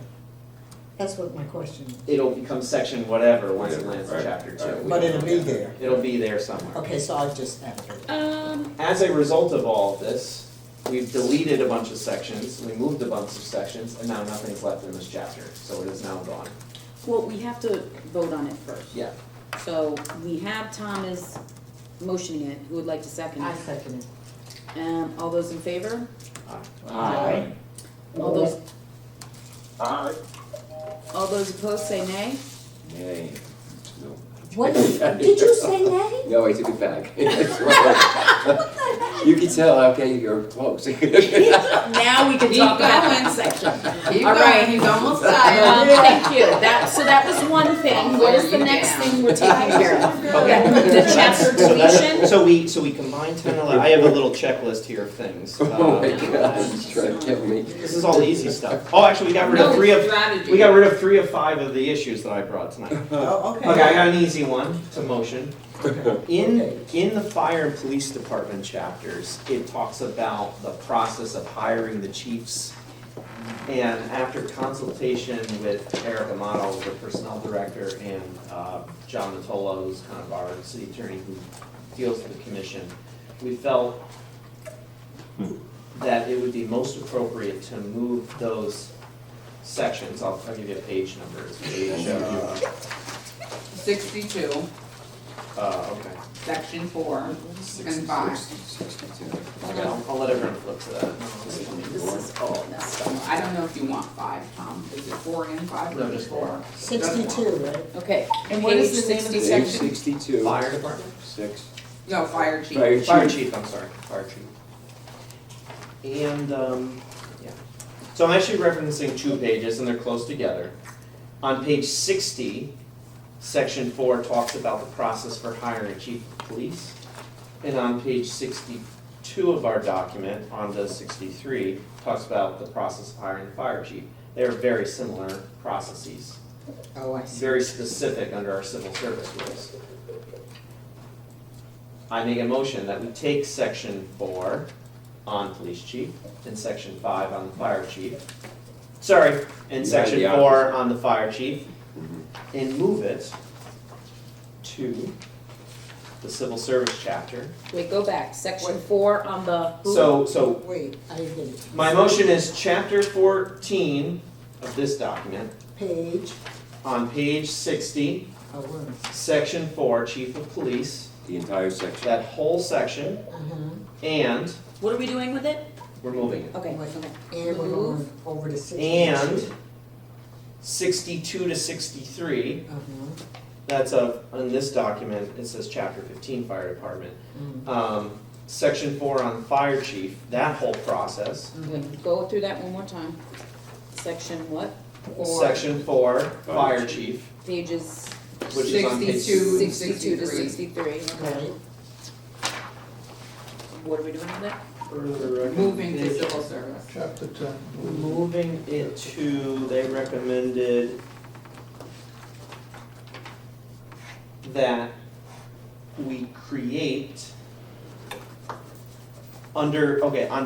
that's what my question is. It'll become section whatever once it lands in Right, chapter right. 2. But it'll be there. It'll be there somewhere. Okay, so I just added it. As a result of all of this, we've deleted a bunch of sections, we moved a bunch of sections, and now nothing's left in this chapter, so it is now gone. Well, we have to vote on it first. Yeah. So we have Thomas motioning it, who would like to second I it? second it. All those in favor? Aye. All those, Aye. all those opposed say nay? Nay. No. What, did you say nay? No, I took it back. That's right. You can tell, okay, you're close. Now we can Keep talk about going. that section. Keep All going, right. he's almost done. Thank you, so that was one thing, what is the You next down. thing we're taking care of? Okay. The chapter deletion? So we combined 10, 11, I have a little checklist here of things. Oh my God, he's trying to kill me. This is all the easy stuff. Oh, actually, we got rid of No, 3 of, strategy. we got rid of 3 of 5 of the issues that I brought tonight. Oh, okay. Okay, I got an easy one to motion. In, Okay. in the fire and police department chapters, it talks about the process of hiring the chiefs. And after consultation with Eric Amato, the personnel director, and John Natolo, who's kind of our city attorney who deals with the commission, we felt that it would be most appropriate to move those sections, I'll give you a page number, it's page, 62, okay. section 4, and 5. 62. Okay, I'll let everyone flip to that. This is all messed up. I don't know if you want 5, Tom. Is it 4 and 5? No, just 4. 62, right? Okay, And what is the page name of the 60. Page section? 62. Fire department? 6. No, fire chief. Fire Fire chief. chief, I'm sorry, fire chief. And, yeah. So I'm actually referencing 2 pages and they're close together. On page 60, section 4 talks about the process for hiring a chief of police. And on page 62 of our document, on the 63, talks about the process of hiring the fire chief. They are very similar processes, Oh, I see. very specific under our civil service rules. I make a motion that we take section 4 on police chief and section 5 on the fire chief. Sorry, and You section had the 4 opposite. on the fire chief Mhm. and move it to the civil service chapter. Wait, go back, section 4 on the who? So Wait, I didn't get it. my motion is chapter 14 of this document Page, on page 60, oh, where? section 4, chief of police, The entire section. that whole section, and What are we doing with it? we're moving it. Okay, Wait. okay. And we're going over to 62. And 62 to 63, that's in this document, it says chapter 15, fire department. Section 4 on fire chief, that whole process. Okay, go through that one more time. Section what? Section 4, fire chief, Pages which is on page 62 and 62 to 63. 63. Right. What are we doing with it? Moving to civil service. Chapter 10. Moving it to, they recommended that we create on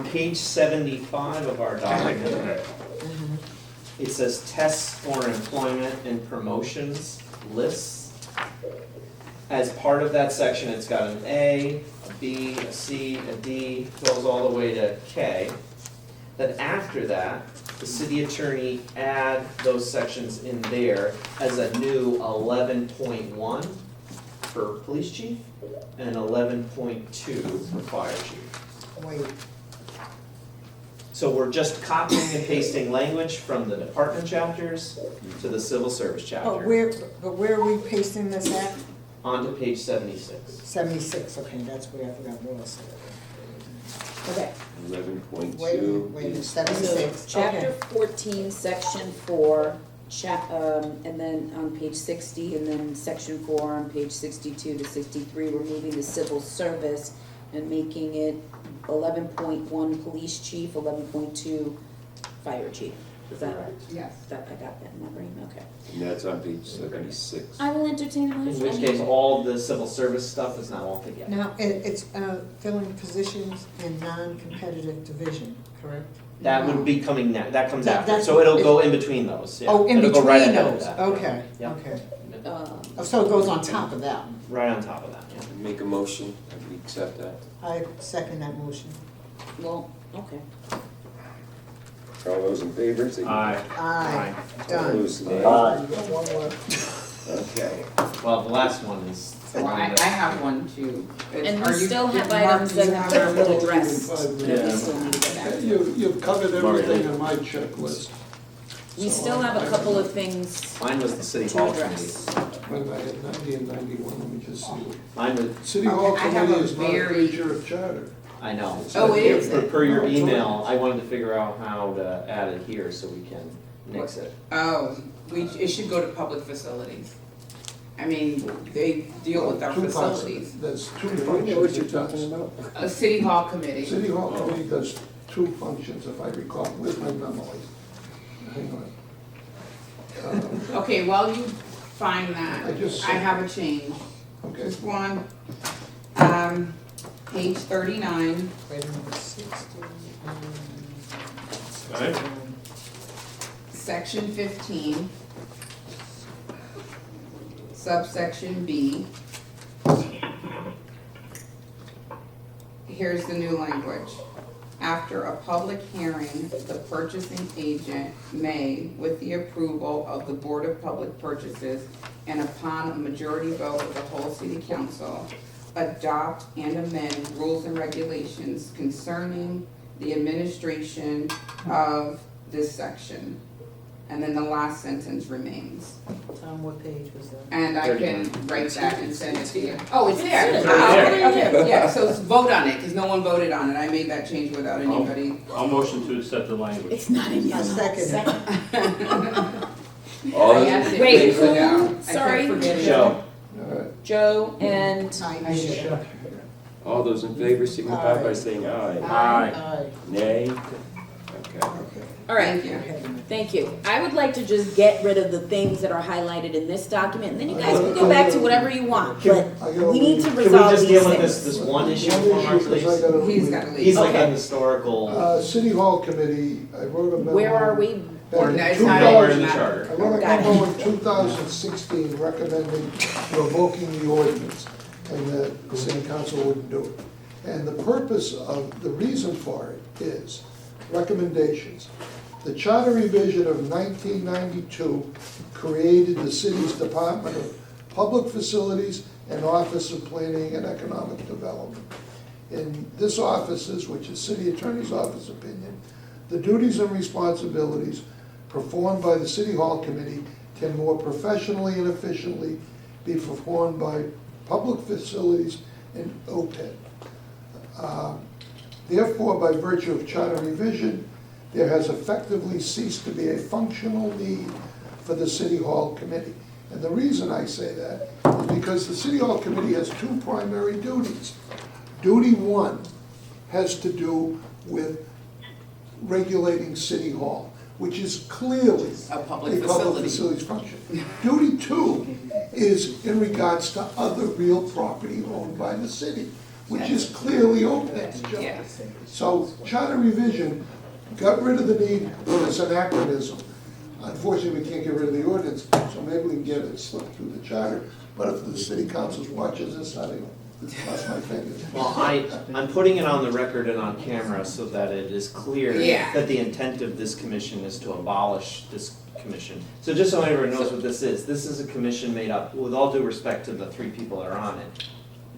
page 75 of our document, it says tests for employment and promotions lists. As part of that section, it's got an A, B, a C, a D, goes all the way to K. Then after that, the city attorney add those sections in there as a new 11.1 for police chief and 11.2 for fire chief. Wait, So we're just copying and pasting language from the department chapters to the civil service chapter. but where are we pasting this at? Onto page 76. 76, okay, that's where I forgot what I said. Okay, 11.2. Wait, it's so 76, chapter okay. 14, section 4, and then on page 60, and then section 4 on page 62 to 63, we're moving to civil service and making it 11.1 police chief, 11.2 fire chief. Is that, Yes. I got that in my brain, okay. And that's on page 76. I will entertain a In motion. which case, all the civil service stuff is now all together. Now, it's filling positions in non-competitive division, correct? That would be coming now, that comes after, That's- so it'll go in between those, yeah. Oh, in It'll go right between ahead of those, that. okay, Yep. okay. Um, Oh, so it goes on top of that. Right on top of that, yeah. Make a motion, that we accept that. I second that motion. well, okay. All those in favor, say Aye. Aye, All done. those nay. You got one left. Okay. Well, the last one is the Well, one I that. have one too. And Are we you- still have Mark, items do that you have have not a- been addressed that we Yeah. still need to get back to. You've covered everything in my checklist. We So still have I- a couple of things Mine was the city to hall address. committee. When I had 90 and 91, let me just see. Mine was, City Hall Okay, I have Committee a is not a very- creature of charter. I know. Oh, it is? Per your email, I wanted to figure out how to add it here so we can nix it. Oh, it should go to public facilities. I mean, they deal with our Two parts of facilities. it. There's two I know functions. what you're it does. talking about. A city hall committee. City Hall Committee does two functions, if I recall. Where's my memo? Hang on. Okay, while you find that, I just- I have a change. Okay. Just one, page 39, Wait a minute, 60. Alright. section 15, subsection B. Here's the new language. After a public hearing, the purchasing agent may, with the approval of the Board of Public Purchases and upon a majority vote of the whole city council, adopt and amend rules and regulations concerning the administration of this section. And then the last sentence remains. On what page was that? And I can write that and send it to you. Oh, it's there. It's Ah, there. okay, okay, yeah, so vote on it, because no one voted on it. I made that change without anybody. I'll motion to accept the language. It's not in I yellow. second it. All I those, asked it Wait, years ago. who? I kept Sorry. forgetting. Joe, All right. Joe and I should. all those in favor signify by saying aye. Aye. Aye. Nay? Okay. all right. Thank you. Thank you. I would like to just get rid of the things that are highlighted in this document, and then you guys can go back to whatever you want, but we need to can we resolve just these deal with this, things. this one issue One for Mark, issue, 'cause I please? gotta He's leave. got to leave. He's like Okay. an historical, City Hall Committee, I wrote a memo. Where are we? back Or in that's 2000 not we're in the not- charter. I wrote a Got it. memo in 2016 recommending revoking the ordinance, and the city council wouldn't do it. And the purpose of, the reason for it is recommendations. The charter revision of 1992 created the city's Department of Public Facilities and Office of Planning and Economic Development. In this office's, which is City Attorney's Office opinion, the duties and responsibilities performed by the City Hall Committee can more professionally and efficiently be performed by public facilities and OPED. Therefore, by virtue of charter revision, there has effectively ceased to be a functional need for the City Hall Committee. And the reason I say that is because the City Hall Committee has two primary duties. Duty one has to do with regulating City Hall, which is clearly A a public public facility. facilities function. Duty two is in regards to other real property owned by the city, which is clearly OPED's job. Yes. So charter revision got rid of the need for this anachronism. Unfortunately, we can't get rid of the ordinance, so maybe we can get it slipped through the charter. But if the city council watches this, I don't know. Cross my fingers. Well, I'm putting it on the record and on camera so that it is clear Yeah. that the intent of this commission is to abolish this commission. So just so everyone knows what this is a commission made up, with all due respect to the three people that are on it.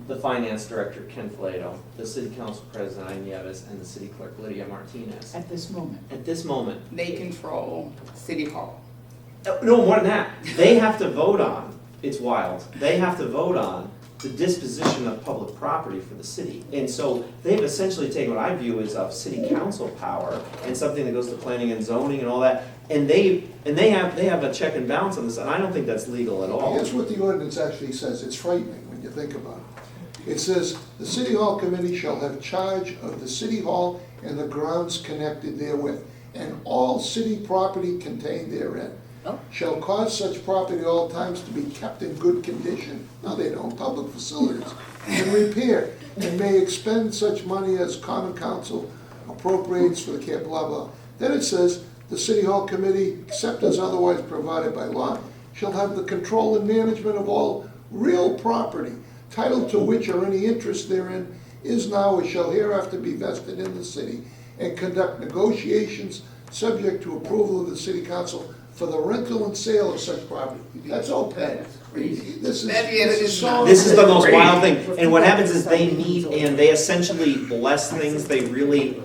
The finance director, Ken Flato, the city council president, Ida Nieves, and the city clerk, Lydia Martinez. At this moment. At this moment, They control City Hall. no, more than that, they have to vote on, it's wild, they have to vote on the disposition of public property for the city. And so they've essentially taken what I view as a city council power and something that goes to planning and zoning and all that. And they have a check and balance on this, and I don't think that's legal at all. Here's what the ordinance actually says, it's frightening when you think about it. It says, "The City Hall Committee shall have charge of the City Hall and the grounds connected therewith, and all city property contained therein. Oh. Shall cause such property at all times to be kept in good condition," no they don't, public facilities, "and repaired, and may expend such money as common council appropriates for the care," blah, blah. Then it says, "The City Hall Committee, except as otherwise provided by law, shall have the control and management of all real property, title to which or any interest therein is now or shall hereafter be vested in the city, and conduct negotiations subject to approval of the city council for the rental and sale of such property." That's OPED. This is so. This is the most wild thing, and what happens is they meet and they essentially bless things they really,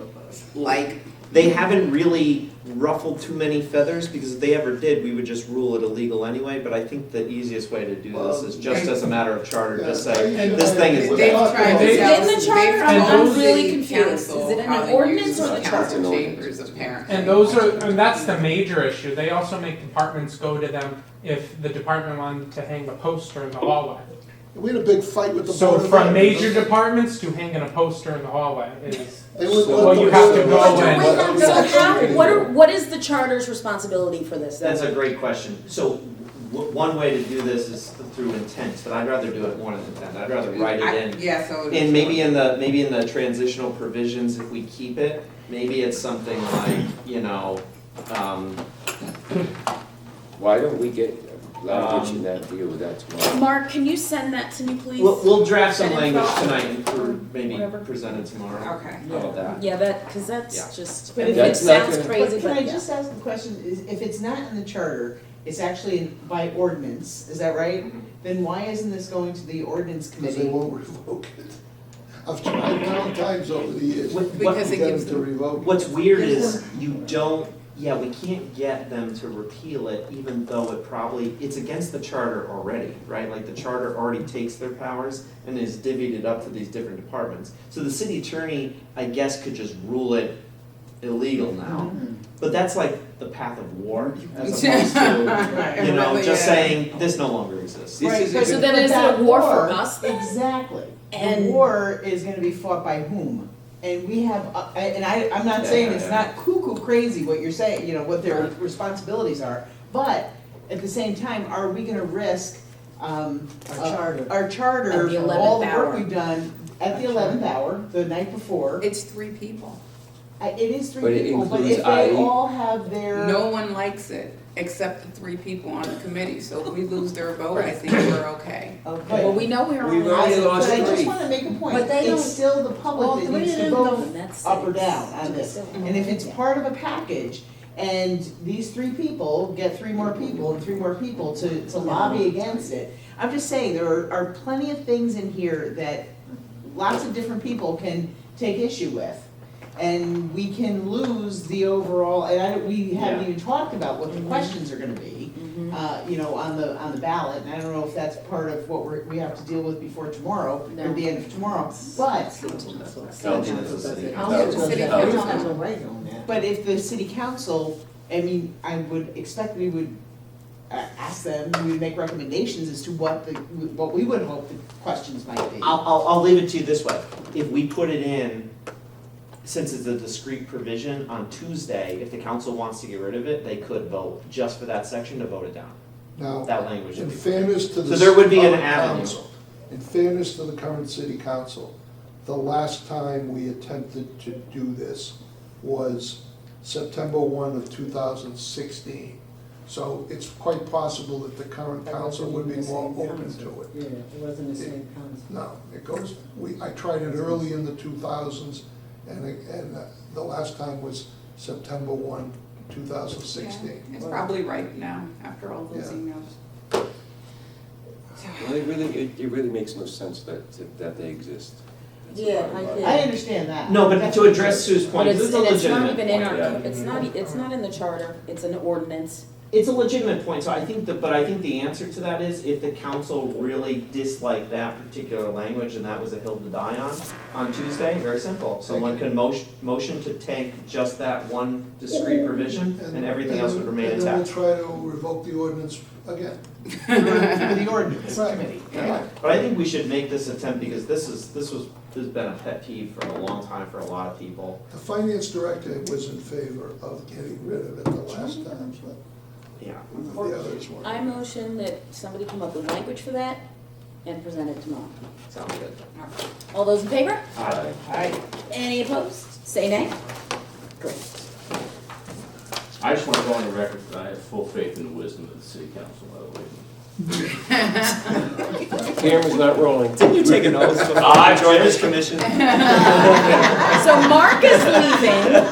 Like, they haven't really ruffled too many feathers, because if they ever did, we would just rule it illegal anyway, but I think the easiest way to do this is just as a matter of charter, just say, this thing is. they've tried to They- tell, In the charter, they've I'm told really the confused. council Is it in how an to ordinance use or the the charter? council chambers apparently. And that's the major issue. They also make departments go to them if the department wanted to hang a poster in the hallway. We had a big fight with the So Board of from Ed. major departments to hanging a poster in the hallway is, They wouldn't Well, let you the have to Board of go Ed- and- Wait, so how, what is the charter's responsibility for this? That's a great question. So, one way to do this is through intent, but I'd rather do it more than intent. I'd rather write it in. Yeah, so. And maybe in the transitional provisions, if we keep it, maybe it's something like, you know, Why don't we get language in that deal with that tomorrow? Mark, can you send that to me, please? we'll draft some Send language info. tonight and maybe Whatever. present it tomorrow. Okay. How about that? Yeah, because Yeah. that's just, But I mean, if it it's not sounds gonna- crazy, Can but I yeah. just ask the question, is if it's not in the charter, it's actually by ordinance, is that right? Mhm. Then why isn't this going to the ordinance Because they committee? won't revoke it. I've tried 9 times over the years to Because it get gives them to them, revoke it. What's weird is you don't, we can't get them to repeal it, even though it's against the charter already, right? Like the charter already takes their powers and is divvied it up to these different departments. So the city attorney, I guess, could just rule it illegal now. But that's like the path of war, as opposed to, you know, just saying, this no longer exists. Right, This is but- So then but is it that a war for war- us then? Exactly. And- The war is gonna be fought by whom? And we have, I'm not saying it's not cuckoo crazy what you're saying, you know, what their responsibilities are, but at the same time, are we gonna risk, Our charter. our charter, At the all the 11th work hour. we've done at the 11th hour, the night before? it's 3 people. It is But 3 it people, but includes if they IE. all have their. No one likes it, except the 3 people on the committee, so if we lose their vote, I think we're okay. Well, we know we're We've on. already But lost I just three. wanna make a point, But they don't- it's still the All public that three needs of to them vote don't. That's up or six. down on this. And if it's part of a package, and these 3 people get 3 more people and 3 more people to lobby against it, I'm just saying, there are plenty of things in here that lots of different people can take issue with. And we can lose the overall, we haven't even talked about what the questions are gonna be, you know, on the ballot. And I don't know if that's part of what we have to deal with before tomorrow, or No. the end of tomorrow. But That'll be the city. City council. But if the city council, I mean, I would expect we would ask them, we would make recommendations as to what we would hope the questions might be. I'll leave it to you this way. If we put it in, since it's a discrete provision, on Tuesday, if the council wants to get rid of it, they could vote just for that section to vote it down. Now, That language in would be. fairness to the. So there would be an current avenue. council, in fairness to the current city council, the last time we attempted to do this was September 1 of 2016, So it's quite possible that the current council would be more open to it. Yeah, it wasn't the same council. No, it goes, I tried it early in the 2000s, and the last time was September 1, 2016. It's probably right now, after all those Yeah. emails. Well, it really makes no sense that they exist. That's the Yeah, bottom line. I understand that. No, but to address Sue's But point, it's, this is a and it's not legitimate even in point. our, it's not in the charter, it's an ordinance. It's a legitimate point, so I think but I think the answer to that is if the council really disliked that particular language and that was a hill to die on Tuesday, very simple. Someone can motion to take just that one discrete provision and everything else would remain And then we'll intact. try to revoke the ordinance again. For the ordinance Right. committee. Right. But I think we should make this attempt because this has been a pet peeve for a long time for a lot of people. The finance director was in favor of getting rid of it the last time, but Yeah. the others weren't. I motion that somebody come up with language for that and present it tomorrow. Sounds good. All those in favor? Aye. Any opposed? Say nay. Great. I just want to go on the record that I have full faith in the wisdom of the city council, by the way. Camera's not rolling. Didn't you take an oath before I you joined did. this commission? So Mark is leaving.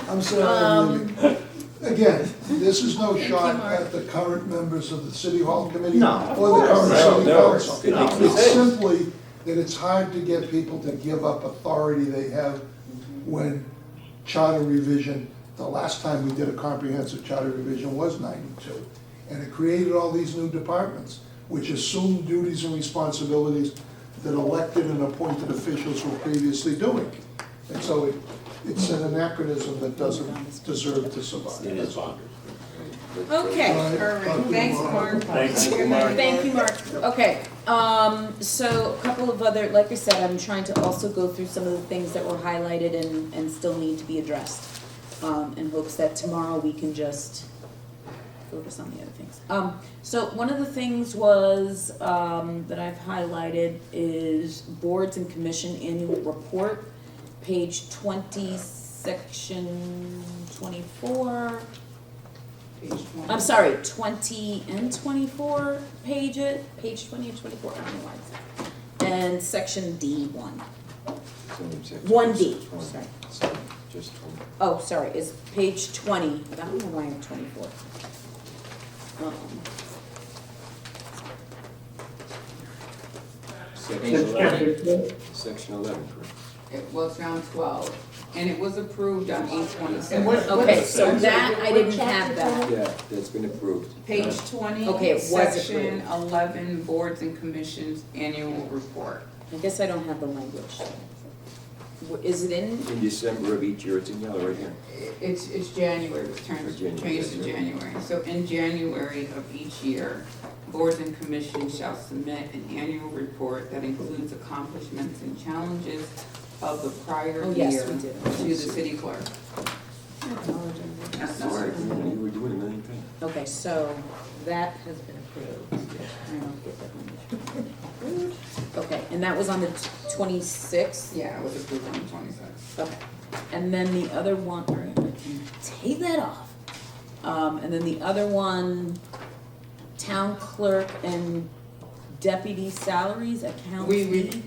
I'm sorry. Again, this is no you, shot Mark. at the current members of the city hall committee No, of or the current No, city no, council. it makes no It's sense. simply that it's hard to get people to give up authority they have when charter revision, the last time we did a comprehensive charter revision was '92. And it created all these new departments, which assumed duties and responsibilities that elected and appointed officials were previously doing. And so it's an anachronism that doesn't deserve to survive. It is bonkers. Okay. All right, Perfect. talk to you Thanks, tomorrow. Mark. Thanks. Thank you, Mark. Okay, so a couple of other, like I said, I'm trying to also go through some of the things that were highlighted and still need to be addressed. In hopes that tomorrow we can just focus on the other things. So one of the things was, that I've highlighted is boards and commission annual report, page 20, section 24. Page 20. I'm sorry, 20 and 24 pages, page 20 and 24, I don't know why it's, and section D1. 1D, sorry. Just 20. Oh, sorry, it's page 20, I don't know why I'm 24. Section 11, section 11, correct? It was down 12, and it was approved on 8/26. And what- Okay, so that, I didn't have that. Yeah, that's been approved. Page 20, Okay, it was section approved. 11, boards and commissions annual report. I guess I don't have the language. Is it in? In December of each year, it's in yellow right here. It's January, it was Or January, changed to yes, sir. January. So in January of each year, boards and commissions shall submit an annual report that includes accomplishments and challenges of the prior Oh, yes, year we did. to the city clerk. I apologize. That's no worries. You were doing a million things. Okay, so that has been approved. I don't get that language. Approved. Okay, and that was on the 26th? Yeah, it was approved on the 26th. Okay, and then the other one, all right, I can take that off. And then the other one, town clerk and deputy salaries, accounts.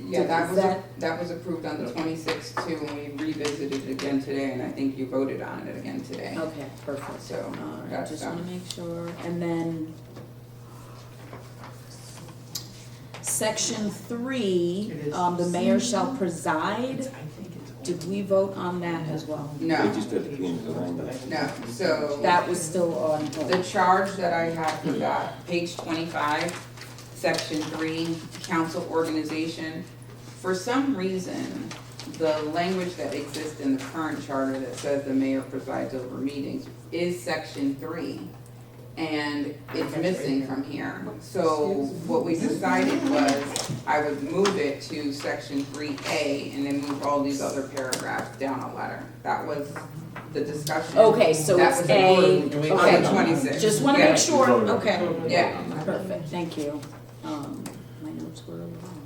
That was approved on the 26th too, and we revisited it again today, and I think you voted on it again today. Okay, perfect. So, All right, that's just wanna done. make sure, and then section 3, It is. the mayor shall preside. I think it's. Did we vote on that as well? They No, just had to change the language. no, so. That was still on hold. The charge that I have for that, page 25, section 3, council organization. For some reason, the language that exists in the current charter that says the mayor presides over meetings is section 3. And it's missing from here. So what we decided was I would move it to section 3A and then move all these other paragraphs down a letter. That was the discussion. Okay, so That it's was A, approved okay. on the 26th. Just wanna Yeah. make sure, okay. Yeah. Perfect, thank you. My notes were wrong.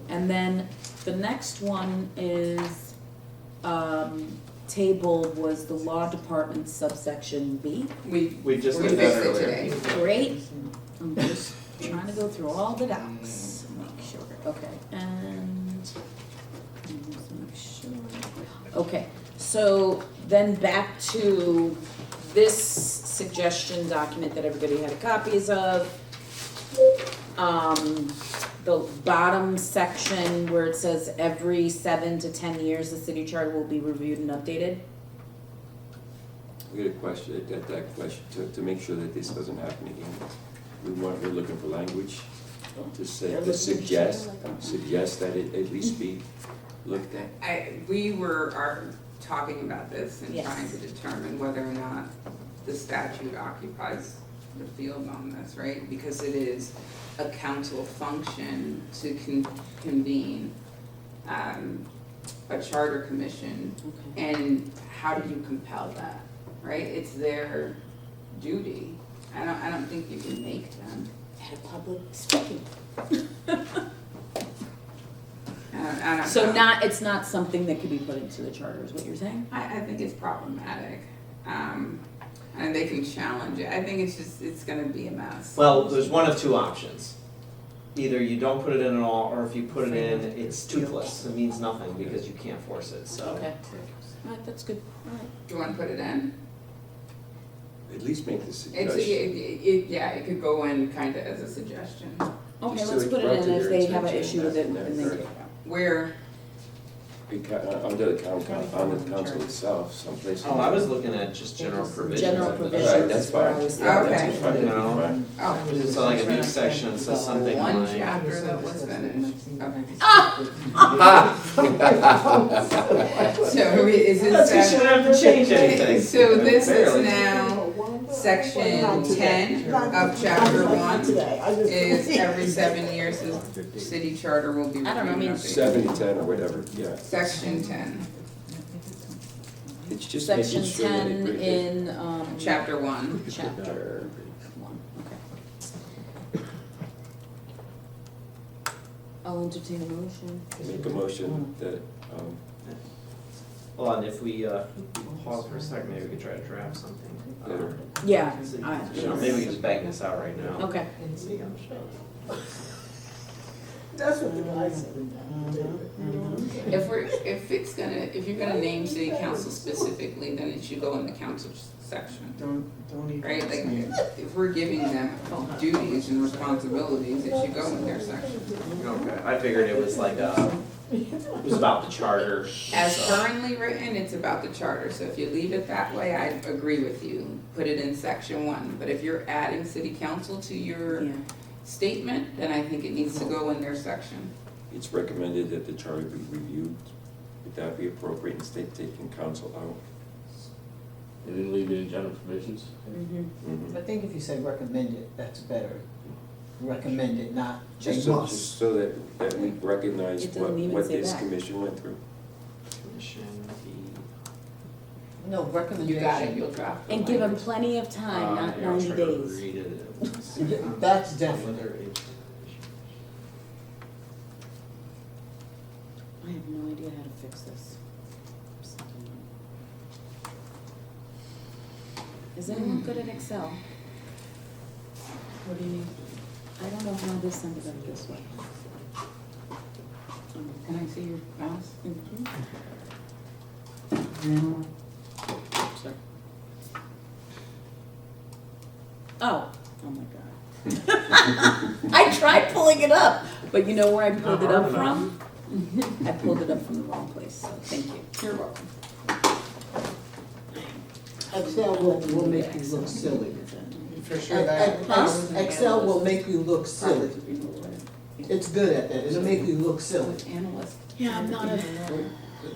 And then the next one is, tabled was the law department subsection B. We just We did that fixed it earlier. today. Great. I'm just trying to go through all the docs, make sure, okay, and just make sure. Okay, so then back to this suggestion document that everybody had copies of. The bottom section where it says every 7 to 10 years, the city charter will be reviewed and updated. We got a question, that question, to make sure that this doesn't happen again. We're looking for language to say, to suggest that it at least be looked at. We are talking about this and Yes. trying to determine whether or not the statute occupies the field on this, right? Because it is a council function to convene a charter commission. Okay. And how do you compel that, right? It's their duty. I don't think you can make them. At a public speaking. I don't So know. it's not something that could be put into the charter, is what you're saying? I think it's problematic. And they can challenge it. I think it's gonna be a mess. Well, there's one of two options. Either you don't put it in at all, or if you put it in, it's toothless. It means nothing because you can't force it, so. Okay. Alright, that's good. Alright. Do you wanna put it in? At least make the It's, suggestion. yeah, it could go in kinda as a suggestion. Okay, Just so let's it's put brought it to in if their they have an attention issue with it, that- and they that- take it out. Where, Under the council itself, someplace. Oh, I was looking at just general provisions. General Alright, provisions that's is where I fine. was Yeah, thinking. that's fine. You know? oh, So like a new section that says something one like. chapter that was finished. Okay. So is That's because you this, don't have to change anything. so this is Barely. now section 10 of chapter 1 is every 7 years the city charter will be I don't know, I reviewed mean- and updated. 7 to 10 or whatever, yeah. Section 10, It's just making Section sure that 10 it. in, chapter 1. chapter 1, okay. I'll entertain a motion. Make a motion that, Well, and if we pause for a second, maybe we could try to draft something. Later. Yeah, You know, maybe we can just bang this out right now. okay. See how much. That's what the guy said. If you're gonna name city council specifically, then it should go in the council section, Don't even. right? Like, if we're giving them duties and responsibilities, it should go in their section. Okay, I figured it was like it was about the charter. As so- currently written, it's about the charter, so if you leave it that way, I agree with you, put it in section 1. But if you're adding city council to your Yeah. statement, then I think it needs to go in their section. it's recommended that the charter be reviewed. Would that be appropriate instead of taking council out? They didn't leave any general provisions. Mm-hmm. I think if you say recommend it, that's better. Recommend it, not they Just so, must. just so that we recognize It doesn't even what say this that. commission went through. Commission, No, You recommendation. got it, you'll draft the And give them language. plenty of time, not here, I'll 90 try to days. read it. That's definite. I have no idea how to fix this. Is anyone good at Excel? What do you need? I don't know how this ended up this way. Can I see your mouse? Sure. Oh my God. I tried pulling it up, but you know where I pulled it up from? I pulled it up from the wrong place, so thank you. You're welcome. Excel will make you look silly. For sure that. Excel will make you look silly. It's good at that, it'll make you look silly. Analyst. Yeah, I'm not a,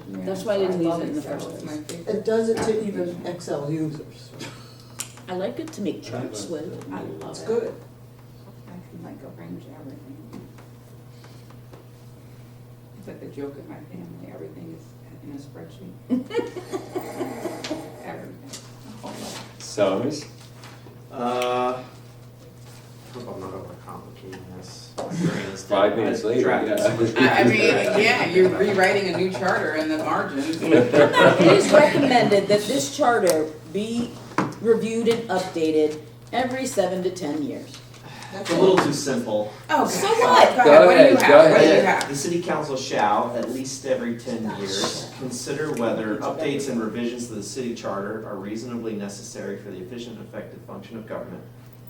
that's why I didn't use it in the first It's my place. favorite. It does it to even Excel users. I like it to make charts with. I love It's it. good. I can like arrange everything. It's like the joke in my family, everything is in a spreadsheet. Everything. A whole lot. Summers? Hope I'm not overcomplicating complicating this. My brain is 5 minutes I've later, drafted yeah. I mean, yeah, you're rewriting a new charter in the margins. It is recommended that this charter be reviewed and updated every 7 to 10 years. It's a little too simple. Oh, So what? Go ahead, what do you Go have? What do you ahead. have? The city council shall, at least every 10 years, consider whether updates and revisions to the city charter are reasonably necessary for the efficient and effective function of government,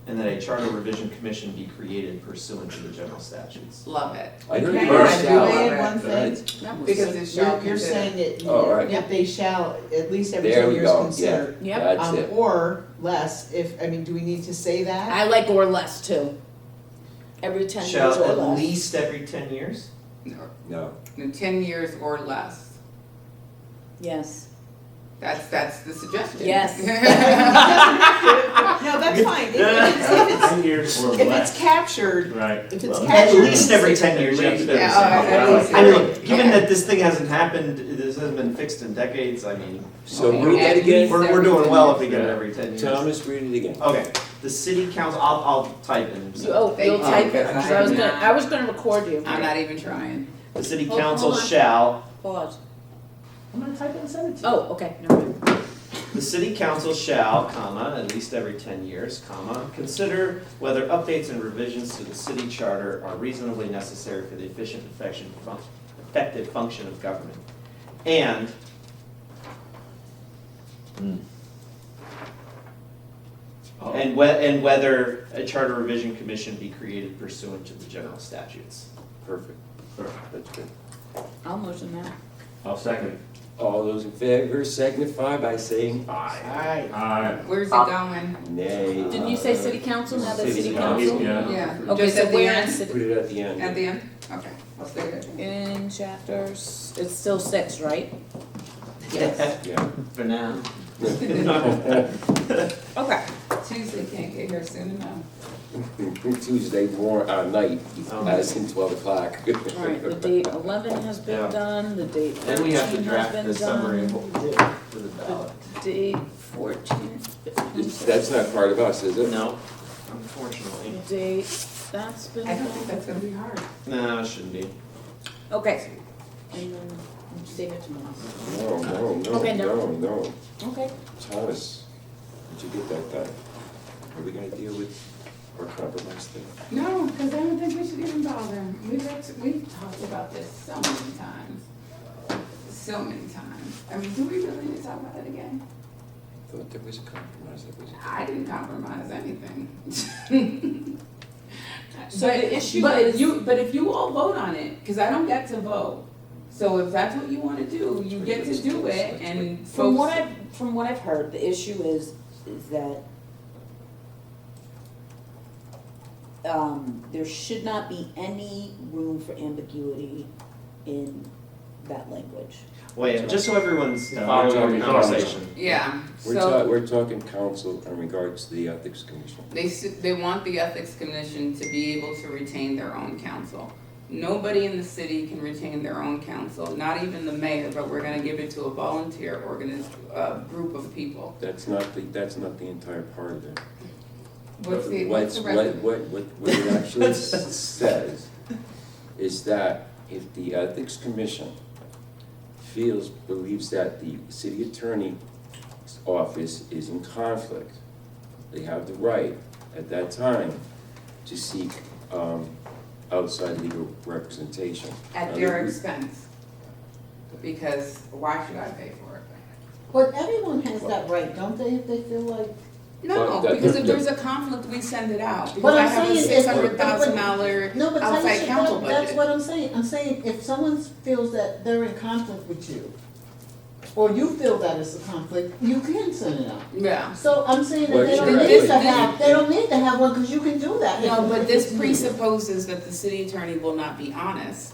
and that a charter revision commission be created pursuant to the general statutes. Love it. I don't Okay. even Can I shall. add one Go ahead. thing? Because it shall You're consider. saying that, Oh, right. that they shall, at least every There 10 we years go, consider. yeah, Yep. that's it. Or less, if, I mean, do we need to say that? I like or less too. Every 10 years Shall or at less. least every 10 years? No. In 10 years or less. Yes. That's the suggestion. Yes. No, that's fine. If 10 years or it's less. captured, Right. if it's Well, captured. At least every 10 years, you have to do Yeah, something. at I least. mean, given that this thing hasn't happened, this hasn't been fixed in decades, I mean, So Okay, read that at again. least we're doing well if we get it every 10 years. Thomas, read it again. Okay, the city council, I'll type in. Oh, Thank you'll you, type it, because 'cause I I was am gonna, not- I was gonna record you. I'm not even trying. The city Hold council on. shall, Pause. I'm gonna type it and send it to you. Oh, okay, never mind. The city council shall, comma, at least every 10 years, comma, consider whether updates and revisions to the city charter are reasonably necessary for the efficient, effective function of government. And and whether a charter revision commission be created pursuant to the general statutes. Perfect. That's good. I'll motion that. I'll second. All those in favor signify by saying aye. Alright. Aye. Where's it going? Nay. Didn't you say city council, now that's City city council. council? Yeah. Yeah. Okay, Just so at the where in end? city? Put it at the end. At the end? Okay, I'll stay there. In chapters, it's still 6, right? Yes. Yeah. For now. Okay. Tuesday can't get here soon enough. Tuesday night, Oh. as in 12 o'clock. Alright, the date 11 has been Yeah. done, the date And we have to 13 has draft been the summary of done, what we did for the ballot. date 14, 15, That's not part of us, is it? No, unfortunately. date, that's been I don't think done. that's gonna be hard. No, it shouldn't be. Okay. And then save it tomorrow. No, Okay, no. no. Okay. Thomas, did you get that done? Are we gonna deal with our compromise thing? No, because I don't think we should even bother. We've talked about this so many times. So many times. I mean, do we really need to talk about it again? Thought there was a compromise, that was. I didn't compromise anything. So the issue but is- but if you all vote on it, because I don't get to vote. So if that's what you want to do, you get to do it, and From folks. from what I've heard, the issue is that there should not be any room for ambiguity in that language. Wait, just so everyone's Yeah, following we're the talking conversation. Yeah, so We're talking council in regards to the ethics commission. they want the ethics commission to be able to retain their own counsel. Nobody in the city can retain their own counsel, not even the mayor, but we're gonna give it to a volunteer group of people. That's not the entire part of it. What's the rest of it? What it actually says is that if the ethics commission believes that the city attorney's office is in conflict, they have the right at that time to seek outside legal representation. At Now, their we- expense. Because why should I pay for it? But everyone has that right, don't they, if they feel like? No, But that- because if there's a conflict, we send it out, because But I I'm have a saying if- $600,000 No, but outside Taisha, counsel that's budget. what I'm saying. I'm saying if someone feels that they're in conflict with you, or you feel that it's a conflict, you can send it out. Yeah. So I'm saying that Well, they don't you're need right. to have, they don't need to have one, because you can do that. No, but this presupposes that the city attorney will not be honest,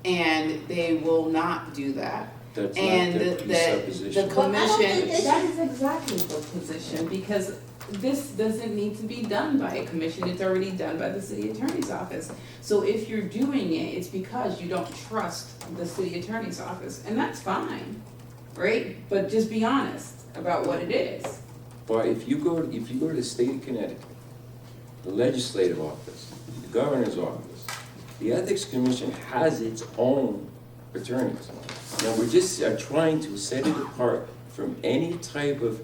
and they will not do that. That's not And the the presupposition. But I don't think commission, they that is exactly the position, because this doesn't need to be done by a commission, it's already done by the city attorney's office. So if you're doing it, it's because you don't trust the city attorney's office, and that's fine, right? But just be honest about what it is. But if you go to the state of Connecticut, the legislative office, governor's office. The Ethics Commission has its own attorneys. Now, we're just trying to set it apart from any type of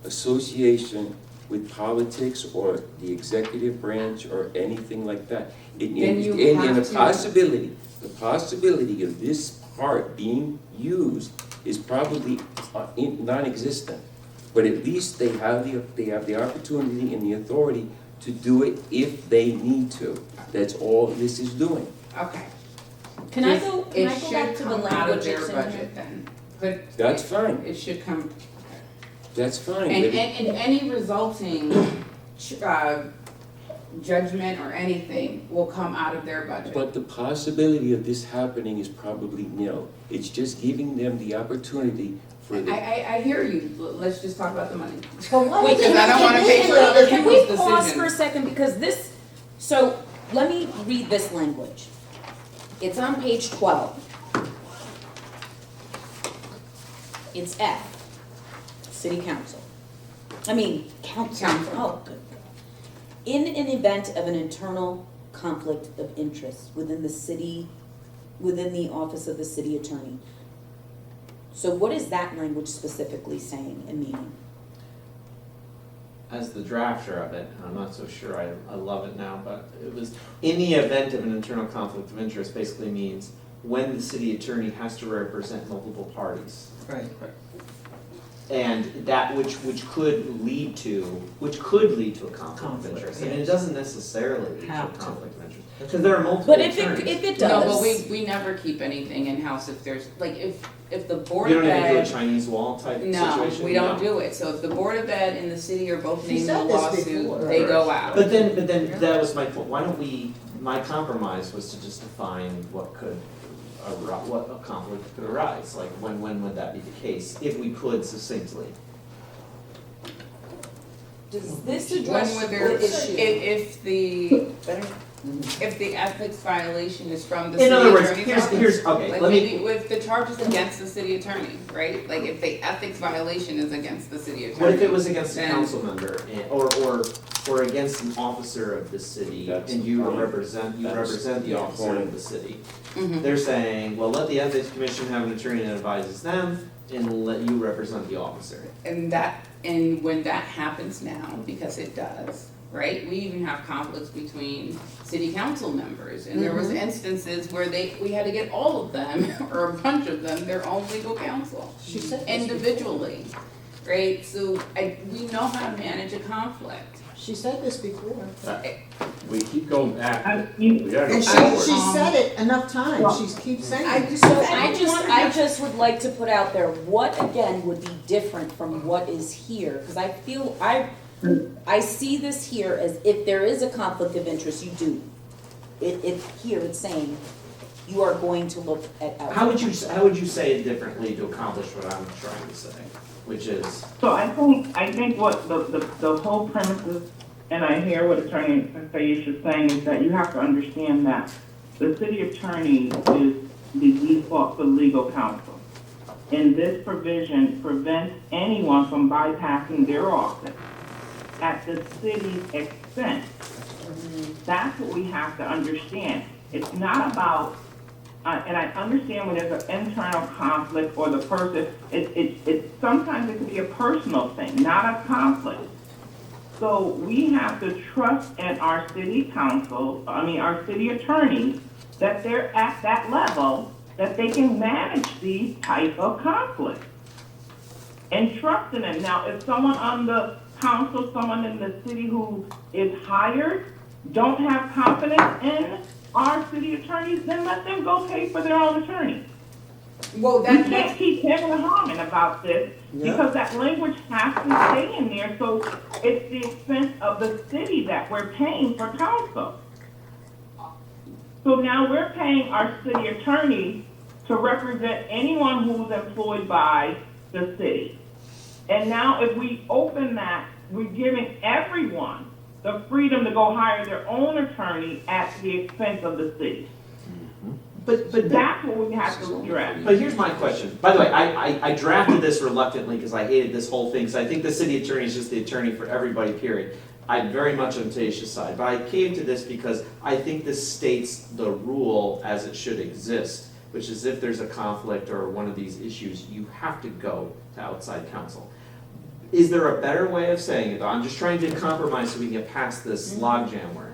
association with politics or the executive branch or anything like that. Then you And have the to- possibility of this part being used is probably non-existent. But at least they have the opportunity and the authority to do it if they need to. That's all this is doing. Okay. Can I go back to the It should come out of language their that's in here? budget then. But That's fine, it should come, that's fine. and, but and, and any resulting, judgment or anything will come out of their budget. But the possibility of this happening is probably nil. It's just giving them the opportunity for the. I hear you, let's just talk about the money. But why Wait, does it Because I don't have wanna to pay be for in other there? Can people's we pause decisions. for a second, because this, so, let me read this language. It's on page 12. It's F, city council. Council, Council. oh, good. In an event of an internal conflict of interest within the city, within the office of the city attorney. So what is that language specifically saying and meaning? As the drafter of it, and I'm not so sure I love it now, but it was, in the event of an internal conflict of interest, basically means when the city attorney has to represent multiple parties. Right. And that which could lead to a conflict of Conflict, interest. yeah. And it doesn't necessarily lead to a Have to. conflict of interest, because there are multiple But if attorneys. it No, does. but we never keep anything in-house if there's, like, if the Board You of don't even do a Ed. Chinese wall type No, situation? we don't No. do it, so if the Board of Ed and the city are both She named in a said this lawsuit, before. they go out. But then that was my point. Why don't we, my compromise was to just define what a conflict could arise, like when would that be the case, if we could succinctly. Does this When address would there, the issue? if the ethics violation is from the city In other words, attorney's here's, office? okay, Like let me, maybe if the charge is against the city attorney, right? Like if the ethics violation is against the city attorney. what if it was against a then- council member, or against an officer of the city, That's and the you point. represent the the officer point. of the city? Mhm. They're saying, well, let the ethics commission have an attorney that advises them, and let you represent the officer. And when that happens now, because it does, right? We even have conflicts between city council members, and there was instances where we had to get all of them, or a bunch of them, their own legal counsel, She said this individually, right? So we know how to manage a conflict. She said this before. We keep going back. You- We gotta go And forward. she said it enough times, she keeps saying it. So I just would like to put out there, what again would be different from what is here? Because I feel, I see this here as if there is a conflict of interest, you do. Here it's saying, you are going to look at. How would you say it differently to accomplish what I'm trying to say, which is, So I think what the whole premise is, and I hear what Attorney Fayez is saying, is that you have to understand that the city attorney is the default for legal counsel. And this provision prevents anyone from bypassing their office at the city's expense. That's what we have to understand. It's not about, and I understand when there's an internal conflict or the person, sometimes it can be a personal thing, not a conflict. So we have to trust in our city our city attorneys, that they're at that level, that they can manage these type of conflicts. And trust in them. Now, if someone on the council, someone in the city who is hired, don't have confidence in our city attorneys, then let them go pay for their own attorney. Well, We can't keep hemming and hawing about this, because that language has to stay in there, so it's the expense of the city that we're paying for counsel. So now we're paying our city attorney to represent anyone who's employed by the city. And now if we open that, we're giving everyone the freedom to go hire their own attorney at the expense of the city. but That's what we have to address. But here's my question. By the way, I drafted this reluctantly because I hated this whole thing, because I think the city attorney is just the attorney for everybody, period. I'm very much on Tasha's side, but I came to this because I think this states the rule as it should exist, which is if there's a conflict or one of these issues, you have to go to outside counsel. Is there a better way of saying it? I'm just trying to compromise so we can get past this logjam we're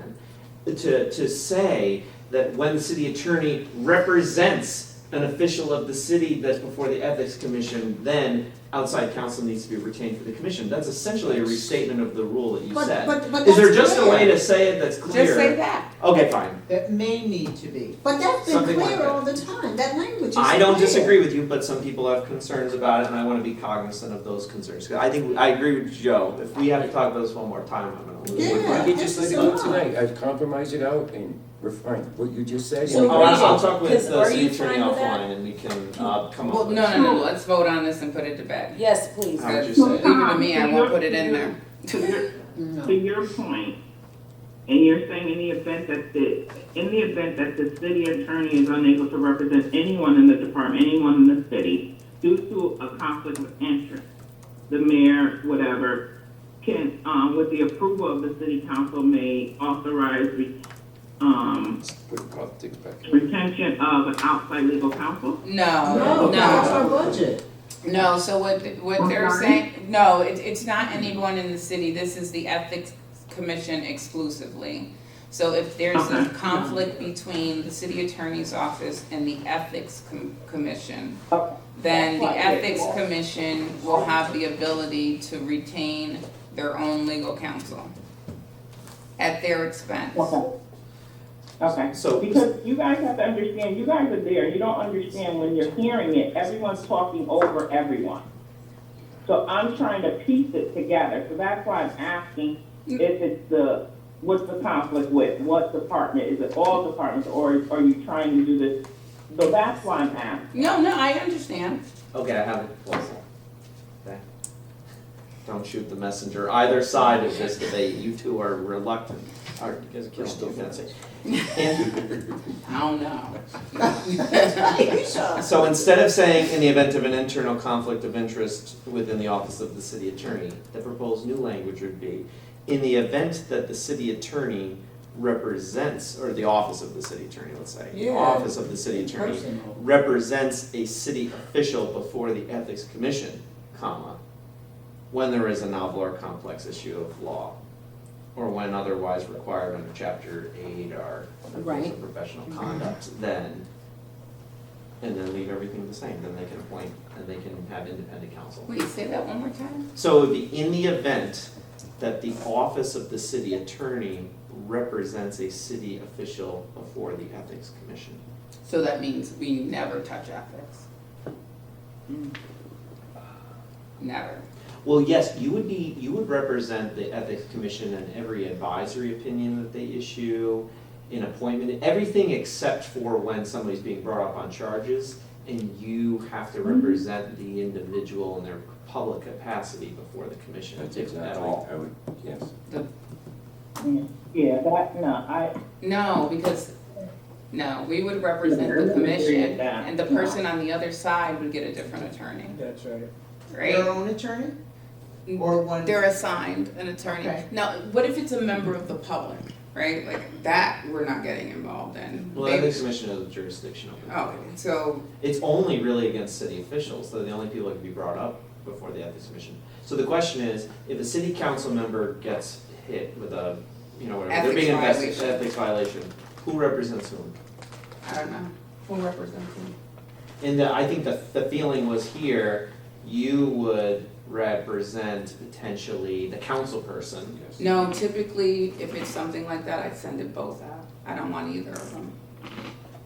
in. To say that when the city attorney represents an official of the city that's before the ethics commission, then outside counsel needs to be retained for the commission. That's essentially a restatement of the rule that you said. But Is there that's just a clear. way to say it that's clear? Just say that. Okay, fine. That may need to be. But that's been Something like clear that. all the time, that language is I don't clear. disagree with you, but some people have concerns about it, and I want to be cognizant of those concerns. 'Cause I agree with Joe. If we have to talk about this one more time, I'm going to lose. Yeah. Why can't you just this let is it a go lot. tonight? I'd compromise it out and we're fine. What you just said. So Oh, I'll talk with Because the are city you attorney fine with that? offline, and we can come Well, up with. no, let's vote on this and put it to bed. Yes, please. How would you Leave say it it? to me, I won't put it in there. To your point, and you're saying in the event that the city attorney is unable to represent anyone in the department, anyone in the city, due to a conflict of interest, the mayor, whatever, can, with the approval of the city council, may authorize Put politics back. retention of an outside legal counsel? No, that's our budget. No, so what they're saying, no, it's not anyone in the city, this is the ethics commission exclusively. So if there's a Okay. conflict between the city attorney's office and the ethics commission, then the ethics commission will have the ability to retain their own legal counsel at their expense. Okay, So- because you guys have to understand, you guys are there, you don't understand when you're hearing it, everyone's talking over everyone. So I'm trying to piece it together, so that's why I'm asking if it's what's the conflict with, what department, is it all departments, or are you trying to do this? So that's why I'm asking. No, I understand. Okay, I have it. Close. Okay. Don't shoot the messenger. Either side of this debate, you two are reluctant. Are you guys are killing me, Nancy. I don't know. So instead of saying in the event of an internal conflict of interest within the office of the city attorney, the proposed new language would be, in the event that the city attorney represents, or the office of the city attorney, let's say, the Yeah. office of the city attorney Personal. represents a city official before the ethics commission, comma, when there is a novel or complex issue of law, or when otherwise required under chapter 8 or the rules Right. of professional conduct, then, and then leave everything the same, then they can appoint, and they can have independent counsel. Wait, say that one more time? So it would be in the event that the office of the city attorney represents a city official before the ethics commission. So that means we never touch ethics? Never. Well, yes, you would represent the ethics commission in every advisory opinion that they issue, in appointment, everything except for when somebody's being brought up on charges, and you have to represent the individual in their public capacity before the commission, That's if exactly, at all. I would, yes. Yeah, that, No, because, no, we would represent the commission, and the person on the other side would get a different attorney, That's right. right? Your own attorney? Or one? They're assigned an attorney. Okay. Now, what if it's a member of the public, right? Like, that we're not getting involved in. Well, the ethics commission has jurisdiction over it. Okay, so, It's only really against city officials, they're the only people that can be brought up before the ethics commission. So the question is, if a city council member gets hit with a, whatever, they're being Ethics invested, violation. ethics violation, who represents whom? I don't know, who represents who? And I think the feeling was here, you would represent potentially the council person. Yes. No, typically, if it's something like that, I'd send it both out. I don't want either of them,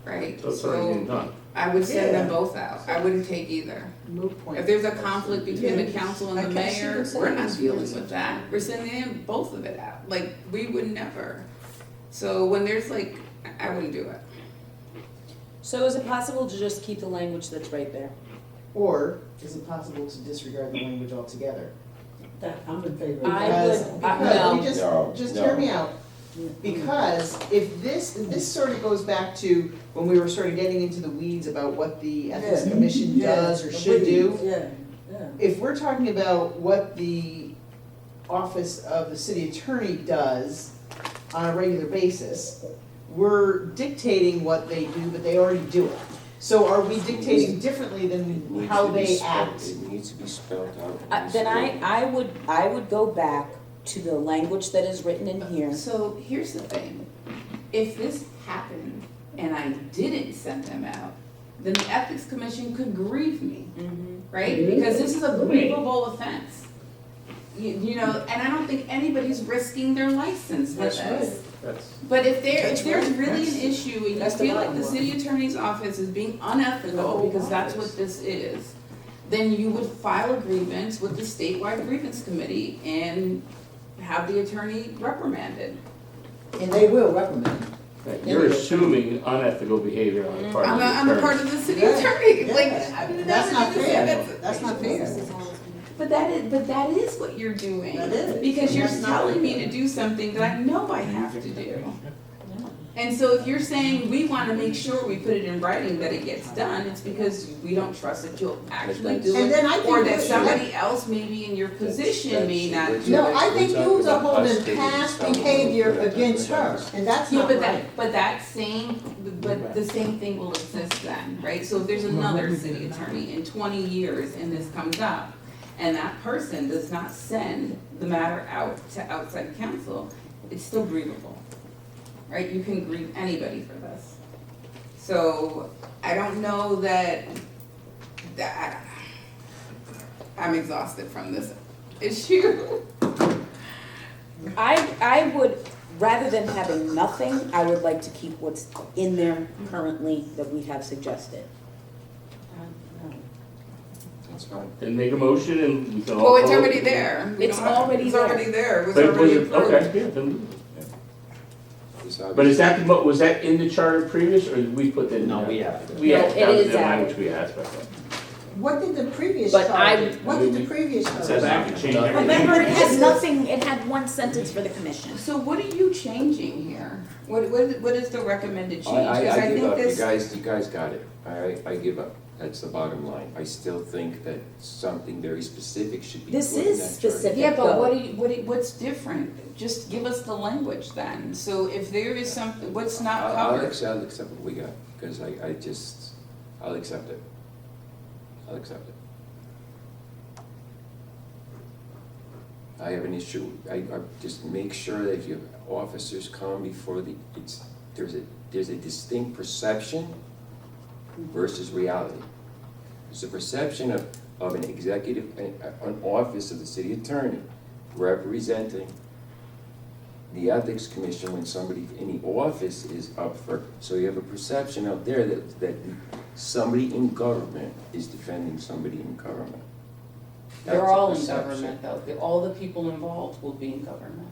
right? So it's already been done. I would send them Yeah. both out. I wouldn't take either. Moot point. If there's a conflict between the council and the I see mayor, what you're we're not saying. dealing with that. We're sending them both of it out. Like, we would never. So when there's like, I wouldn't do it. So is it possible to just keep the language that's right there? Or is it possible to disregard the language altogether? That, I'm in favor of I that. would- Because, let me No, just no. hear me out. Because if this sort of goes back to when we were sort of getting into the weeds about what the ethics Yeah. commission Yeah, does or should do. Yeah, yeah. If we're talking about what the office of the city attorney does on a regular basis, we're dictating what they do, but they already do it. So are we dictating differently It than needs how to be they spelled- act? It needs to be spelled out. Then I would go back to the language that is written in here. So here's the thing, if this happened and I didn't send them out, then the ethics commission could grieve me, right? Because this is a grievable offense. You know, and I don't think anybody's risking their license for That's this. That's, But if That's there's right. really an issue and you That's the feel like bottom the line. city attorney's office is being unethical, because that's what this is, then you would file a grievance with the statewide grievance committee and have the attorney reprimanded. And they will recommend. You're assuming unethical behavior on the part of the I'm a attorney. part of the city Yeah, attorney, yeah. like, I mean, That's not fair. that's- That's not fair. But that is what you're doing. That is. Because you're That's not telling me fair. to do something that I know I have to do. And so if you're saying we wanna make sure we put it in writing that it gets done, it's because we don't trust that you'll actually do And then I it. think Or we that should- somebody else maybe in your position may not do No, it. I think We're you talking are about us holding taking past some behavior of the- against her, and that's Yeah, not but right. that same, but the same thing will exist then, right? So if there's another city attorney in 20 years and this comes up, and that person does not send the matter out to outside counsel, it's still grievable, right? You can grieve anybody for this. So I don't know that I'm exhausted from this issue. I would, rather than having nothing, I would like to keep what's in there currently that we have suggested. That's fine. Then make a motion and we can all. Oh, it's vote. already there. We It's don't have- already It's there. already there. It was But was already it, approved. okay, yeah, then, It's but is that, was that in the charter previous, or did we put that in? no, there? we have. We No, had, it that was is the added. language we asked about. What did the previous But charge, I- what did the previous It charge? says I can change everything. Remember, it has nothing, it had one sentence for the commission. So what are you changing here? What is the recommended change? I 'Cause give think up, this- you guys got it, all right, I give up, that's the bottom line. I still think that something very specific should be put in This that is charter. specific. Yeah, but though. what's different? Just give us the language then. So if there is something, what's not I'll covered? accept what we got, because I'll accept it. I'll accept it. I have an issue, I just make sure that if your officers come before there's a distinct perception versus reality. There's a perception of an executive, an office of the city attorney representing the ethics commission when somebody in the office is up for, so you have a perception out there that somebody in government is defending somebody in government. They're That's a all in perception. government though. All the people involved will be in government,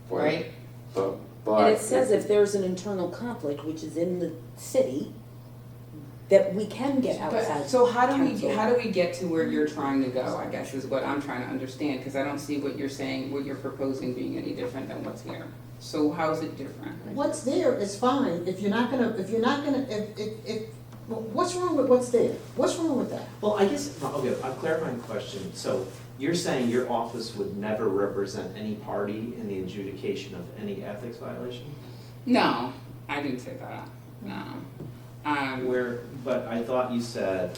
Well, right? But. And it says if there's an internal conflict, which is in the city, that we can get outside. But, so how do counsel. we get to where you're trying to go, I guess, is what I'm trying to understand, because I don't see what you're saying, what you're proposing being any different than what's here. So how is it different? What's there is fine, if you're not gonna, what's wrong with what's there? What's wrong with that? Well, I guess, okay, a clarifying question. So you're saying your office would never represent any party in the adjudication of any ethics violation? No, I didn't say that, no. But I thought you said,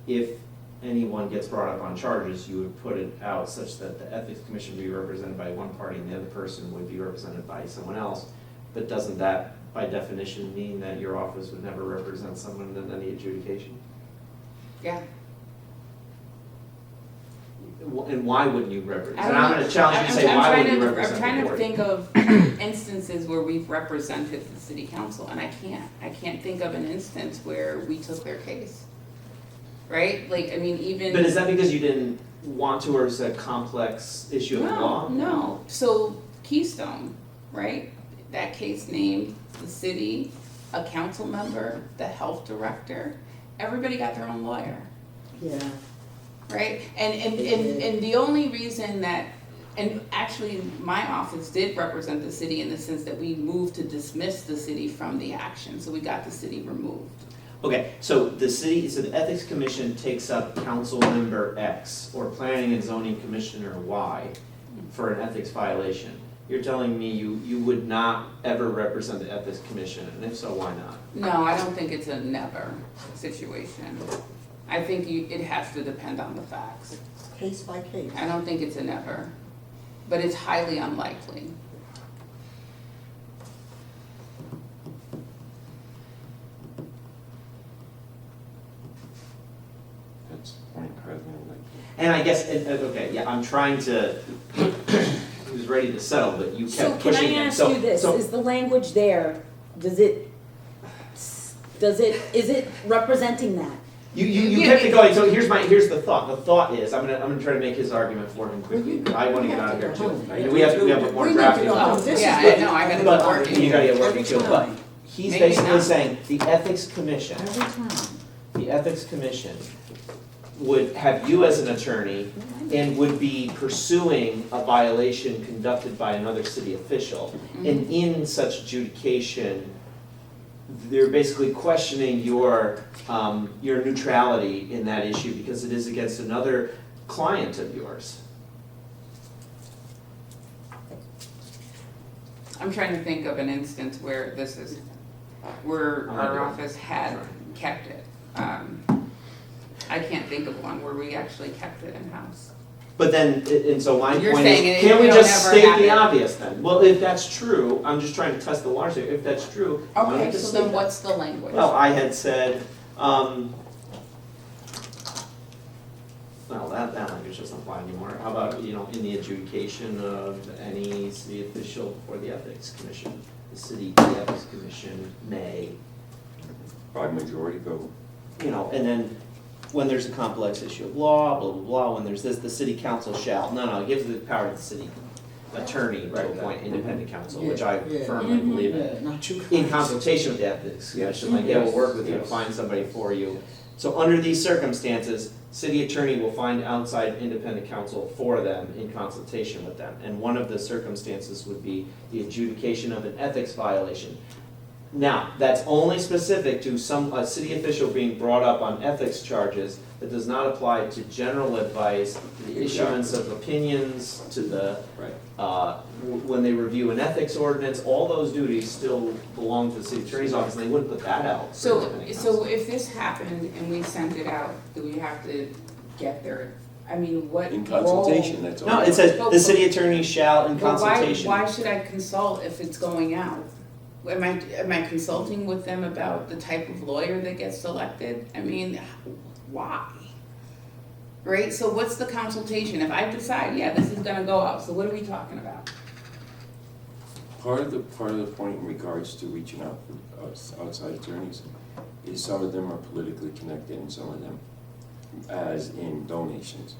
if anyone gets brought up on charges, you would put it out such that the ethics commission would be represented by one party and the other person would be represented by someone else. But doesn't that, by definition, mean that your office would never represent someone in any adjudication? Yeah. And why wouldn't you represent? I And don't I'm know. gonna challenge you to say, I'm why trying would you to- represent the board? I'm trying to think of instances where we've represented the city council, and I can't think of an instance where we took their case. Right? Like, I mean, even. But is that because you didn't want to, or is that a complex issue of the law? No. So Keystone, right? That case named the city, a council member, the health director, everybody got their own lawyer. Yeah. Right? And the only reason that, and actually my office did represent the city in the sense that we moved to dismiss the city from the action, so we got the city removed. Okay, so the Ethics Commission takes up council member X or Planning and Zoning Commissioner Y for an ethics violation. You're telling me you would not ever represent the Ethics Commission, and if so, why not? No, I don't think it's a never situation. I think it has to depend on the facts. Case by case. I don't think it's a never, but it's highly unlikely. That's point highly unlikely. And I guess, okay, yeah, I'm trying to, he was ready to settle, but you So kept can pushing I him. ask So- you this, so- is the language there, is it representing that? You Yeah, kept it going, so here's the thought. The thought is, I'm gonna try to make his argument for him quickly. I wanna get out of here too. We have more We need to drafting. go home. to do. This is Yeah, good. I know, I gotta But go working. you gotta get working Every too, but time. he's Maybe basically not. saying the Ethics Commission, Every time. the Ethics Commission would have you as an attorney and would be pursuing a violation conducted by another city official. And in such adjudication, they're basically questioning your neutrality in that issue because it is against another client of yours. I'm trying to think of an instance where where our office had kept it. I can't think of one where we actually kept it in-house. But then, and so my You're point saying is, it- can't we it'll just never state the happen. obvious then? Well, if that's true, I'm just trying to test the waters here, if that's true, why don't we Okay, just so state then that? what's the language? Well, I had said, well, that language doesn't apply anymore. How about, in the adjudication of any city official before the Ethics Commission? The Ethics Commission may, By majority vote. and then when there's a complex issue of law, blah, blah, blah, when there's this, the city council shall. No, it gives the power to the city attorney to appoint independent counsel, which I Yeah. firmly believe in. Yeah, not you. In consultation with the Ethics Commission, like they will work with you to Yes. find somebody for you. So under these circumstances, city attorney will find outside independent counsel for them in consultation with them. And one of the circumstances would be the adjudication of an ethics violation. Now, that's only specific to a city official being brought up on ethics charges. That does not apply to general advice, to the issuance of opinions, to the, Right. when they review an ethics ordinance, all those duties still belong to the city attorney's office, and they wouldn't put that out. for So independent counsel. if this happened and we sent it out, do we have to get there? I mean, what In role? consultation, that's all. No, it says the city attorney shall in But consultation. why should I consult if it's going out? Am I consulting with them about the type of lawyer that gets selected? I mean, why? Right, so what's the consultation? If I decide, yeah, this is gonna go out, so what are we talking about? Part of the point in regards to reaching out for outside attorneys is some of them are politically connected and some of them as in donations.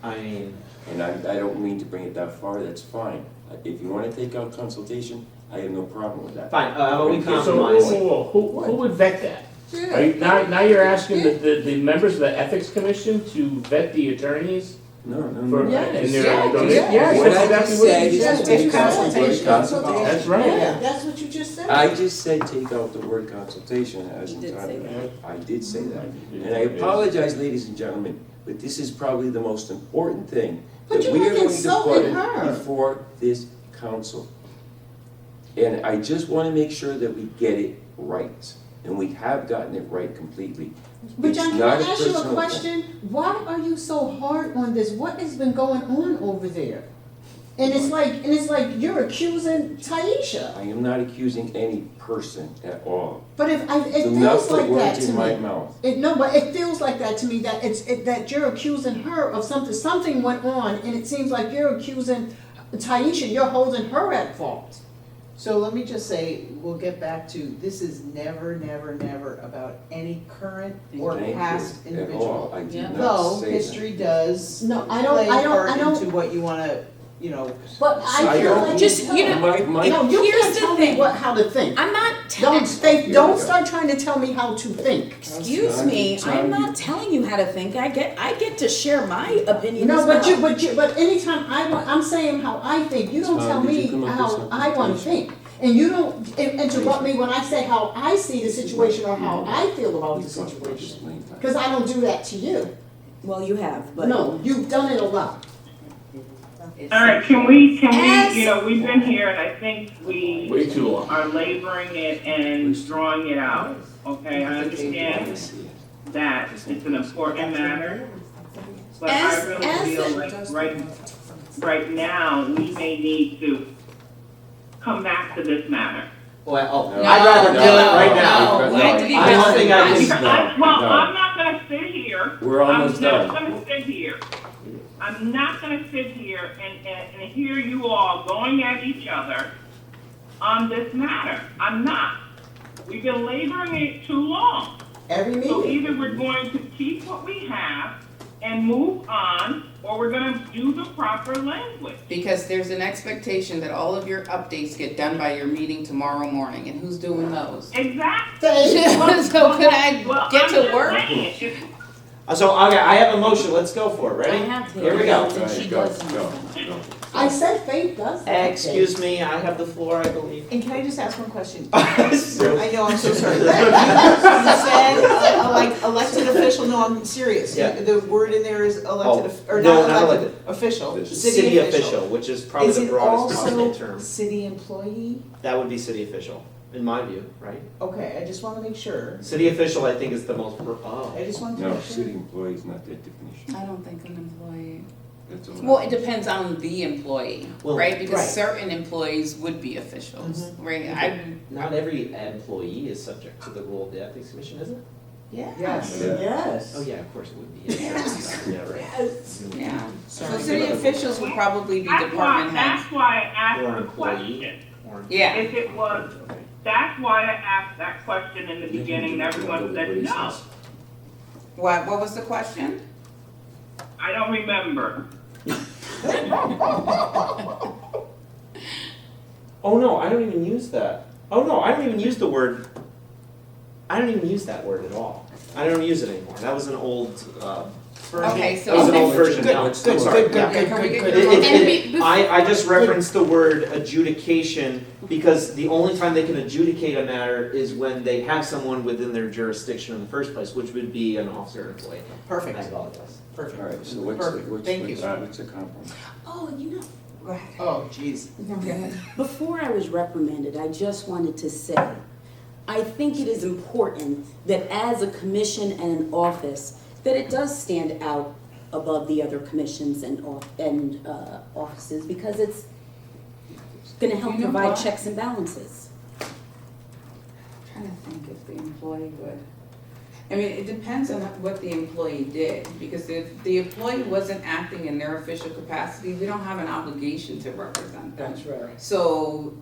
I mean, And I don't mean to bring it that far, that's fine. If you wanna take out consultation, I have no problem with that. fine, but we So, compromise. who would vet that? Are you, now you're asking the members of the Ethics Commission to vet the attorneys No, for, no. Yes, and their yes, donation? yes. Yes, What that's I exactly just what said you is said. just take out the word Consultation. consultation. That's right. Yeah, that's what you just said. I just said take out the word consultation as You in did time. say that. I did say that. And I apologize, ladies and gentlemen, but this is probably the most important thing But that you're we are like going to put insulting her. before this council. And I just want to make sure that we get it right. And we have gotten it right completely. But It's John, can not I ask you a personal thing. question? Why are you so hard on this? What has been going on over there? And it's like you're accusing Taisha. I am not accusing any person at all. But it Do not feels put like that words to in my me. mouth. But it feels like that to me, that that you're accusing her of something. Something went on, and it seems like you're accusing Taisha. You're holding her at fault. So let me just say, we'll get back to, this is never, never, never about any current or Thank you. past At individual. all. I Yeah. did not Though say that. history does No, I play don't. a part I don't. into what you wanna, But I I feel don't- like Just, you know, My- no, you here's can't the tell thing. me how to think. I'm not, Don't start trying to tell me how to think. excuse me, I'm not telling you how to think, I get to share my opinion as No, well. but anytime I'm saying how I think, you don't Tom, tell did you me come up with how something? I want to think. And you don't interrupt me when I say how I see the situation or how I feel about the situation. Because I don't do that to you. Well, you have, but. No, you've done it a lot. All right, can we, As- you know, we've been here and I think we Way too long. are laboring it and drawing it out. Okay, I understand that it's an important matter, but I really feel like right now, we may need to come back to this matter. Well, No. I'd rather do it right No, now. no, no. I don't think I Because can. I'm not gonna sit here. We're almost I'm done. not gonna sit here. I'm not gonna sit here and hear you all going at each other on this matter. I'm not. We've been laboring it too long. Every So meeting. either we're going to keep what we have and move on, or we're gonna do the proper language. Because there's an expectation that all of your updates get done by your meeting tomorrow morning, and who's doing those? Exactly. So could I Well, get I'm to just work? saying, if- So, okay, I have a motion, let's go for it, ready? I have to. Here we go. And she Go, does. go. I said Faith does that. Excuse me, I have the floor, I believe. And can I just ask one question? So- I know, I'm so sorry. You said, like, elected official, no, I'm serious. Yeah. The word in there is elected, or no, not not elected, official, City official, which is probably Is the it broadest possible also term. city employee? That would be city official, in my view, right? Okay, I just wanna make sure. City official, I think, is the most, I just wanted to No, make sure. city employee is not that definition. I don't think an employee. That's all. Well, it depends on the employee, Well, right? Because right. certain employees would be officials, right? not every employee is subject to the rule of the ethics commission, is it? Yeah. Yes, Yeah. yes. Oh, yeah, of course it would be. Yeah, right. Yes. Yeah. So Sorry. city officials would probably be That's why, department heads. that's why I asked Or the employee. question. Or- Yeah. If it was, that's why I asked that question in the beginning, and everyone said no. What was the question? I don't remember. Oh, no, I don't even use that. Oh, no, I don't even use the word, I don't even use that word at all. I don't use it anymore. That was an old, version. Okay, so- That was an old Okay. version, Good, no, good, I'm sorry. good, Yeah. Yeah, can we get It- your it- motion? it- I just referenced the word adjudication because the only time they can adjudicate a matter is when they have someone within their jurisdiction in the first place, which would be an officer or employee. Perfect, I apologize. perfect. All right, so what's, Perfect. Thank you. what's the compromise? Oh, you know, go ahead. Oh, jeez. Before I was reprimanded, I just wanted to say, I think it is important that as a commission and an office, that it does stand out above the other commissions and offices, because it's gonna help You know provide what? checks and balances. Trying to think if the employee would. I mean, it depends on what the employee did, because if the employee wasn't acting in their official capacity, we don't have an obligation to represent them. That's right. So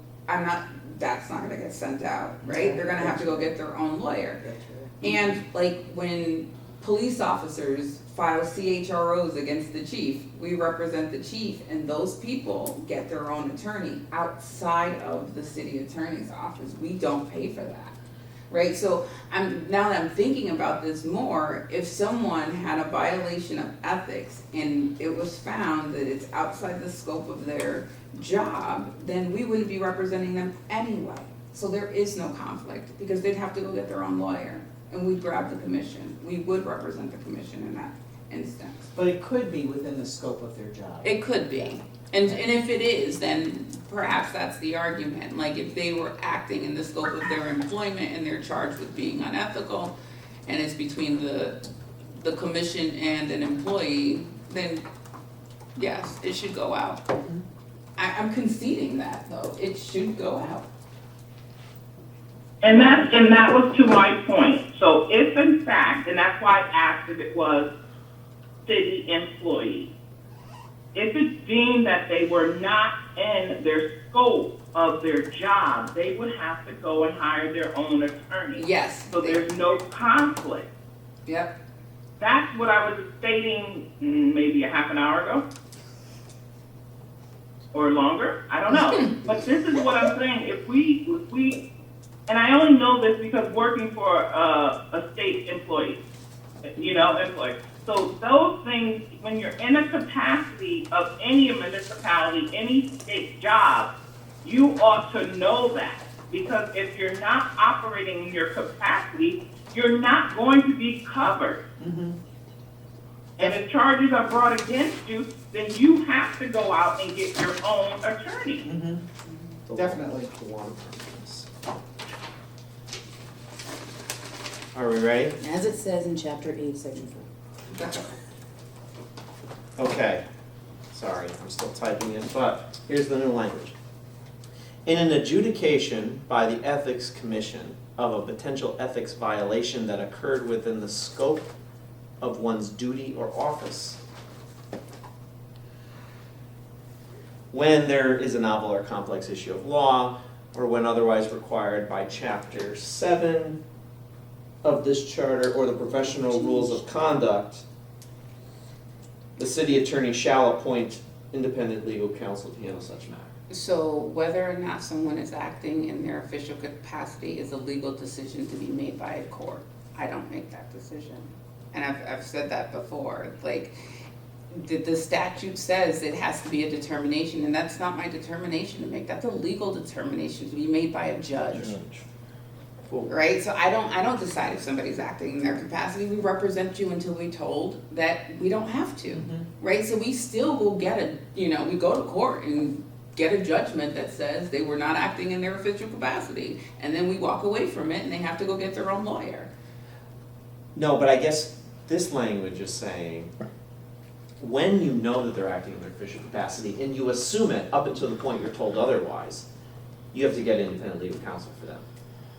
that's not gonna get sent out, right? They're gonna have to go get their own lawyer. That's right. And like when police officers file CHROs against the chief, we represent the chief, and those people get their own attorney outside of the city attorney's office. We don't pay for that, right? So now that I'm thinking about this more, if someone had a violation of ethics and it was found that it's outside the scope of their job, then we wouldn't be representing them anyway. So there is no conflict, because they'd have to go get their own lawyer, and we'd grab the commission. We would represent the commission in that instance. But it could be within the scope of their job. It could be. And if it is, then perhaps that's the argument. Like if they were acting in the scope of their employment and they're charged with being unethical, and it's between the commission and an employee, then yes, it should go out. I'm conceding that though. It should go out. And that was to my point. So if in fact, and that's why I asked if it was city employee, if it's deemed that they were not in their scope of their job, they would have to go and hire their own attorney. Yes. So there's no conflict. Yep. That's what I was stating maybe a half an hour ago. Or longer, I don't know. But this is what I'm saying, if we, and I only know this because working for a state employee, employee. So those things, when you're in a capacity of any municipality, any state job, you ought to know that. Because if you're not operating in your capacity, you're not going to be covered. And if charges are brought against you, then you have to go out and get your own attorney. Definitely. Are we ready? As it says in chapter 8, section 4. Okay, sorry, I'm still typing it, but here's the new language. In an adjudication by the Ethics Commission of a potential ethics violation that occurred within the scope of one's duty or office, when there is a novel or complex issue of law, or when otherwise required by Chapter 7 of this charter or the professional rules of conduct, the city attorney shall appoint independent legal counsel to handle such matter. So whether or not someone is acting in their official capacity is a legal decision to be made by a court. I don't make that decision. And I've said that before, like, the statute says it has to be a determination, and that's not my determination to make, that's a legal determination to be made by a judge. Right, so I don't decide if somebody's acting in their capacity. We represent you until we're told that we don't have to, right? So we still will get we go to court and get a judgment that says they were not acting in their official capacity, and then we walk away from it and they have to go get their own lawyer. No, but I guess this language is saying, when you know that they're acting in their official capacity and you assume it up until the point you're told otherwise, you have to get independent legal counsel for them.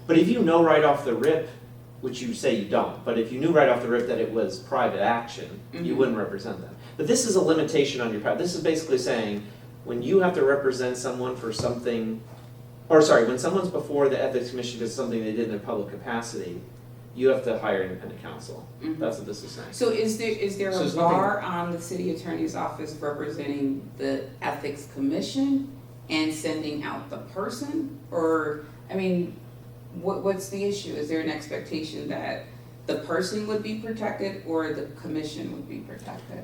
But if you know right off the rip, which you say you don't, but if you knew right off the rip that it was private action, you wouldn't represent them. But this is a limitation on your power. This is basically saying, when you have to represent someone for something, or sorry, when someone's before the Ethics Commission because something they did in their public capacity, you have to hire independent counsel. That's what this is saying. So is there So a there's bar on the city attorney's office representing the Ethics Commission and sending out the person? Or, I mean, what's the issue? Is there an expectation that the person would be protected or the commission would be protected?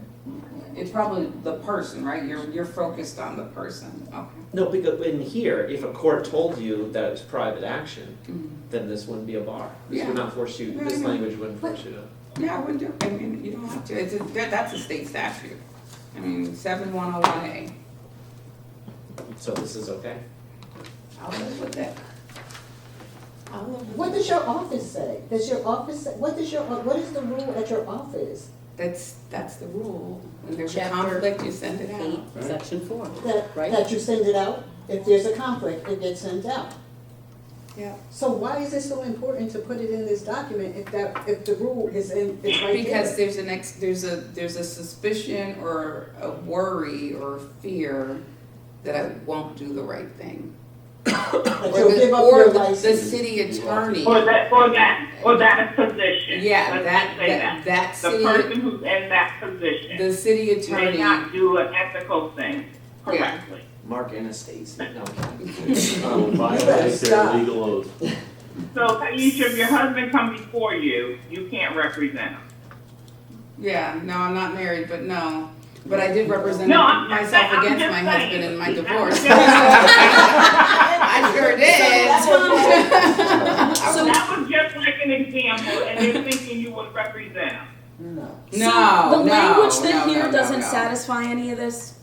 It's probably the person, right? You're focused on the person. Okay. No, because in here, if a court told you that it was private action, then this wouldn't be a bar. This would not force you, this language wouldn't force you to. Yeah, I wouldn't do, I mean, you don't have to. That's a state statute. I mean, 7101A. So this is okay? I'll live with it. What does your office say? Does your office say, what is the rule at your office? That's the rule. When there's a Chapter conflict, you send it 8, out. section 4. Right. That you send it out? If there's a conflict, it gets sent out. Yeah. So why is it so important to put it in this document if the rule is right there? Because there's a suspicion or a worry or fear that I won't do the right thing. That you'll give up your the license. city attorney. Or that position. Yeah, Let's say that The city, person who's in that position the city may attorney. not do an ethical thing correctly. Mark Anastasia, no. Violate their legal oath. So, Taisha, if your husband comes before you, you can't represent him. Yeah, no, I'm not married, but no. But I did represent No, I'm myself just against saying. my husband in my I'm divorce. just- I sure did. So that was just like an example, and they're thinking you would represent him. No. The language that no, here no, doesn't no. satisfy any of this?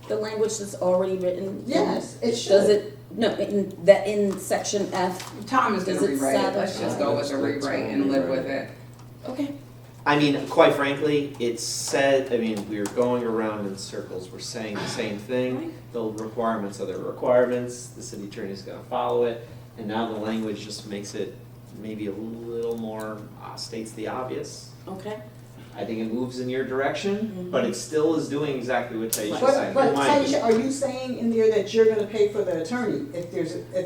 The language that's already written? Yes, it should. Does it, no, in section F? Tom is gonna Does it rewrite it. satisfy? Let's just go with the rewrite and live with it. Okay. I mean, quite frankly, it's said, I mean, we're going around in circles, we're saying the same thing. The requirements are the requirements, the city attorney's gonna follow it, and now the language just makes it maybe a little more, states the obvious. Okay. I think it moves in your direction, but it still is doing exactly what Taisha said. But in my opinion. Taisha, are you saying in there that you're gonna pay for the attorney if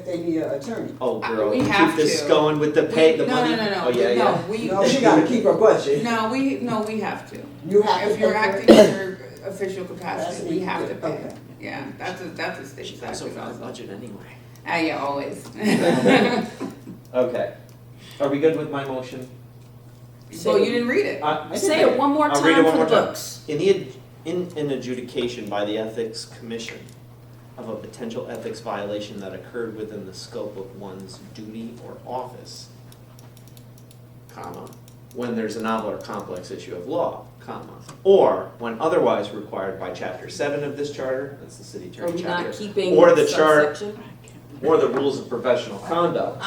they need an attorney? Oh, girl, we you have keep this to. going with the pay, the No, money? no. Oh, yeah, yeah. No, she gotta keep her budget. No, we have to. You have to If you're pay for acting it. in your official capacity, we have to pay. Okay. Yeah, that's a state She goes statute over the also. budget anyway. Yeah, always. Okay. Are we good with my motion? Well, you didn't read it. Say it one more I'll read it time one for more the time. books. In an adjudication by the Ethics Commission of a potential ethics violation that occurred within the scope of one's duty or office, comma, when there's a novel or complex issue of law, comma, or when otherwise required by Chapter 7 of this charter, that's the city Are attorney we not chapter, keeping or the chart, subsection? or the rules of professional conduct.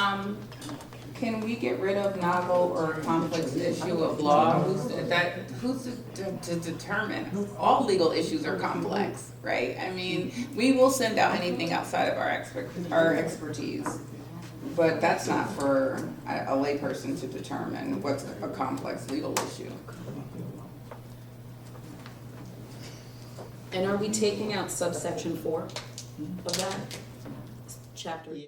Can we get rid of novel or complex issue of law? Who's to determine? All legal issues are complex, right? I mean, we will send out anything outside of our expertise. But that's not for a layperson to determine what's a complex legal issue. And are we taking out subsection 4 of that chapter?